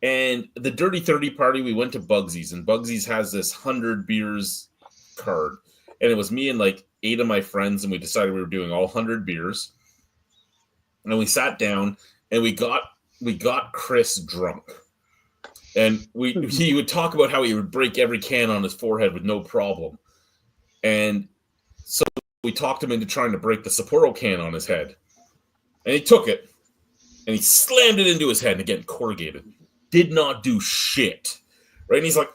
And the Dirty 30 party, we went to Bugsy's, and Bugsy's has this 100 beers card. And it was me and like 8 of my friends, and we decided we were doing all 100 beers. And we sat down, and we got Chris drunk. And he would talk about how he would break every can on his forehead with no problem. And so we talked him into trying to break the Sapporo can on his head. And he took it, and he slammed it into his head, and again, corrugated. Did not do shit. Right? And he's like,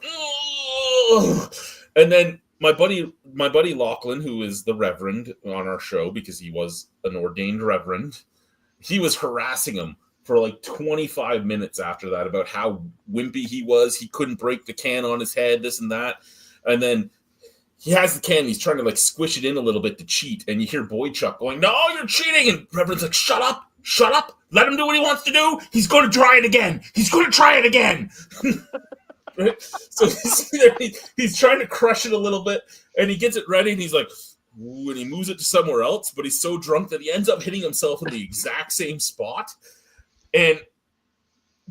ugh. And then my buddy Lachlan, who is the reverend on our show, because he was an ordained reverend, he was harassing him for like 25 minutes after that about how wimpy he was. He couldn't break the can on his head, this and that. And then he has the can, and he's trying to like squish it in a little bit to cheat. And you hear Boy Chuck going, "No, you're cheating." And Reverend's like, shut up. Let him do what he wants to do. He's going to try it again. Right? So he's trying to crush it a little bit, and he gets it ready, and he's like, ooh, and he moves it to somewhere else, but he's so drunk that he ends up hitting himself in the exact same spot. And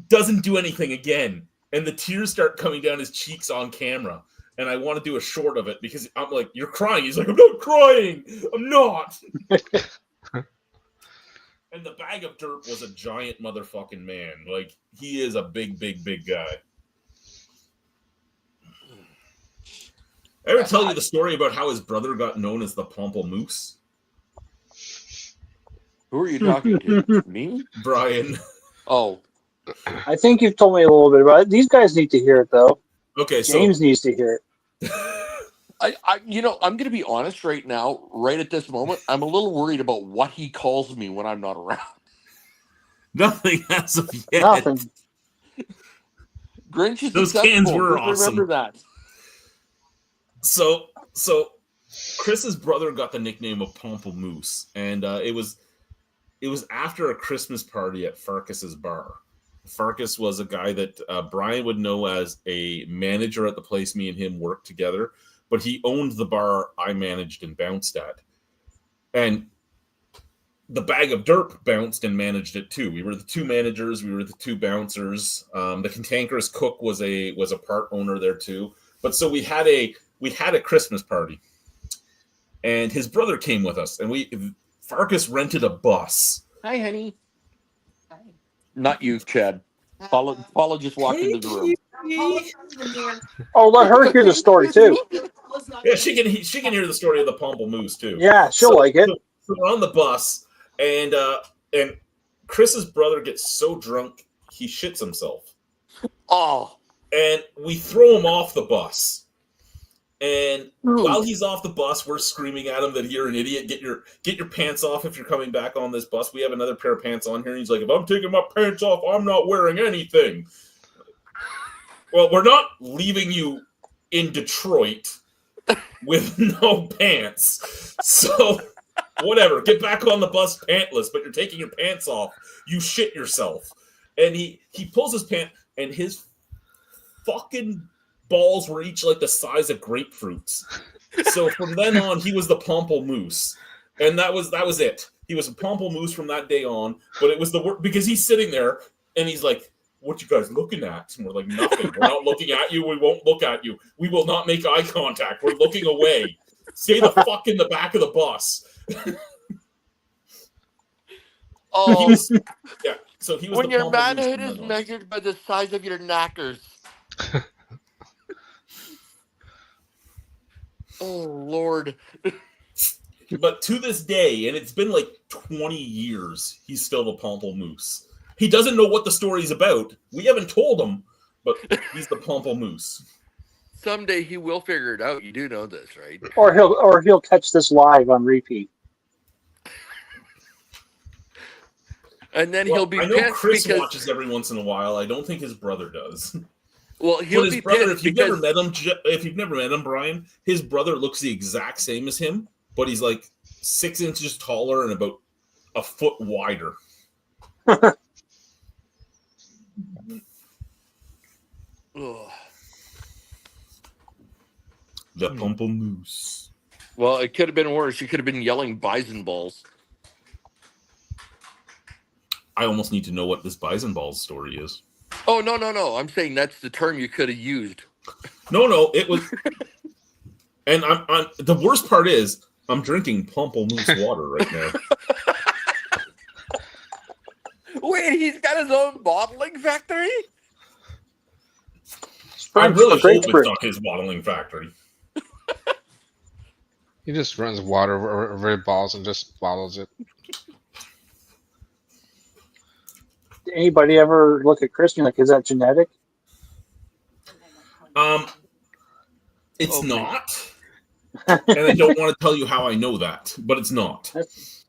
doesn't do anything again. And the tears start coming down his cheeks on camera. And I want to do a short of it because I'm like, you're crying. He's like, I'm not crying. I'm not. And the bag of dirt was a giant motherfucking man. Like, he is a big, big, big guy. I ever tell you the story about how his brother got known as the Pomple-Moose? Who are you talking to? Me? Brian. Oh. I think you've told me a little bit about it. These guys need to hear it, though. Okay, James needs to hear it. I'm going to be honest right now, right at this moment. I'm a little worried about what he calls me when I'm not around. Nothing as of yet. Nothing. Grinch is Those cans successful. were Just awesome. Remember that. So Chris's brother got the nickname of Pomple-Moose, and it was after a Christmas party at Farkas's bar. Farkas was a guy that Brian would know as a manager at the place me and him worked together, but he owned the bar I managed and bounced at. And the bag of dirt bounced and managed it too. We were the two managers, we were the two bouncers. The cantankerous cook was a part owner there too. But so we had a Christmas party, and his brother came with us, and Farkas rented a bus. Hi, honey. Hi. Not you, Chad. Paula just walked into the room. Oh, let her hear the story too. Yeah, she can hear the story of the Pomple-Moose too. Yeah, she'll like it. So we're on the bus, and Chris's brother gets so drunk he shits himself. Oh. And we throw him off the bus. And while he's off the bus, we're screaming at him that you're an idiot. Get your pants off if you're coming back on this bus. We have another pair of pants on here. And he's like, if I'm taking my pants off, I'm not wearing anything. Well, we're not leaving you in Detroit with no pants. So, whatever. Get back on the bus pantless, but you're taking your pants off. You shit yourself. And he pulls his pant, and his fucking balls were each like the size of grapefruits. So from then on, he was the Pomple-Moose. And that was it. He was a Pomple-Moose from that day on. But it was the worst because he's sitting there, and he's like, what you guys looking at? And we're like, nothing. We're not looking at you. We won't look at you. We will not make eye contact. We're looking away. Stay the fuck in the back of the bus. Oh, yeah. So he was when the your Pomple-Moose manhood from is then on. measured by the size of your knackers. Oh, Lord. But to this day, and it's been like 20 years, he's still the Pomple-Moose. He doesn't know what the story's about. We haven't told him, but he's the Pomple-Moose. Someday he will figure it out. You do know this, right? Or he'll catch this live on repeat. And then he'll be I know pissed Chris because watches every once in a while. I don't think his brother does. well, he'll But his be brother, pissed if you've because never met him, Brian, his brother looks the exact same as him, but he's like 6 inches taller and about a foot wider. Ugh. The Pomple-Moose. Well, it could have been worse. You could have been yelling bison balls. I almost need to know what this Bison Balls story is. Oh, no. I'm saying that's the term you could have used. No, it was. And I'm the worst part is I'm drinking Pomple-Moose water right now. Wait, he's got his own bottling factory? I really hope Great it's Britain. not his bottling factory. He just runs water over balls and just bottles it. Did anybody ever look at Chris and be like, is that genetic? It's Okay. not. And I don't want to tell you how I know that, but it's not.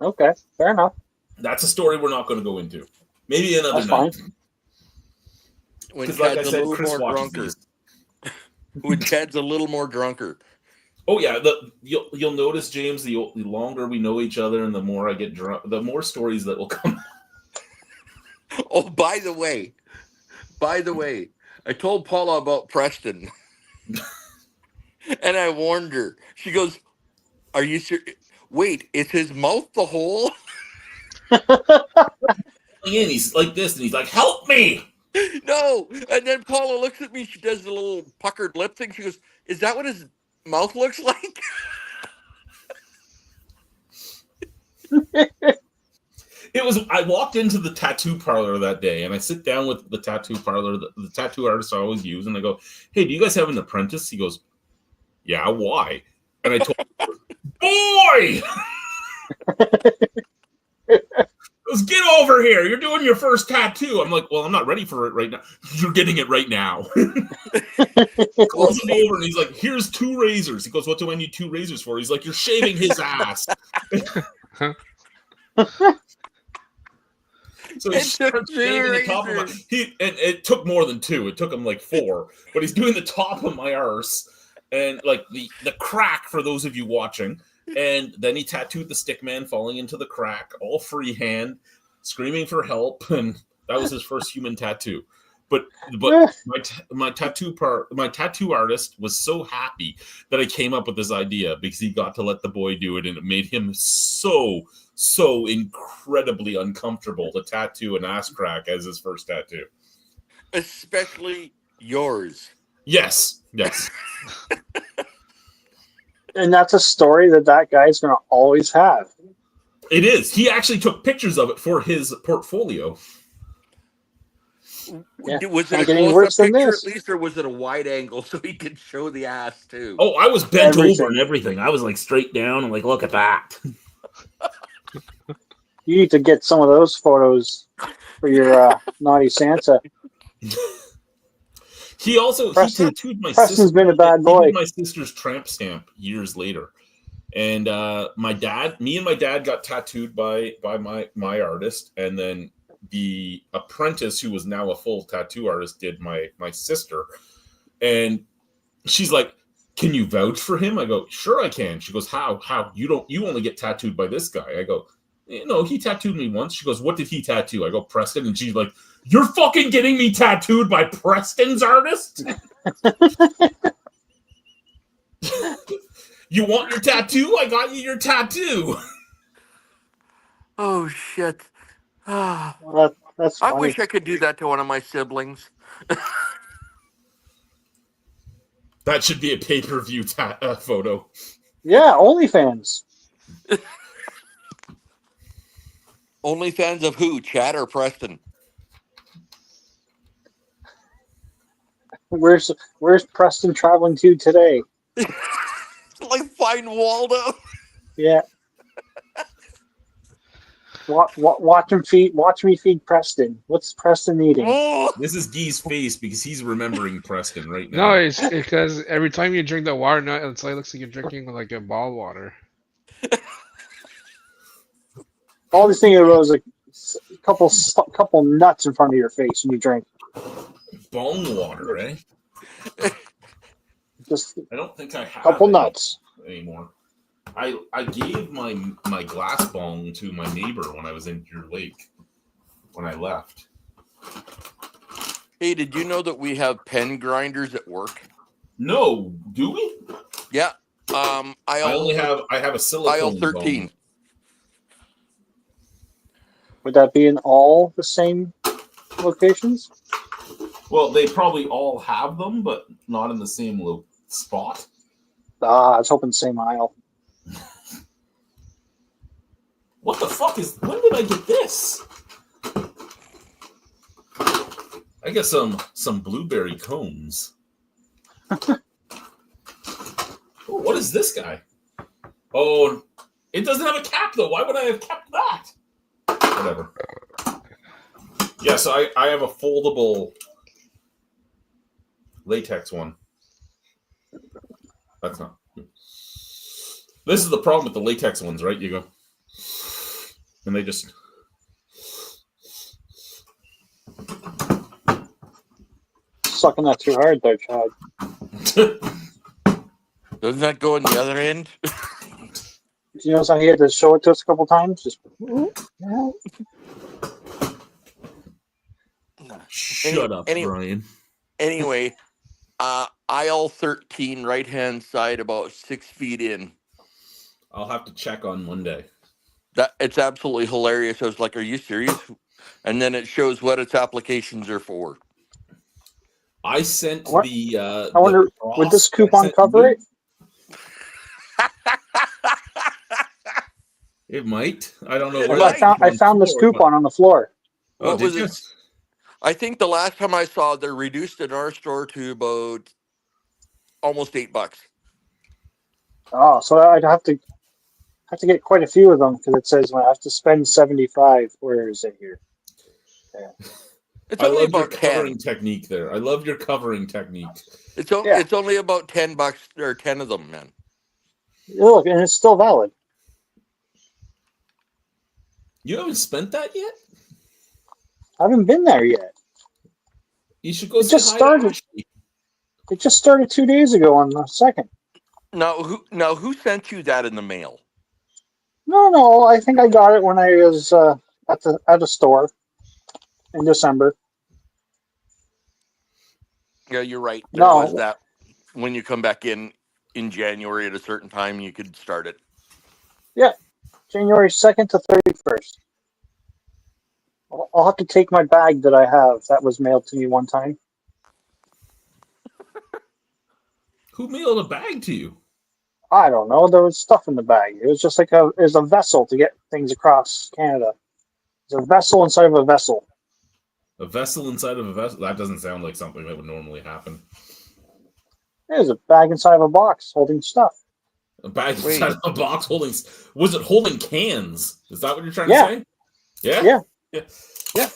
Okay, fair enough. That's a story we're not going to go into. Maybe another That's night. fine. When Because, like I Ted's a said, little Chris more watches drunker. these. When Ted's a little more drunker. Oh yeah, you'll notice, James. The longer we know each other, and the more I get drunk, the more stories that will come. Oh, by the way, I told Paula about Preston. And I warned her. She goes, are you sure? Wait, is his mouth the hole? In, he's like this, and he's like, "Help me!" No. And then Paula looks at me. She does the little puckered lip thing. She goes, is that what his mouth looks like? It was. I walked into the tattoo parlor that day, and I sit down with the tattoo parlor, the tattoo artist I always use, and I go, "Hey, do you guys have an apprentice?" He goes, "Yeah, why?" And I told him, "Boy, let's get over here. You're doing your first tattoo." I'm like, "Well, I'm not ready for it right now." "You're getting it right now." Calls him over, and he's like, "Here's 2 razors." He goes, "What do I need 2 razors for?" He's like, "You're shaving his ass." So he starts shaving the top of my. And it took more than 2. It took him like 4. But he's doing the top of my arse and like the crack for those of you watching. And then he tattooed the stick man falling into the crack, all freehand, screaming for help, and that was his first human tattoo. But my tattoo artist was so happy that I came up with this idea because he got to let the boy do it, and it made him so incredibly uncomfortable to tattoo an ass crack as his first tattoo. Especially yours. Yes. And that's a story that guy's going to always have. It is. He actually took pictures of it for his portfolio. Yeah. Was it Not a getting close-up worse than picture this. at least, or was it a wide angle so he could show the ass too? Oh, I was bent Everything. over and everything. I was like straight down and like, look at that. You need to get some of those photos for your naughty Santa. He also Preston- he tattooed my Preston's sister. been a bad He boy. did my sister's tramp stamp years later. And me and my dad got tattooed by my artist, and then the apprentice, who was now a full tattoo artist, did my sister. And she's like, "Can you vouch for him?" I go, "Sure I can." She goes, "How? You only get tattooed by this guy." I go, "No, he tattooed me once." She goes, "What did he tattoo?" I go, "Preston." And she's like, "You're fucking getting me tattooed by Preston's artist?" You want your tattoo? I got you your tattoo. Oh shit. Ah, Well, that's I funny. wish I could do that to one of my siblings. That should be a pay-per-view photo. Yeah, OnlyFans. Only fans of who? Chad or Preston? Where's Preston traveling to today? Like find Waldo. Yeah. Watch me feed Preston. What's Preston eating? Oh, This is Guy's face because he's remembering Preston right now. No, it's because every time you drink the water, now it looks like you're drinking like a ball water. All he's thinking about is a couple nuts in front of your face when you drink. Bone water, eh? Just I don't think I have couple any nuts. anymore. I gave my glass bong to my neighbor when I was in Deer Lake when I left. hey, did you know that we have pen grinders at work? No, do we? Yeah. I have a silicone Aisle 13. bong. Would that be in all the same locations? Well, they probably all have them, but not in the same spot. I was hoping same aisle. What the fuck when did I get this? I got some blueberry cones. Oh, what is this guy? Oh, it doesn't have a cap though. Why would I have kept that? Whatever. Yeah, so I have a foldable latex one. That's not. This is the problem with the latex ones, right? You go, and they just. Sucking that too hard there, Chad. Doesn't that go on the other end? Do you notice how he had to show it to us a couple times? Just Shut up, Brian. Anyway, aisle 13, right hand side, about 6 feet in. I'll have to check on Monday. That it's absolutely hilarious. I was like, "Are you serious?" And then it shows what its applications are for. I sent What? the. I wonder, would this coupon cover it? It might. I don't know. It where might. that I found this floor, coupon on the floor. But, oh, What did was you? it? I think the last time I saw, they're reduced in our store to about almost $8. Oh, so I'd have to get quite a few of them because it says I have to spend 75. Where is it here? Yeah. It's I only love your about 10. covering technique there. I love your covering technique. It's only about $10 or 10 of them, man. Look, and it's still valid. You haven't spent that yet? I haven't been there yet. You should go. It just started. It just started 2 days ago on the 2nd. Now who sent you that in the mail? No. I think I got it when I was at the store in December. Yeah, you're right. There was that. When you come back in January at a certain time, you could start it. Yeah, January 2nd to 31st. I'll have to take my bag that I have that was mailed to me one time. Who mailed a bag to you? I don't know. There was stuff in the bag. It was just like it was a vessel to get things across Canada. It's a vessel inside of a vessel. A vessel inside of a vessel? That doesn't sound like something that would normally happen. There's a bag inside of a box holding stuff. A bag inside of a box holding... Was it holding cans? Is that what you're trying to say? Yeah? Yeah. Yeah.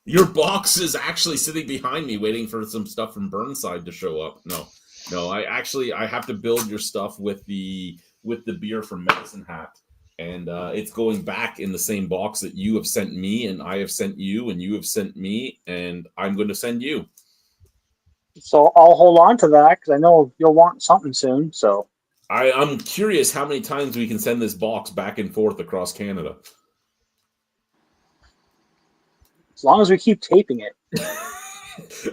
Your box is actually sitting behind me, waiting for some stuff from Burnside to show up. No. I have to build your stuff with the beer from Medicine Hat, and it's going back in the same box that you have sent me, and I have sent you, and you have sent me, and I'm going to send you. So I'll hold on to that because I know you'll want something soon. So I'm curious how many times we can send this box back and forth across Canada. as long as we keep taping it.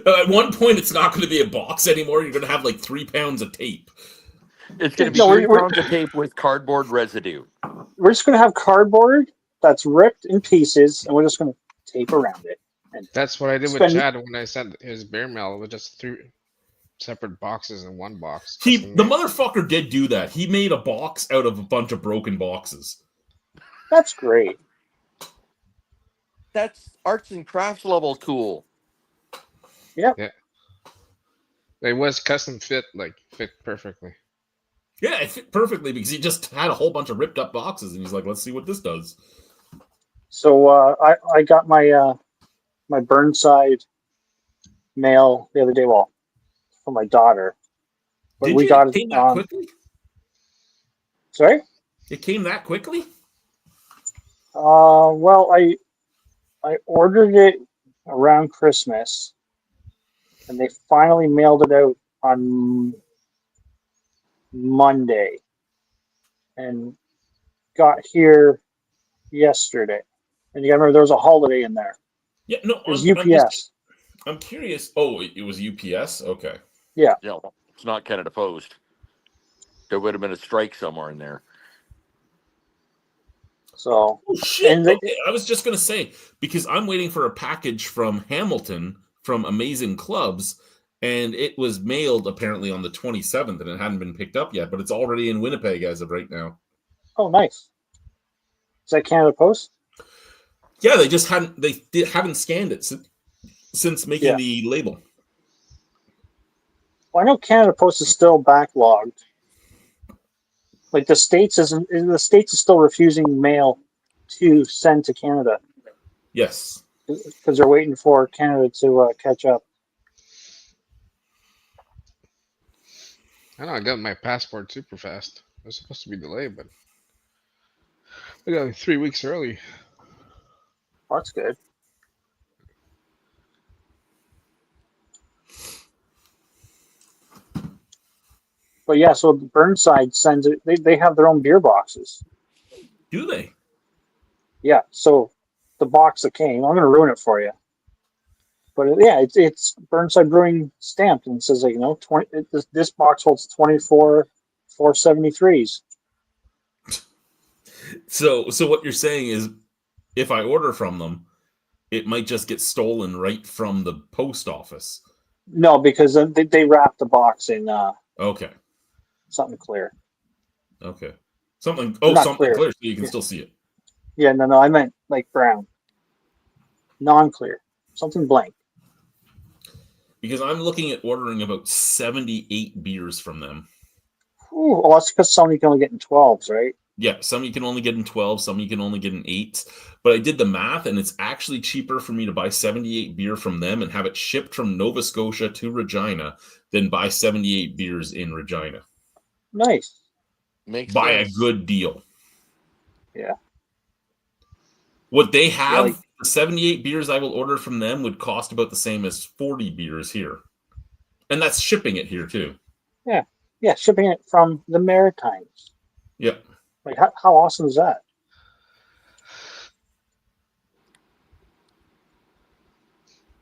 At one point, it's not going to be a box anymore. You're going to have like 3 pounds of tape. It's going to be No, 3 pounds of tape with cardboard residue. We're just going to have cardboard that's ripped in pieces, and we're just going to tape around it. And That's what I did with Chad when I sent his beer mail with just 3 separate boxes in one box. The motherfucker did do that. He made a box out of a bunch of broken boxes. That's great. That's arts and crafts level cool. Yep. Yeah. It was custom fit perfectly. Yeah, it fit perfectly because he just had a whole bunch of ripped up boxes, and he's like, "Let's see what this does." So I got my my Burnside mail the other day, for my daughter. But we got it that quickly? Sorry? It came that quickly? Well, I ordered it around Christmas, and they finally mailed it out on Monday, and got here yesterday. And you gotta remember there was a holiday in there. Yeah, no, it was UPS. I'm curious. Oh, it was UPS? Okay. Yeah. Yeah, it's not Canada Post. There would have been a strike somewhere in there. So, oh shit! Okay, I was just gonna say, because I'm waiting for a package from Hamilton from Amazing Clubs, and it was mailed apparently on the 27th, and it hadn't been picked up yet, but it's already in Winnipeg as of right now. Oh, nice. Is that Canada Post? Yeah, they just haven't scanned it since making the label. Well, I know Canada Post is still backlogged. Like the States is still refusing mail to send to Canada. Yes, because they're waiting for Canada to catch up. I know I got my passport super fast. It was supposed to be delayed, but I got it 3 weeks early. Oh, that's good. But yeah, so Burnside sends it. They have their own beer boxes. Do they? Yeah. So the box that came, I'm going to ruin it for you. But yeah, it's Burnside Brewing stamped, and it says 20. This box holds 24 473s. So what you're saying is, if I order from them, it might just get stolen right from the post office. No, because they wrap the box in okay, something clear. Okay, something clear, so you can still see it. Yeah, no, I meant like brown, non-clear, something blank. Because I'm looking at ordering about 78 beers from them. Ooh, well, that's because some you can only get in 12s, right? Yeah, some you can only get in 12, some you can only get in 8s. But I did the math, and it's actually cheaper for me to buy 78 beer from them and have it shipped from Nova Scotia to Regina than buy 78 beers in Regina. Nice. Makes By sense. a good deal. Yeah. What they have, the 78 beers I will order from them would cost about the same as 40 beers here. And that's shipping it here, too. Yeah. Yeah, shipping it from the Maritimes. Yep. Like, how awesome is that?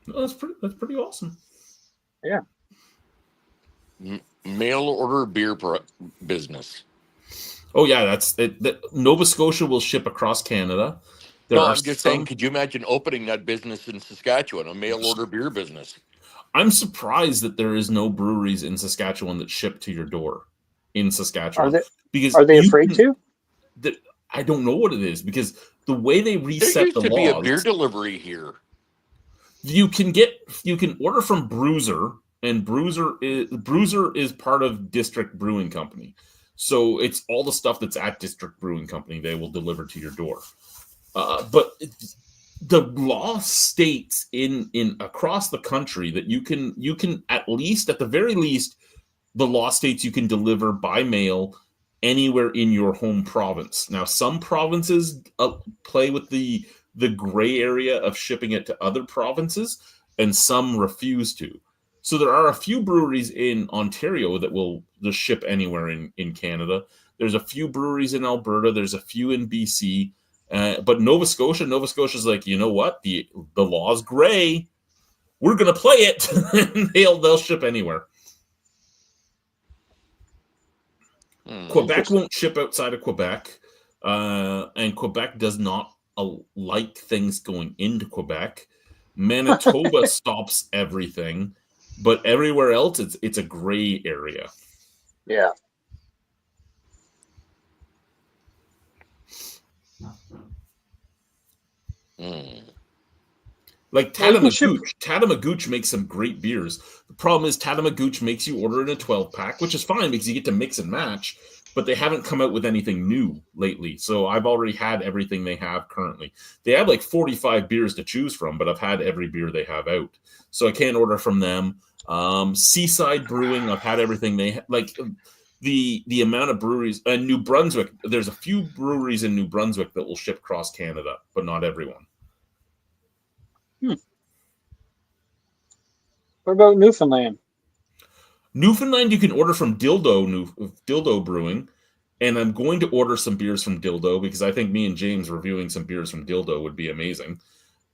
No, that's pretty awesome. Yeah. Mail order beer business. Oh, yeah, that's it. Nova Scotia will ship across Canada. I'm just saying, could you imagine opening that business in Saskatchewan, a mail order beer business? I'm surprised that there is no breweries in Saskatchewan that ship to your door in Saskatchewan. Are they afraid to? I don't know what it is, because the way they reset there used the to laws, be a beer delivery here. You can order from Bruiser, and Bruiser is part of District Brewing Company. So it's all the stuff that's at District Brewing Company they will deliver to your door. But the law states in across the country that you can at least, at the very least, the law states you can deliver by mail anywhere in your home province. Now, some provinces play with the gray area of shipping it to other provinces, and some refuse to. So there are a few breweries in Ontario that will just ship anywhere in Canada. There's a few breweries in Alberta. There's a few in BC. But Nova Scotia's like, you know what? The law's gray. We're gonna play it. They'll ship anywhere. Quebec won't ship outside of Quebec, and Quebec does not like things going into Quebec. Manitoba stops everything, but everywhere else it's a gray area. Yeah. Like Tatamagouche makes some great beers. The problem is Tatamagouche makes you order in a 12-pack, which is fine because you get to mix and match, but they haven't come out with anything new lately. So I've already had everything they have currently. They have like 45 beers to choose from, but I've had every beer they have out. So I can't order from them. Seaside Brewing, I've had everything they like. The amount of breweries, and New Brunswick, there's a few breweries in New Brunswick that will ship across Canada, but not everyone. What about Newfoundland? Newfoundland, you can order from Dildo Brewing, and I'm going to order some beers from Dildo because I think me and James reviewing some beers from Dildo would be amazing.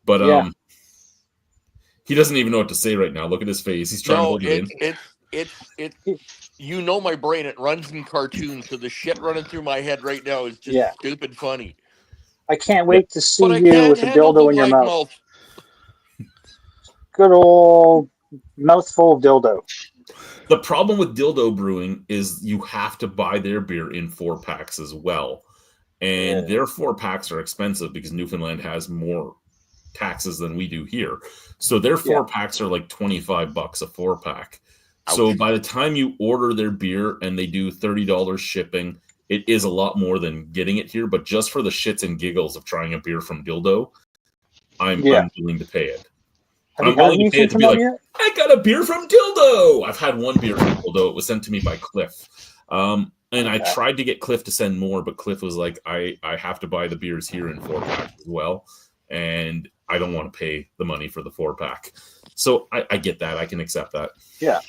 But he doesn't even know what to say right now. Look at his face. He's trying to hold it in. It's you know my brain. It runs in cartoons, so the shit running through my head right now is just stupid funny. I can't wait to see But you with a dildo in your mouth. Good old mouthful of dildo. The problem with Dildo Brewing is you have to buy their beer in 4-packs as well. And their 4-packs are expensive because Newfoundland has more taxes than we do here. So their 4-packs are like $25 a 4-pack. So by the time you order their beer and they do $30 shipping, it is a lot more than getting it here. But just for the shits and giggles of trying a beer from Dildo, I'm willing to pay it. I'm willing to pay it to be like, I got a beer from Dildo. I've had one beer from Dildo. It was sent to me by Cliff. And I tried to get Cliff to send more, but Cliff was like, I have to buy the beers here in 4-pack as well. And I don't want to pay the money for the 4-pack. So I get that. I can accept that. Yeah.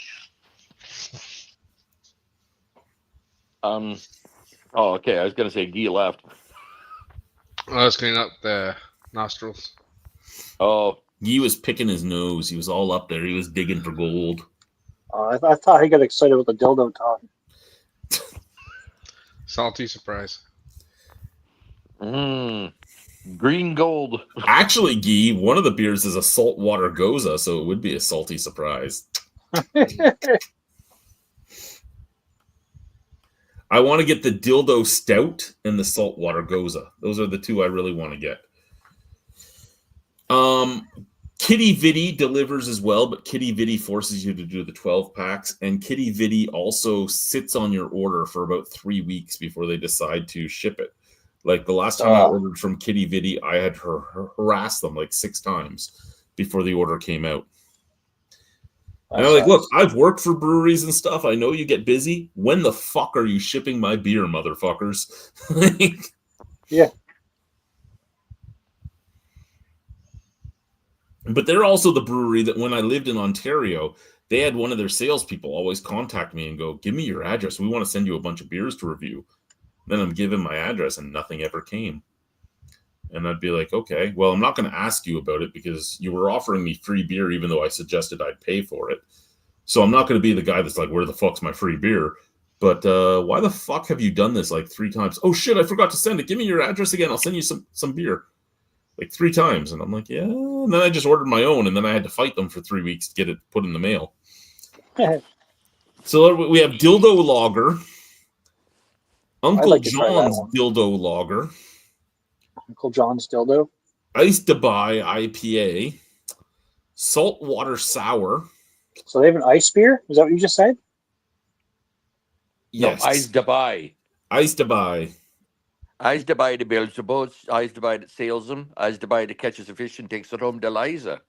Oh, okay. I was going to say Guy left. I was cleaning up the nostrils. Oh. Guy was picking his nose. He was all up there. He was digging for gold. I thought he got excited with the dildo talk. Salty surprise. Green gold. Actually, Guy, one of the beers is a saltwater goza, so it would be a salty surprise. I want to get the Dildo Stout and the saltwater goza. Those are the two I really want to get. Kitty Vitty delivers as well, but Kitty Vitty forces you to do the 12-packs, and Kitty Vitty also sits on your order for about 3 weeks before they decide to ship it. Like the last time I ordered from Kitty Vitty, I had harassed them like 6 times before the order came out. And I'm like, look, I've worked for breweries and stuff. I know you get busy. When the fuck are you shipping my beer, motherfuckers? Yeah. But they're also the brewery that when I lived in Ontario, they had one of their salespeople always contact me and go, give me your address. We want to send you a bunch of beers to review. Then I'm giving my address and nothing ever came. And I'd be like, okay, well, I'm not going to ask you about it because you were offering me free beer even though I suggested I'd pay for it. So I'm not going to be the guy that's like, where the fuck's my free beer? But why the fuck have you done this like 3 times? Oh, shit, I forgot to send it. Give me your address again. I'll send you some beer. Like 3 times. And I'm like, yeah. And then I just ordered my own. And then I had to fight them for 3 weeks to get it put in the mail. So we have Dildo Lager. Uncle John's Dildo Lager. Uncle John's Dildo. Ice Dubai IPA. Saltwater Sour. So they have an ice beer? Is that what you just said? Yes. No, Ice Dubai. Ice Dubai. I's the buy that builds the boats. I's the buy that sails them. I's the buy that catches the fish and takes it home to Liza.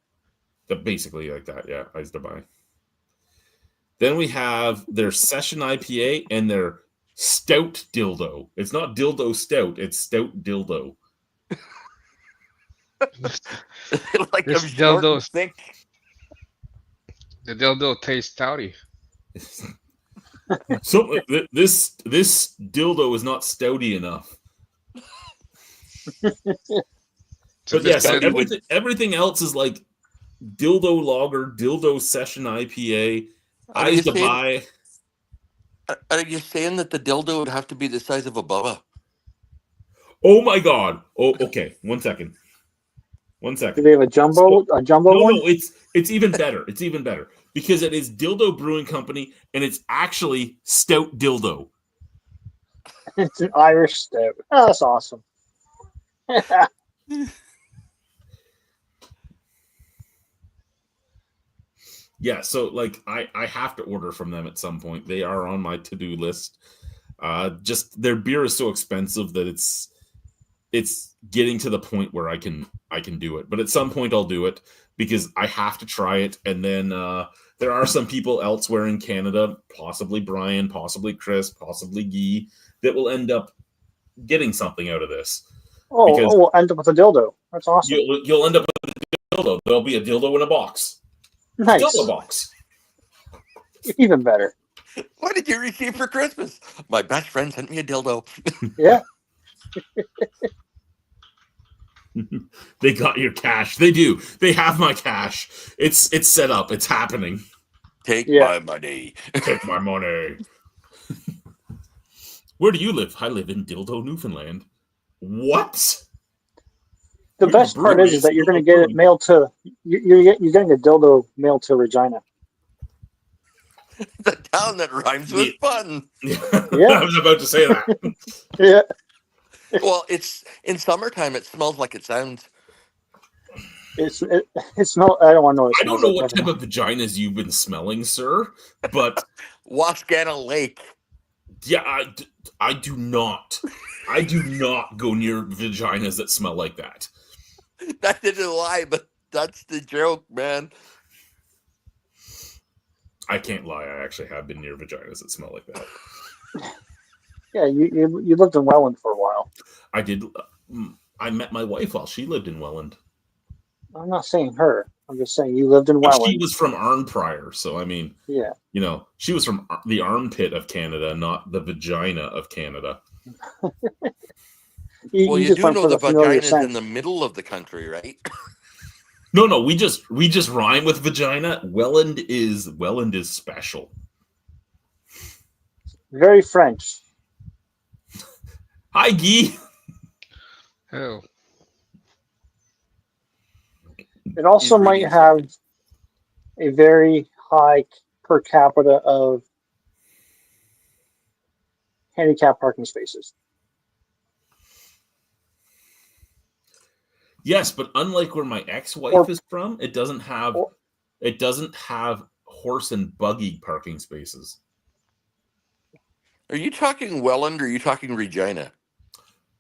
Basically like that, yeah. I's to buy. Then we have their Session IPA and their Stout Dildo. It's not Dildo Stout, it's Stout Dildo. Like This I'm short and dildo, thick. the dildo tastes stouty. So this dildo is not stouty enough. So But yeah, so Stouty would- everything else is like Dildo Lager, Dildo Session IPA, Are you I's to saying- buy. Are you saying that the dildo would have to be the size of a Bubba? Oh my god. Oh, okay. 1 second. 1 Do second. they have a jumbo one? No, it's even better. It's even better because it is Dildo Brewing Company and it's actually Stout Dildo. It's an Irish stout. Oh, that's awesome. Yeah, so like I have to order from them at some point. They are on my to-do list. Just their beer is so expensive that it's getting to the point where I can do it. But at some point I'll do it because I have to try it. And then there are some people elsewhere in Canada, possibly Brian, possibly Chris, possibly Guy, that will end up getting something out of this. Because- we'll end up with a dildo. That's awesome. You'll end up with a dildo. There'll be a dildo in a box. Nice. Dildo box. Even better. What did you receive for Christmas? My best friend sent me a dildo. Yeah. They got your cash. They do. They have my cash. It's set up. It's happening. Take Yeah. my money. Take my money. Where do you live? I live in Dildo, Newfoundland. What? The We're best part brewery, is that you're still going to get it brewing. mailed to you're getting a dildo mailed to Regina. The town that rhymes with fun. Yeah. I was about to say that. Yeah. Well, it's in summertime. It smells like it sounds. It's no. I don't want to know. I don't know what type of vaginas you've been smelling, sir, but Wascana Lake. yeah, I do not. I do not go near vaginas that smell like that. That didn't lie, but that's the joke, man. I can't lie. I actually have been near vaginas that smell like that. Yeah, you lived in Welland for a while. I did. I met my wife while she lived in Welland. I'm not saying her. I'm just saying you lived in Well, Welland. she was from Arn prior, so I mean, Yeah. you know, she was from the armpit of Canada, not the vagina of Canada. Well, You you just do went know for the familiar vagina's sense. in the middle of the country, right? No, we just rhyme with vagina. Welland is special. Very French. Hi, Guy. Oh, It also He's might reading have a very high per capita of handicap parking spaces. Yes, but unlike where my ex-wife Or- is from, it doesn't have horse and buggy parking spaces. Are you talking Welland or are you talking Regina?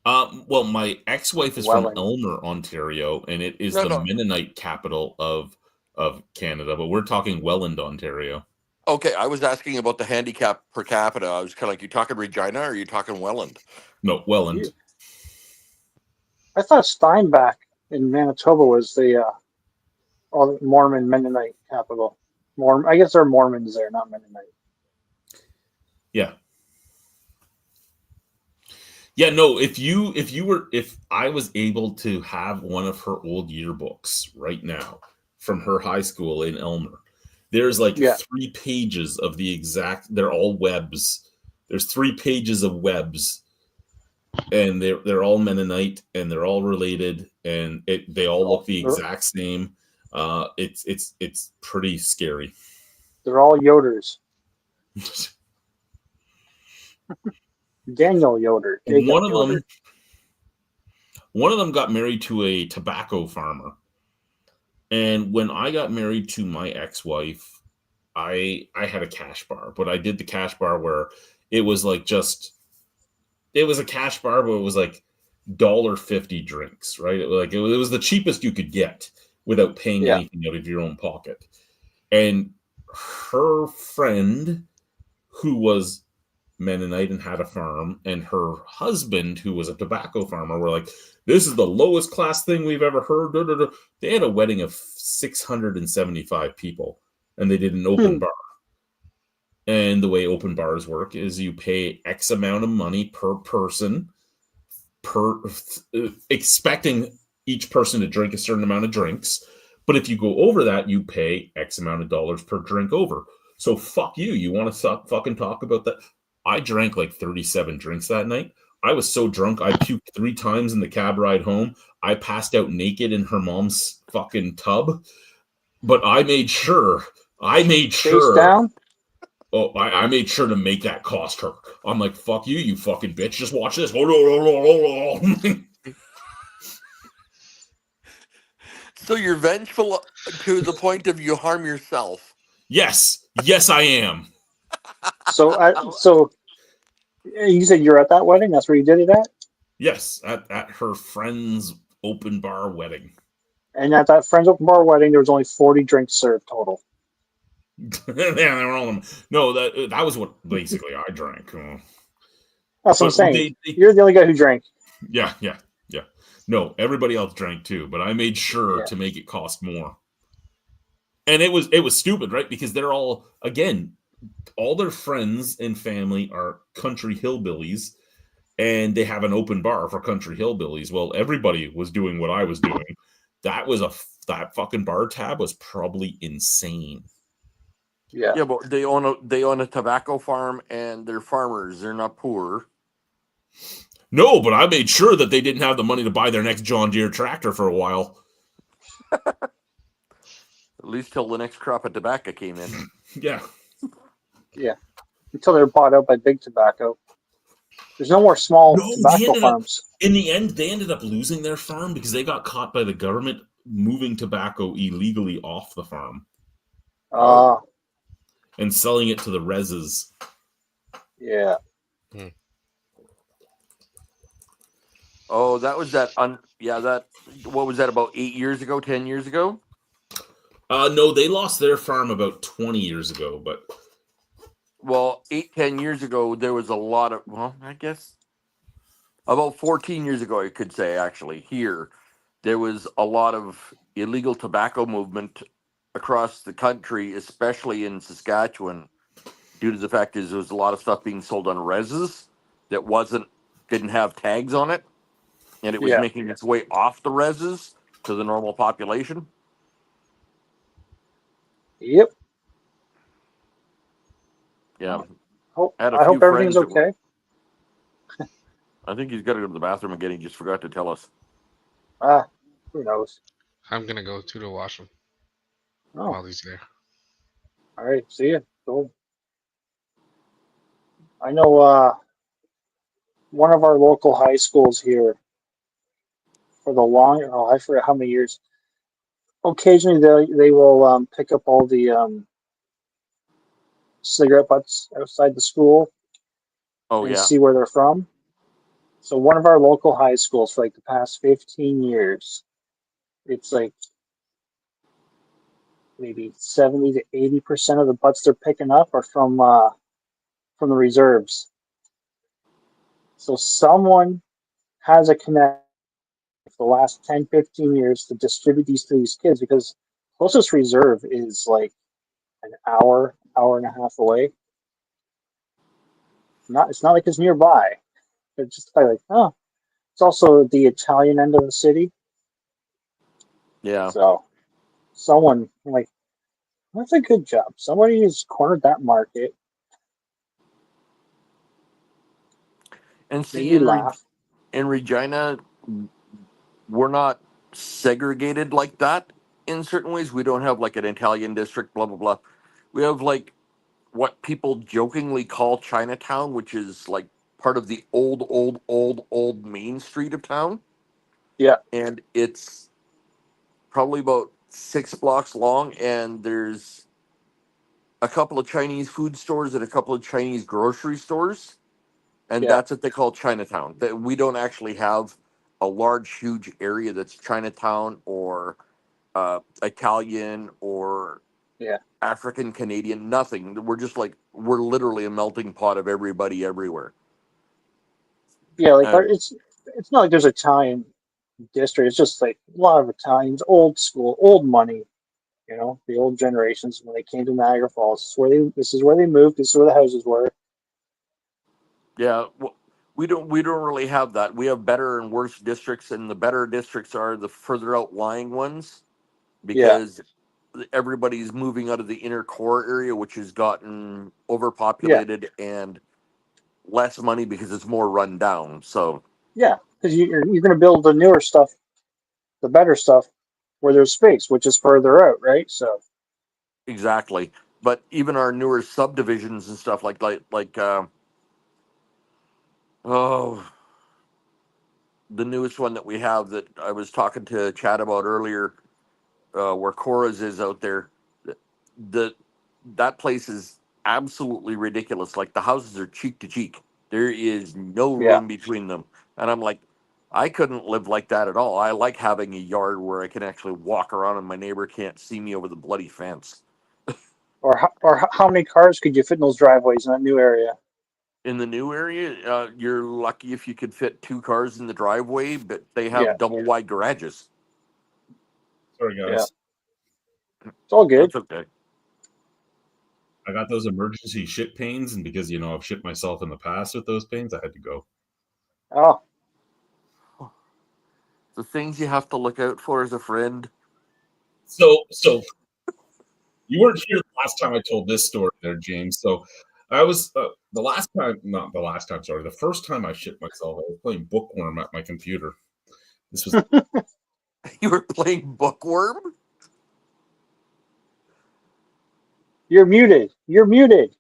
Well, my ex-wife is Welland. from Elmer, Ontario, and it is No, the no. Mennonite capital of Canada. But we're talking Welland, Ontario. Okay, I was asking about the handicap per capita. I was kind of like, you talking Regina or are you talking Welland? No, Welland. I thought Steinbach in Manitoba was the Mormon Mennonite capital. I guess there are Mormons there, not Mennonite. Yeah. Yeah, no, if I was able to have one of her old yearbooks right now from her high school in Elmer, there's like Yeah. 3 pages of the exact, they're all webs. There's 3 pages of webs, and they're all Mennonite and they're all related, and they all look the exact same. It's pretty scary. They're all Yoders. Daniel Yoder. Jacob Yoder. One of them got married to a tobacco farmer. And when I got married to my ex-wife, I had a cash bar, but I did the cash bar where it was like just it was a cash bar, but it was like $1.50 drinks, right? It was the cheapest you could get without paying Yeah. anything out of your own pocket. And her friend, who was Mennonite and had a farm, and her husband, who was a tobacco farmer, were like, "This is the lowest class thing we've ever heard." Da, da, da. They had a wedding of 675 people, and they did an open bar. And the way open bars work is you pay X amount of money per person, expecting each person to drink a certain amount of drinks. But if you go over that, you pay X amount of dollars per drink over. So fuck you. You want to fucking talk about that? I drank like 37 drinks that night. I was so drunk, I puked 3 times in the cab ride home. I passed out naked in her mom's fucking tub. But I made sure. Face down. Oh, I made sure to make that cost her. I'm like, fuck you, you fucking bitch. Just watch this. So you're vengeful to the point of you harm yourself. Yes, I am. So you said you're at that wedding. That's where you did it at. Yes, at her friend's open bar wedding. And at that friend's open bar wedding, there was only 40 drinks served total. Yeah, they were all. No, that was what basically I drank. That's what I'm saying. You're the only guy who drank. Yeah. No, everybody else drank too, but I made sure Yeah. to make it cost more. And it was stupid, right? Because they're all, again, all their friends and family are country hillbillies, and they have an open bar for country hillbillies. Well, everybody was doing what I was doing. That fucking bar tab was probably insane. Yeah, but they own a tobacco farm, and they're farmers. They're not poor. No, but I made sure that they didn't have the money to buy their next John Deere tractor for a while. At least till the next crop of tobacco came in. Yeah. Until they're bought out by big tobacco. There's no more small tobacco farms. In the end, they ended up losing their farm because they got caught by the government moving tobacco illegally off the farm. And selling it to the reses. Yeah. Oh, that was that. What was that? About 8 years ago, 10 years ago? No, they lost their farm about 20 years ago, but. Well, 8-10 years ago, there was a lot of. Well, I guess about 14 years ago, I could say actually here, there was a lot of illegal tobacco movement across the country, especially in Saskatchewan, due to the fact is there was a lot of stuff being sold on reses that didn't have tags on it, and it was making its way off the reses to the normal population. Yep. Yeah. I hope everything's okay. I think he's got to go to the bathroom again. He just forgot to tell us. Who knows? I'm gonna go to the washroom while he's there. All right, see ya. Cool. I know one of our local high schools here for I forget how many years. Occasionally they will pick up all the cigarette butts outside the school and see where they're from. So one of our local high schools for like the past 15 years, it's like maybe 70 to 80% of the butts they're picking up are from the reserves. So someone has a connect for the last 10, 15 years to distribute these to these kids because closest reserve is like an hour and a half away. It's not like it's nearby. It's just like, it's also the Italian end of the city. Yeah. So someone like, that's a good job. Somebody has cornered that market. And see, in Regina, we're not segregated like that in certain ways. We don't have like an Italian district, blah, blah, blah. We have like what people jokingly call Chinatown, which is like part of the old main street of town. Yeah. And it's probably about 6 blocks long, and there's a couple of Chinese food stores and a couple of Chinese grocery stores. and Yeah. that's what they call Chinatown. That we don't actually have a large, huge area that's Chinatown or Italian or Yeah. African Canadian. Nothing. We're just like we're literally a melting pot of everybody everywhere. Yeah, like And it's not like there's Italian district. It's just like a lot of Italians, old school, old money. You know, the old generations when they came to Niagara Falls. This is where they moved. This is where the houses were. yeah, we don't really have that. We have better and worse districts, and the better districts are the further outlying ones Yeah, because everybody's moving out of the inner core area, which has gotten yeah, overpopulated and less money because it's more run down. So yeah. Because you're going to build the newer stuff, the better stuff, where there's space, which is further out, right? So exactly. But even our newer subdivisions and stuff oh, the newest one that we have that I was talking to Chad about earlier, where Cora's is out there, the that place is absolutely ridiculous. Like the houses are cheek to cheek. There is no yeah. room between them, and I'm like, I couldn't live like that at all. I like having a yard where I can actually walk around and my neighbor can't see me over the bloody fence. Or how many cars could you fit in those driveways in that new area? In the new area, you're lucky if you could fit two cars in the driveway, but they Yeah, have double wide garages. Sorry, yeah. guys. It's all good. That's okay. I got those emergency shit pains, and because I've shit myself in the past with those pains, I had to go. Oh, The things you have to look out for as a friend. So you weren't here the last time I told this story, there, James. So I was not the last time. Sorry, the first time I shit myself, I was playing Bookworm at my computer. This was You were playing Bookworm? you're muted. You're muted.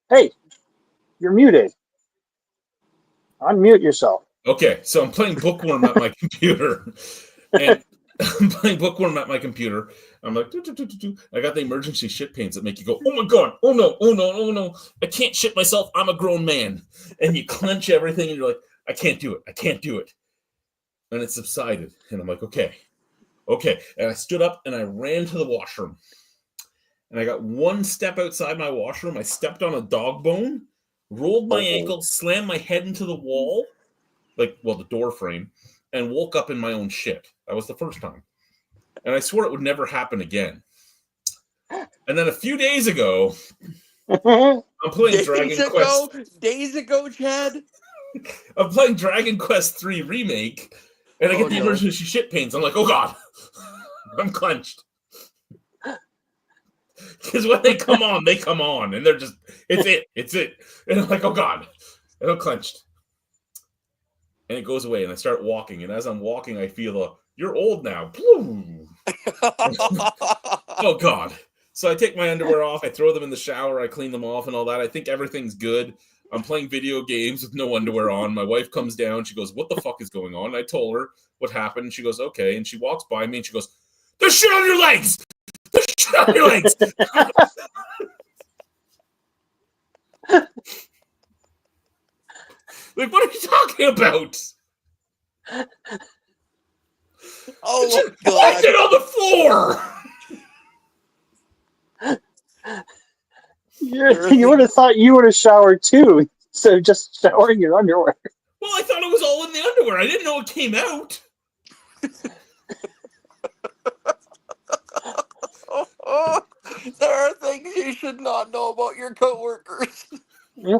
Hey, you're muted. Unmute yourself. okay. So I'm playing Bookworm at my computer, and I'm playing Bookworm at my computer. I'm like, "Doo, doo, doo, doo, doo." I got the emergency shit pains that make you go, oh my god, oh no, oh no, oh no, I can't shit myself. I'm a grown man, and you clench everything, and you're like, I can't do it, I can't do it, and it subsided, and I'm like, okay, and I stood up and I ran to the washroom, and I got one step outside my washroom. I stepped on a dog bone, rolled my ankle, slammed my head into the wall, the door frame, and woke up in my own shit. That was the first time. And I swore it would never happen again. And then a few days ago, I'm playing Dragon Quest. Days ago, Chad. I'm playing Dragon Quest 3 Remake, and I get the emergency shit pains. I'm like, oh god, I'm clenched. Because when they come on, and they're just, it's it. And I'm like, oh god, and I'm clenched. And it goes away, and I start walking, and as I'm walking, I feel you're old now. Oh god. So I take my underwear off, I throw them in the shower, I clean them off and all that. I think everything's good. I'm playing video games with no underwear on. My wife comes down, she goes, what the fuck is going on? And I told her what happened. She goes, okay. And she walks by me and she goes, there's shit on your legs! There's shit on your legs! Like, what are you talking about? Oh, my god. I shit on the floor! You would have thought you would have showered too, instead of just showering your underwear. Well, I thought it was all in the underwear. I didn't know it came out. There are things you should not know about your coworkers. Yeah.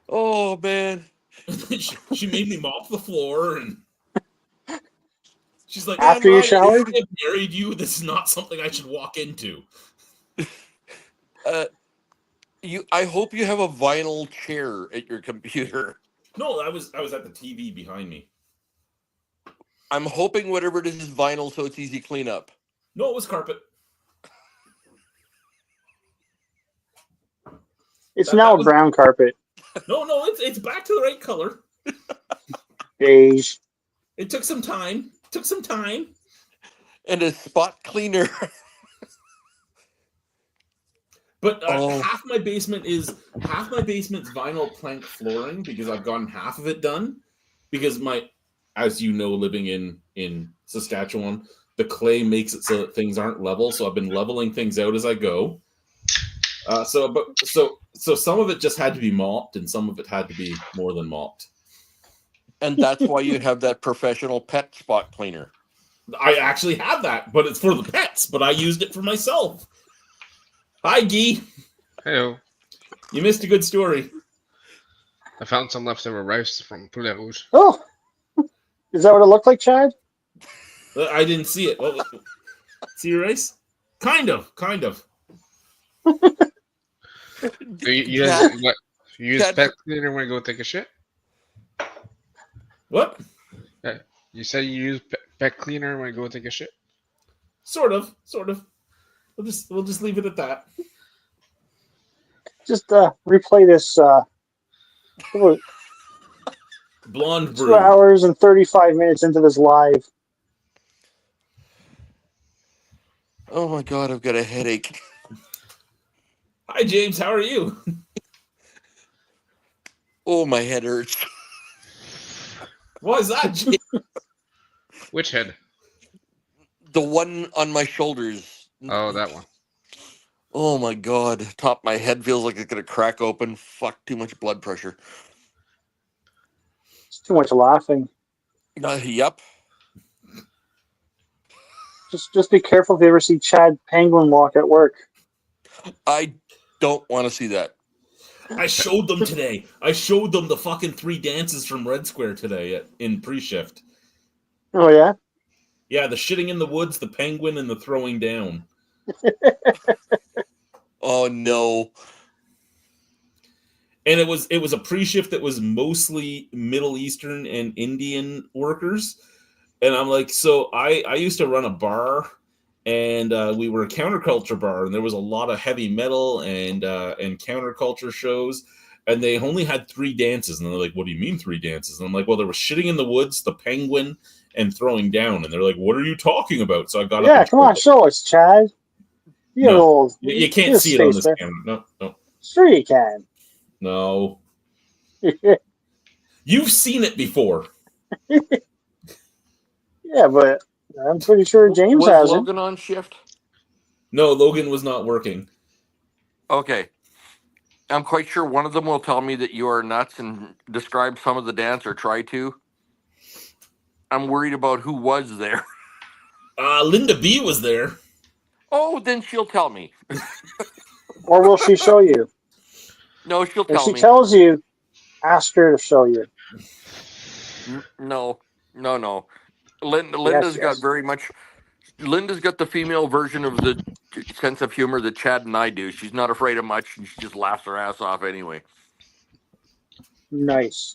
Oh man. she made me mop the floor, and she's like, after you showered, I married you. This is not something I should walk into. I hope you have a vinyl chair at your computer. No, I was at the TV behind me. I'm hoping whatever it is vinyl, so it's easy clean up. No, it was carpet. It's now a brown carpet. No, it's back to the right color. Beige. It took some time. And a spot cleaner. But Oh. half my basement's vinyl plank flooring because I've gotten half of it done. Because as you know, living in Saskatchewan, the clay makes it so that things aren't level. So I've been leveling things out as I go. So some of it just had to be mopped, and some of it had to be more than mopped. And that's why you have that professional pet spot cleaner. I actually have that, but it's for the pets. But I used it for myself. Hi, Guy. Hey, You missed a good story. I found some leftover rice from Poulet Rouge. Oh, is that what it looked like, Chad? I didn't see it. See your rice? Kind of. You Chad- use Chad- pet cleaner when you go take a shit? What? You said you use pet cleaner when you go take a shit? Sort of. We'll just leave it at that. Just replay this. Blonde 2 brew. hours and 35 minutes into this live. Oh my God, I've got a headache. Hi, James. How are you? Oh, my head hurts. Why is that, James? Which head? The one on my shoulders. Oh, that one. Oh my God. Top of my head feels like it's going to crack open. Fuck, too much blood pressure. It's too much laughing. Yep. Just be careful if you ever see Chad Penguin walk at work. I don't want to see that. I showed them today. I showed them the fucking 3 dances from Red Square today in pre-shift. Oh yeah. Yeah, the shitting in the woods, the penguin, and the throwing down. Oh no. And it was a pre-shift that was mostly Middle Eastern and Indian workers. And I'm like, so I used to run a bar, and we were a counterculture bar, and there was a lot of heavy metal and counterculture shows, and they only had 3 dances. And they're like, what do you mean 3 dances? And I'm like, well, there was shitting in the woods, the penguin, and throwing down. And they're like, what are you talking about? So I got up. Yeah, and come on, show us, Chad. No, you can't see it on this there. camera. No. Sure you can. No. You've seen it before. Yeah, but I'm pretty sure James Was hasn't. Logan on shift? No, Logan was not working. Okay. I'm quite sure one of them will tell me that you are nuts and describe some of the dance or try to. I'm worried about who was there. Linda B was there. Oh, then she'll tell me. Or will she show you? No, she'll If tell she me. tells you, ask her to show you. No. Linda's got yes. very much. Linda's got the female version of the sense of humor that Chad and I do. She's not afraid of much, and she just laughs her ass off anyway. Nice.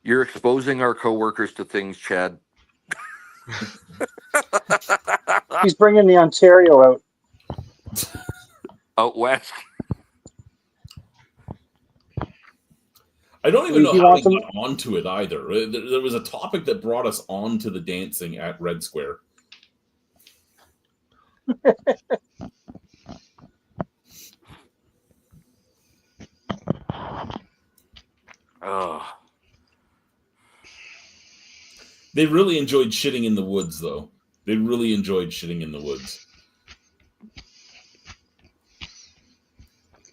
You're exposing our coworkers to things, Chad. He's bringing the Ontario out. Out west. I don't even know You how want we them- got onto it either. There was a topic that brought us onto the dancing at Red Square. Oh. They really enjoyed shitting in the woods, though. They really enjoyed shitting in the woods.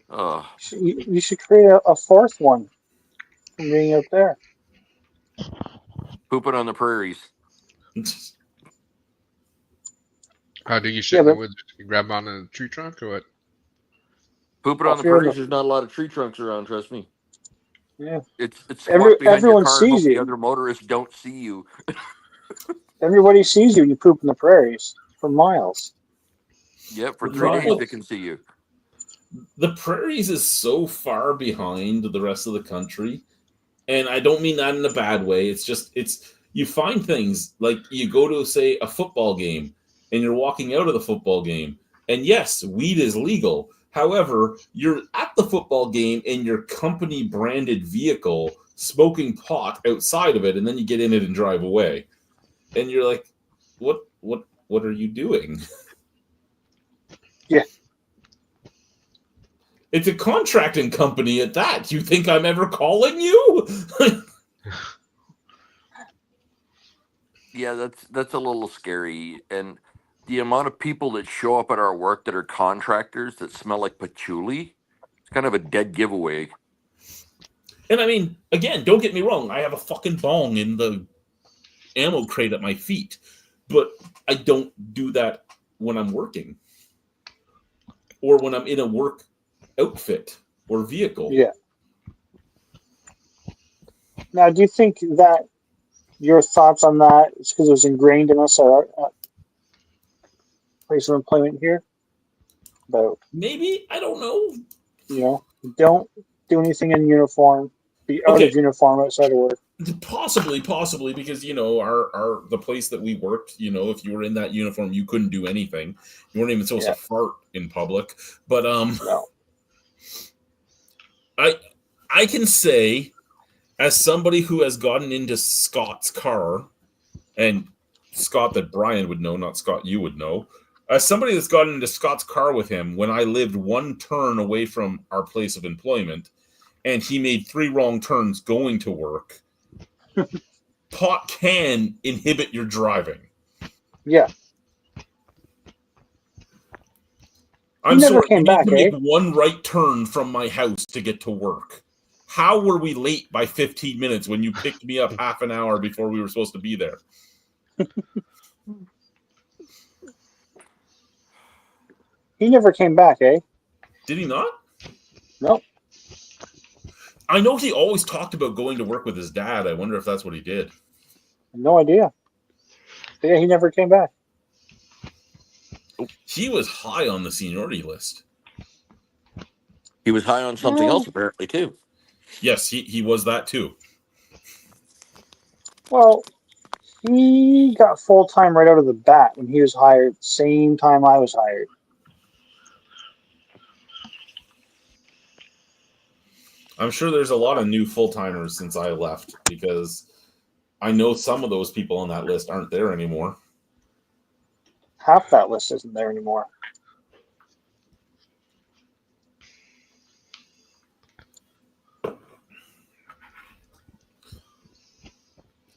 Oh. You should create a 4th one from being out there. Pooping on the prairies. How do you shit in the woods? You grab on a tree trunk or what? Pooping on the prairies, there's not a lot of tree trunks around, trust me. Yeah. It's squat behind your everyone car and hope sees the you. other motorists don't see you. Everybody sees you when you poop in the prairies for miles. Yep, for The 3 days problem- they can see you. The prairies is so far behind the rest of the country, and I don't mean that in a bad way. It's you find things like you go to, say, a football game, and you're walking out of the football game, and yes, weed is legal. However, you're at the football game in your company branded vehicle smoking pot outside of it, and then you get in it and drive away. And you're like, what are you doing? Yeah. It's a contracting company at that. You think I'm ever calling you? Yeah, that's a little scary. And the amount of people that show up at our work that are contractors that smell like patchouli, it's kind of a dead giveaway. And I mean, again, don't get me wrong. I have a fucking bong in the ammo crate at my feet, but I don't do that when I'm working or when I'm in a work outfit or vehicle. Yeah. Now, do you think that your thoughts on that is because it was ingrained in us at our place of employment here? About, Maybe, I don't know. don't do anything in uniform, be out Okay. of uniform outside of work. Possibly, because our the place that we worked, if you were in that uniform, you couldn't do anything. You weren't even supposed to fart in public. But No. I can say, as somebody who has gotten into Scott's car, and Scott that Brian would know, not Scott you would know, as somebody that's gotten into Scott's car with him when I lived one turn away from our place of employment, and he made 3 wrong turns going to work. Pot can inhibit your driving. Yeah. I'm never sorry, came you back, need to make one right turn from my house to get to work. How were we late by 15 minutes when you picked me up half an hour before we were supposed to be there? He never came back, eh? Did he not? No. I know he always talked about going to work with his dad. I wonder if that's what he did. No idea. Yeah, he never came back. He was high on the seniority list. He was high on something else apparently too. Yes, he was that too. Well, he got full-time right out of the bat when he was hired, same time I was hired. I'm sure there's a lot of new full-timers since I left, because I know some of those people on that list aren't there anymore. Half that list isn't there anymore.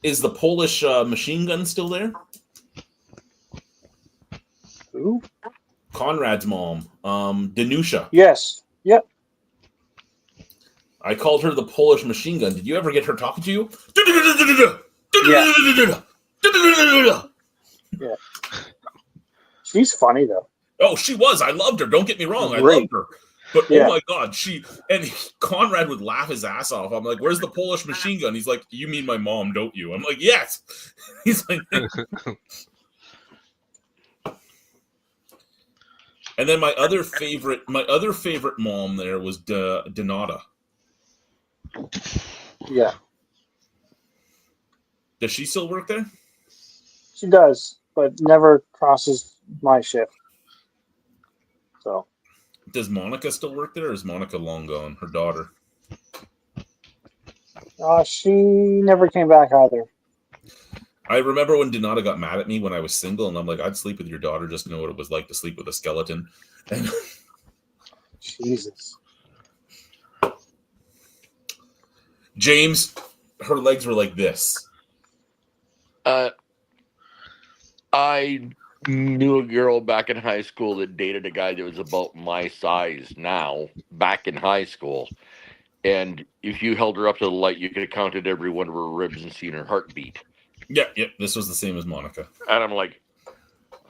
Is the Polish machine gun still there? Who? Conrad's mom, Danusha. Yes. Yep. I called her the Polish machine gun. Did you ever get her talking to you? Yeah. She's funny though. Oh, she was. I loved her. Don't get me wrong. I Great. loved her. But Yeah. oh my God, Conrad would laugh his ass off. I'm like, "Where's the Polish machine gun?" He's like, "You mean my mom, don't you?" I'm like, "Yes." He's like, and then my other favorite mom there was Donata. Yeah. Does she still work there? She does, but never crosses my shift. So. Does Monica still work there, or is Monica long gone? Her daughter. She never came back either. I remember when Donata got mad at me when I was single, and I'm like, "I'd sleep with your daughter just to know what it was like to sleep with a skeleton." And Jesus. James, her legs were like this. I knew a girl back in high school that dated a guy that was about my size now, back in high school. And if you held her up to the light, you could have counted every one of her ribs and seen her heartbeat. Yeah, this was the same as Monica. And I'm like,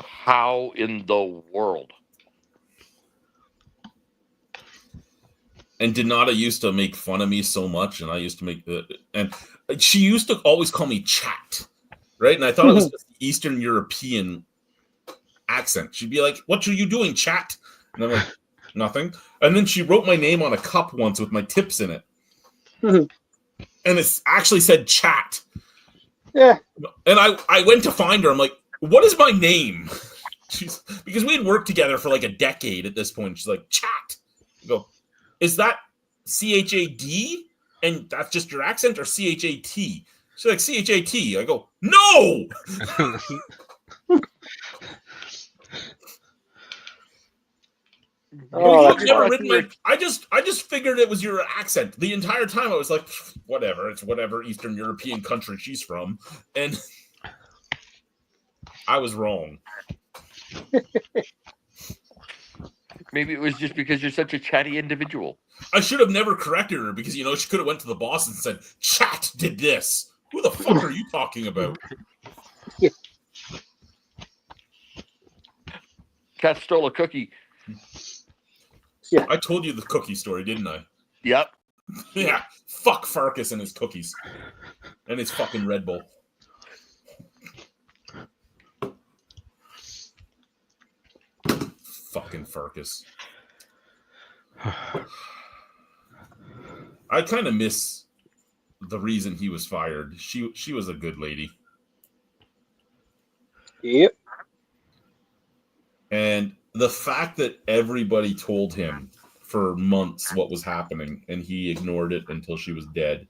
how in the world? And Donata used to make fun of me so much, and I used to make and she used to always call me Chat, right? And I thought it was just Eastern European accent. She'd be like, "What are you doing, Chat?" And I'm like, "Nothing." And then she wrote my name on a cup once with my tips in it. And it actually said Chat. Yeah. And I went to find her. I'm like, "What is my name?" Because we had worked together for like a decade at this point. She's like, "Chat." I go, "Is that CHAD?" and that's just your accent or C-H-A-T? She's like, C-H-A-T. I go, no! Oh, You've that's never funny. written my. I just figured it was your accent the entire time. I was like, whatever. It's whatever Eastern European country she's from, and I was wrong. Maybe it was just because you're such a chatty individual. I should have never corrected her because she could have went to the boss and said, "Chat did this." Who the fuck are you talking about? Cat stole a cookie. I told you the cookie story, didn't I? Yep. Yeah. Fuck Farkas and his cookies. And his fucking Red Bull. Fucking Farkas. I kind of miss the reason he was fired. She was a good lady. Yep. And the fact that everybody told him for months what was happening and he ignored it until she was dead.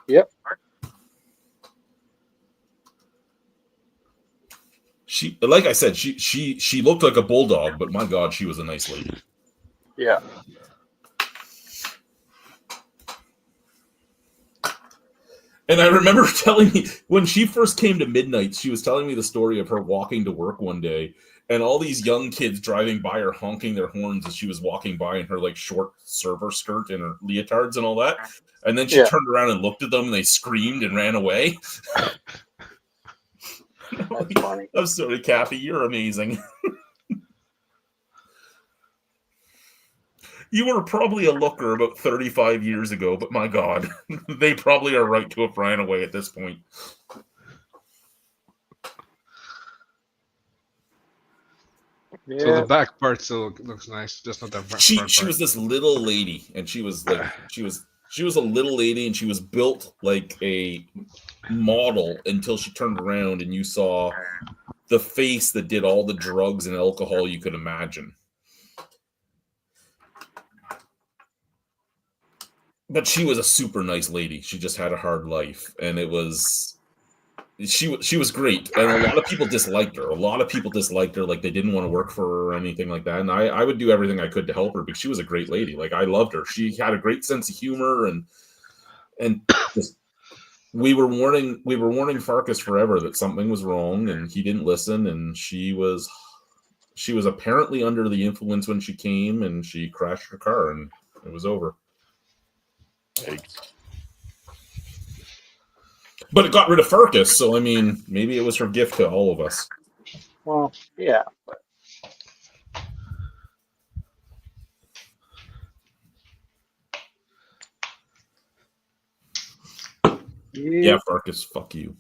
Yep. She, like I said, she looked like a bulldog, but my God, she was a nice lady. Yeah. And I remember telling me when she first came to Midnight, she was telling me the story of her walking to work one day and all these young kids driving by her honking their horns as she was walking by in her like short server skirt and her leotards and all that. And then she turned around and looked at them and they screamed and ran away. That's funny. I'm sorry, Kathy. You're amazing. You were probably a looker about 35 years ago, but my God, they probably are right to have ran away at this point. Yeah. So the back part still looks nice, just not the front She part. was this little lady, and she was like she was a little lady, and she was built like a model until she turned around and you saw the face that did all the drugs and alcohol you could imagine. But she was a super nice lady. She just had a hard life, and it was she was great. And a lot of people disliked her. A lot of people disliked her, like they didn't want to work for her or anything like that. And I would do everything I could to help her because she was a great lady. Like I loved her. She had a great sense of humor, and just we were warning Farkas forever that something was wrong, and he didn't listen. And she was apparently under the influence when she came, and she crashed her car, and it was over. But it got rid of Farkas, so I mean, maybe it was her gift to all of us. Well, yeah. Yeah, Farkas, fuck you.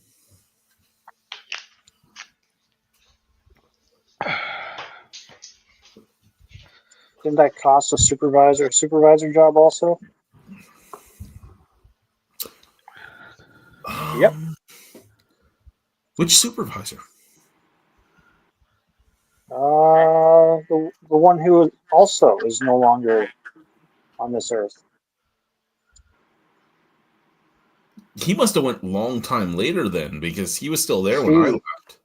Didn't that cost a supervisor job also? Yep. Which supervisor? The one who also is no longer on this earth. He must have went long time later then, because he was still there when I left.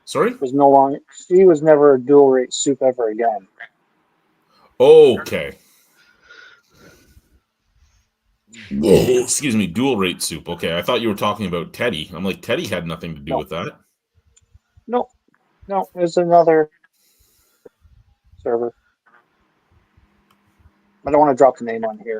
Sorry? Was no longer. She was never a dual rate soup ever again. Okay. Excuse me, dual rate soup. Okay, I thought you were talking about Teddy. I'm like, Teddy had nothing to do with that. No, it's another server. I don't want to drop the name on here.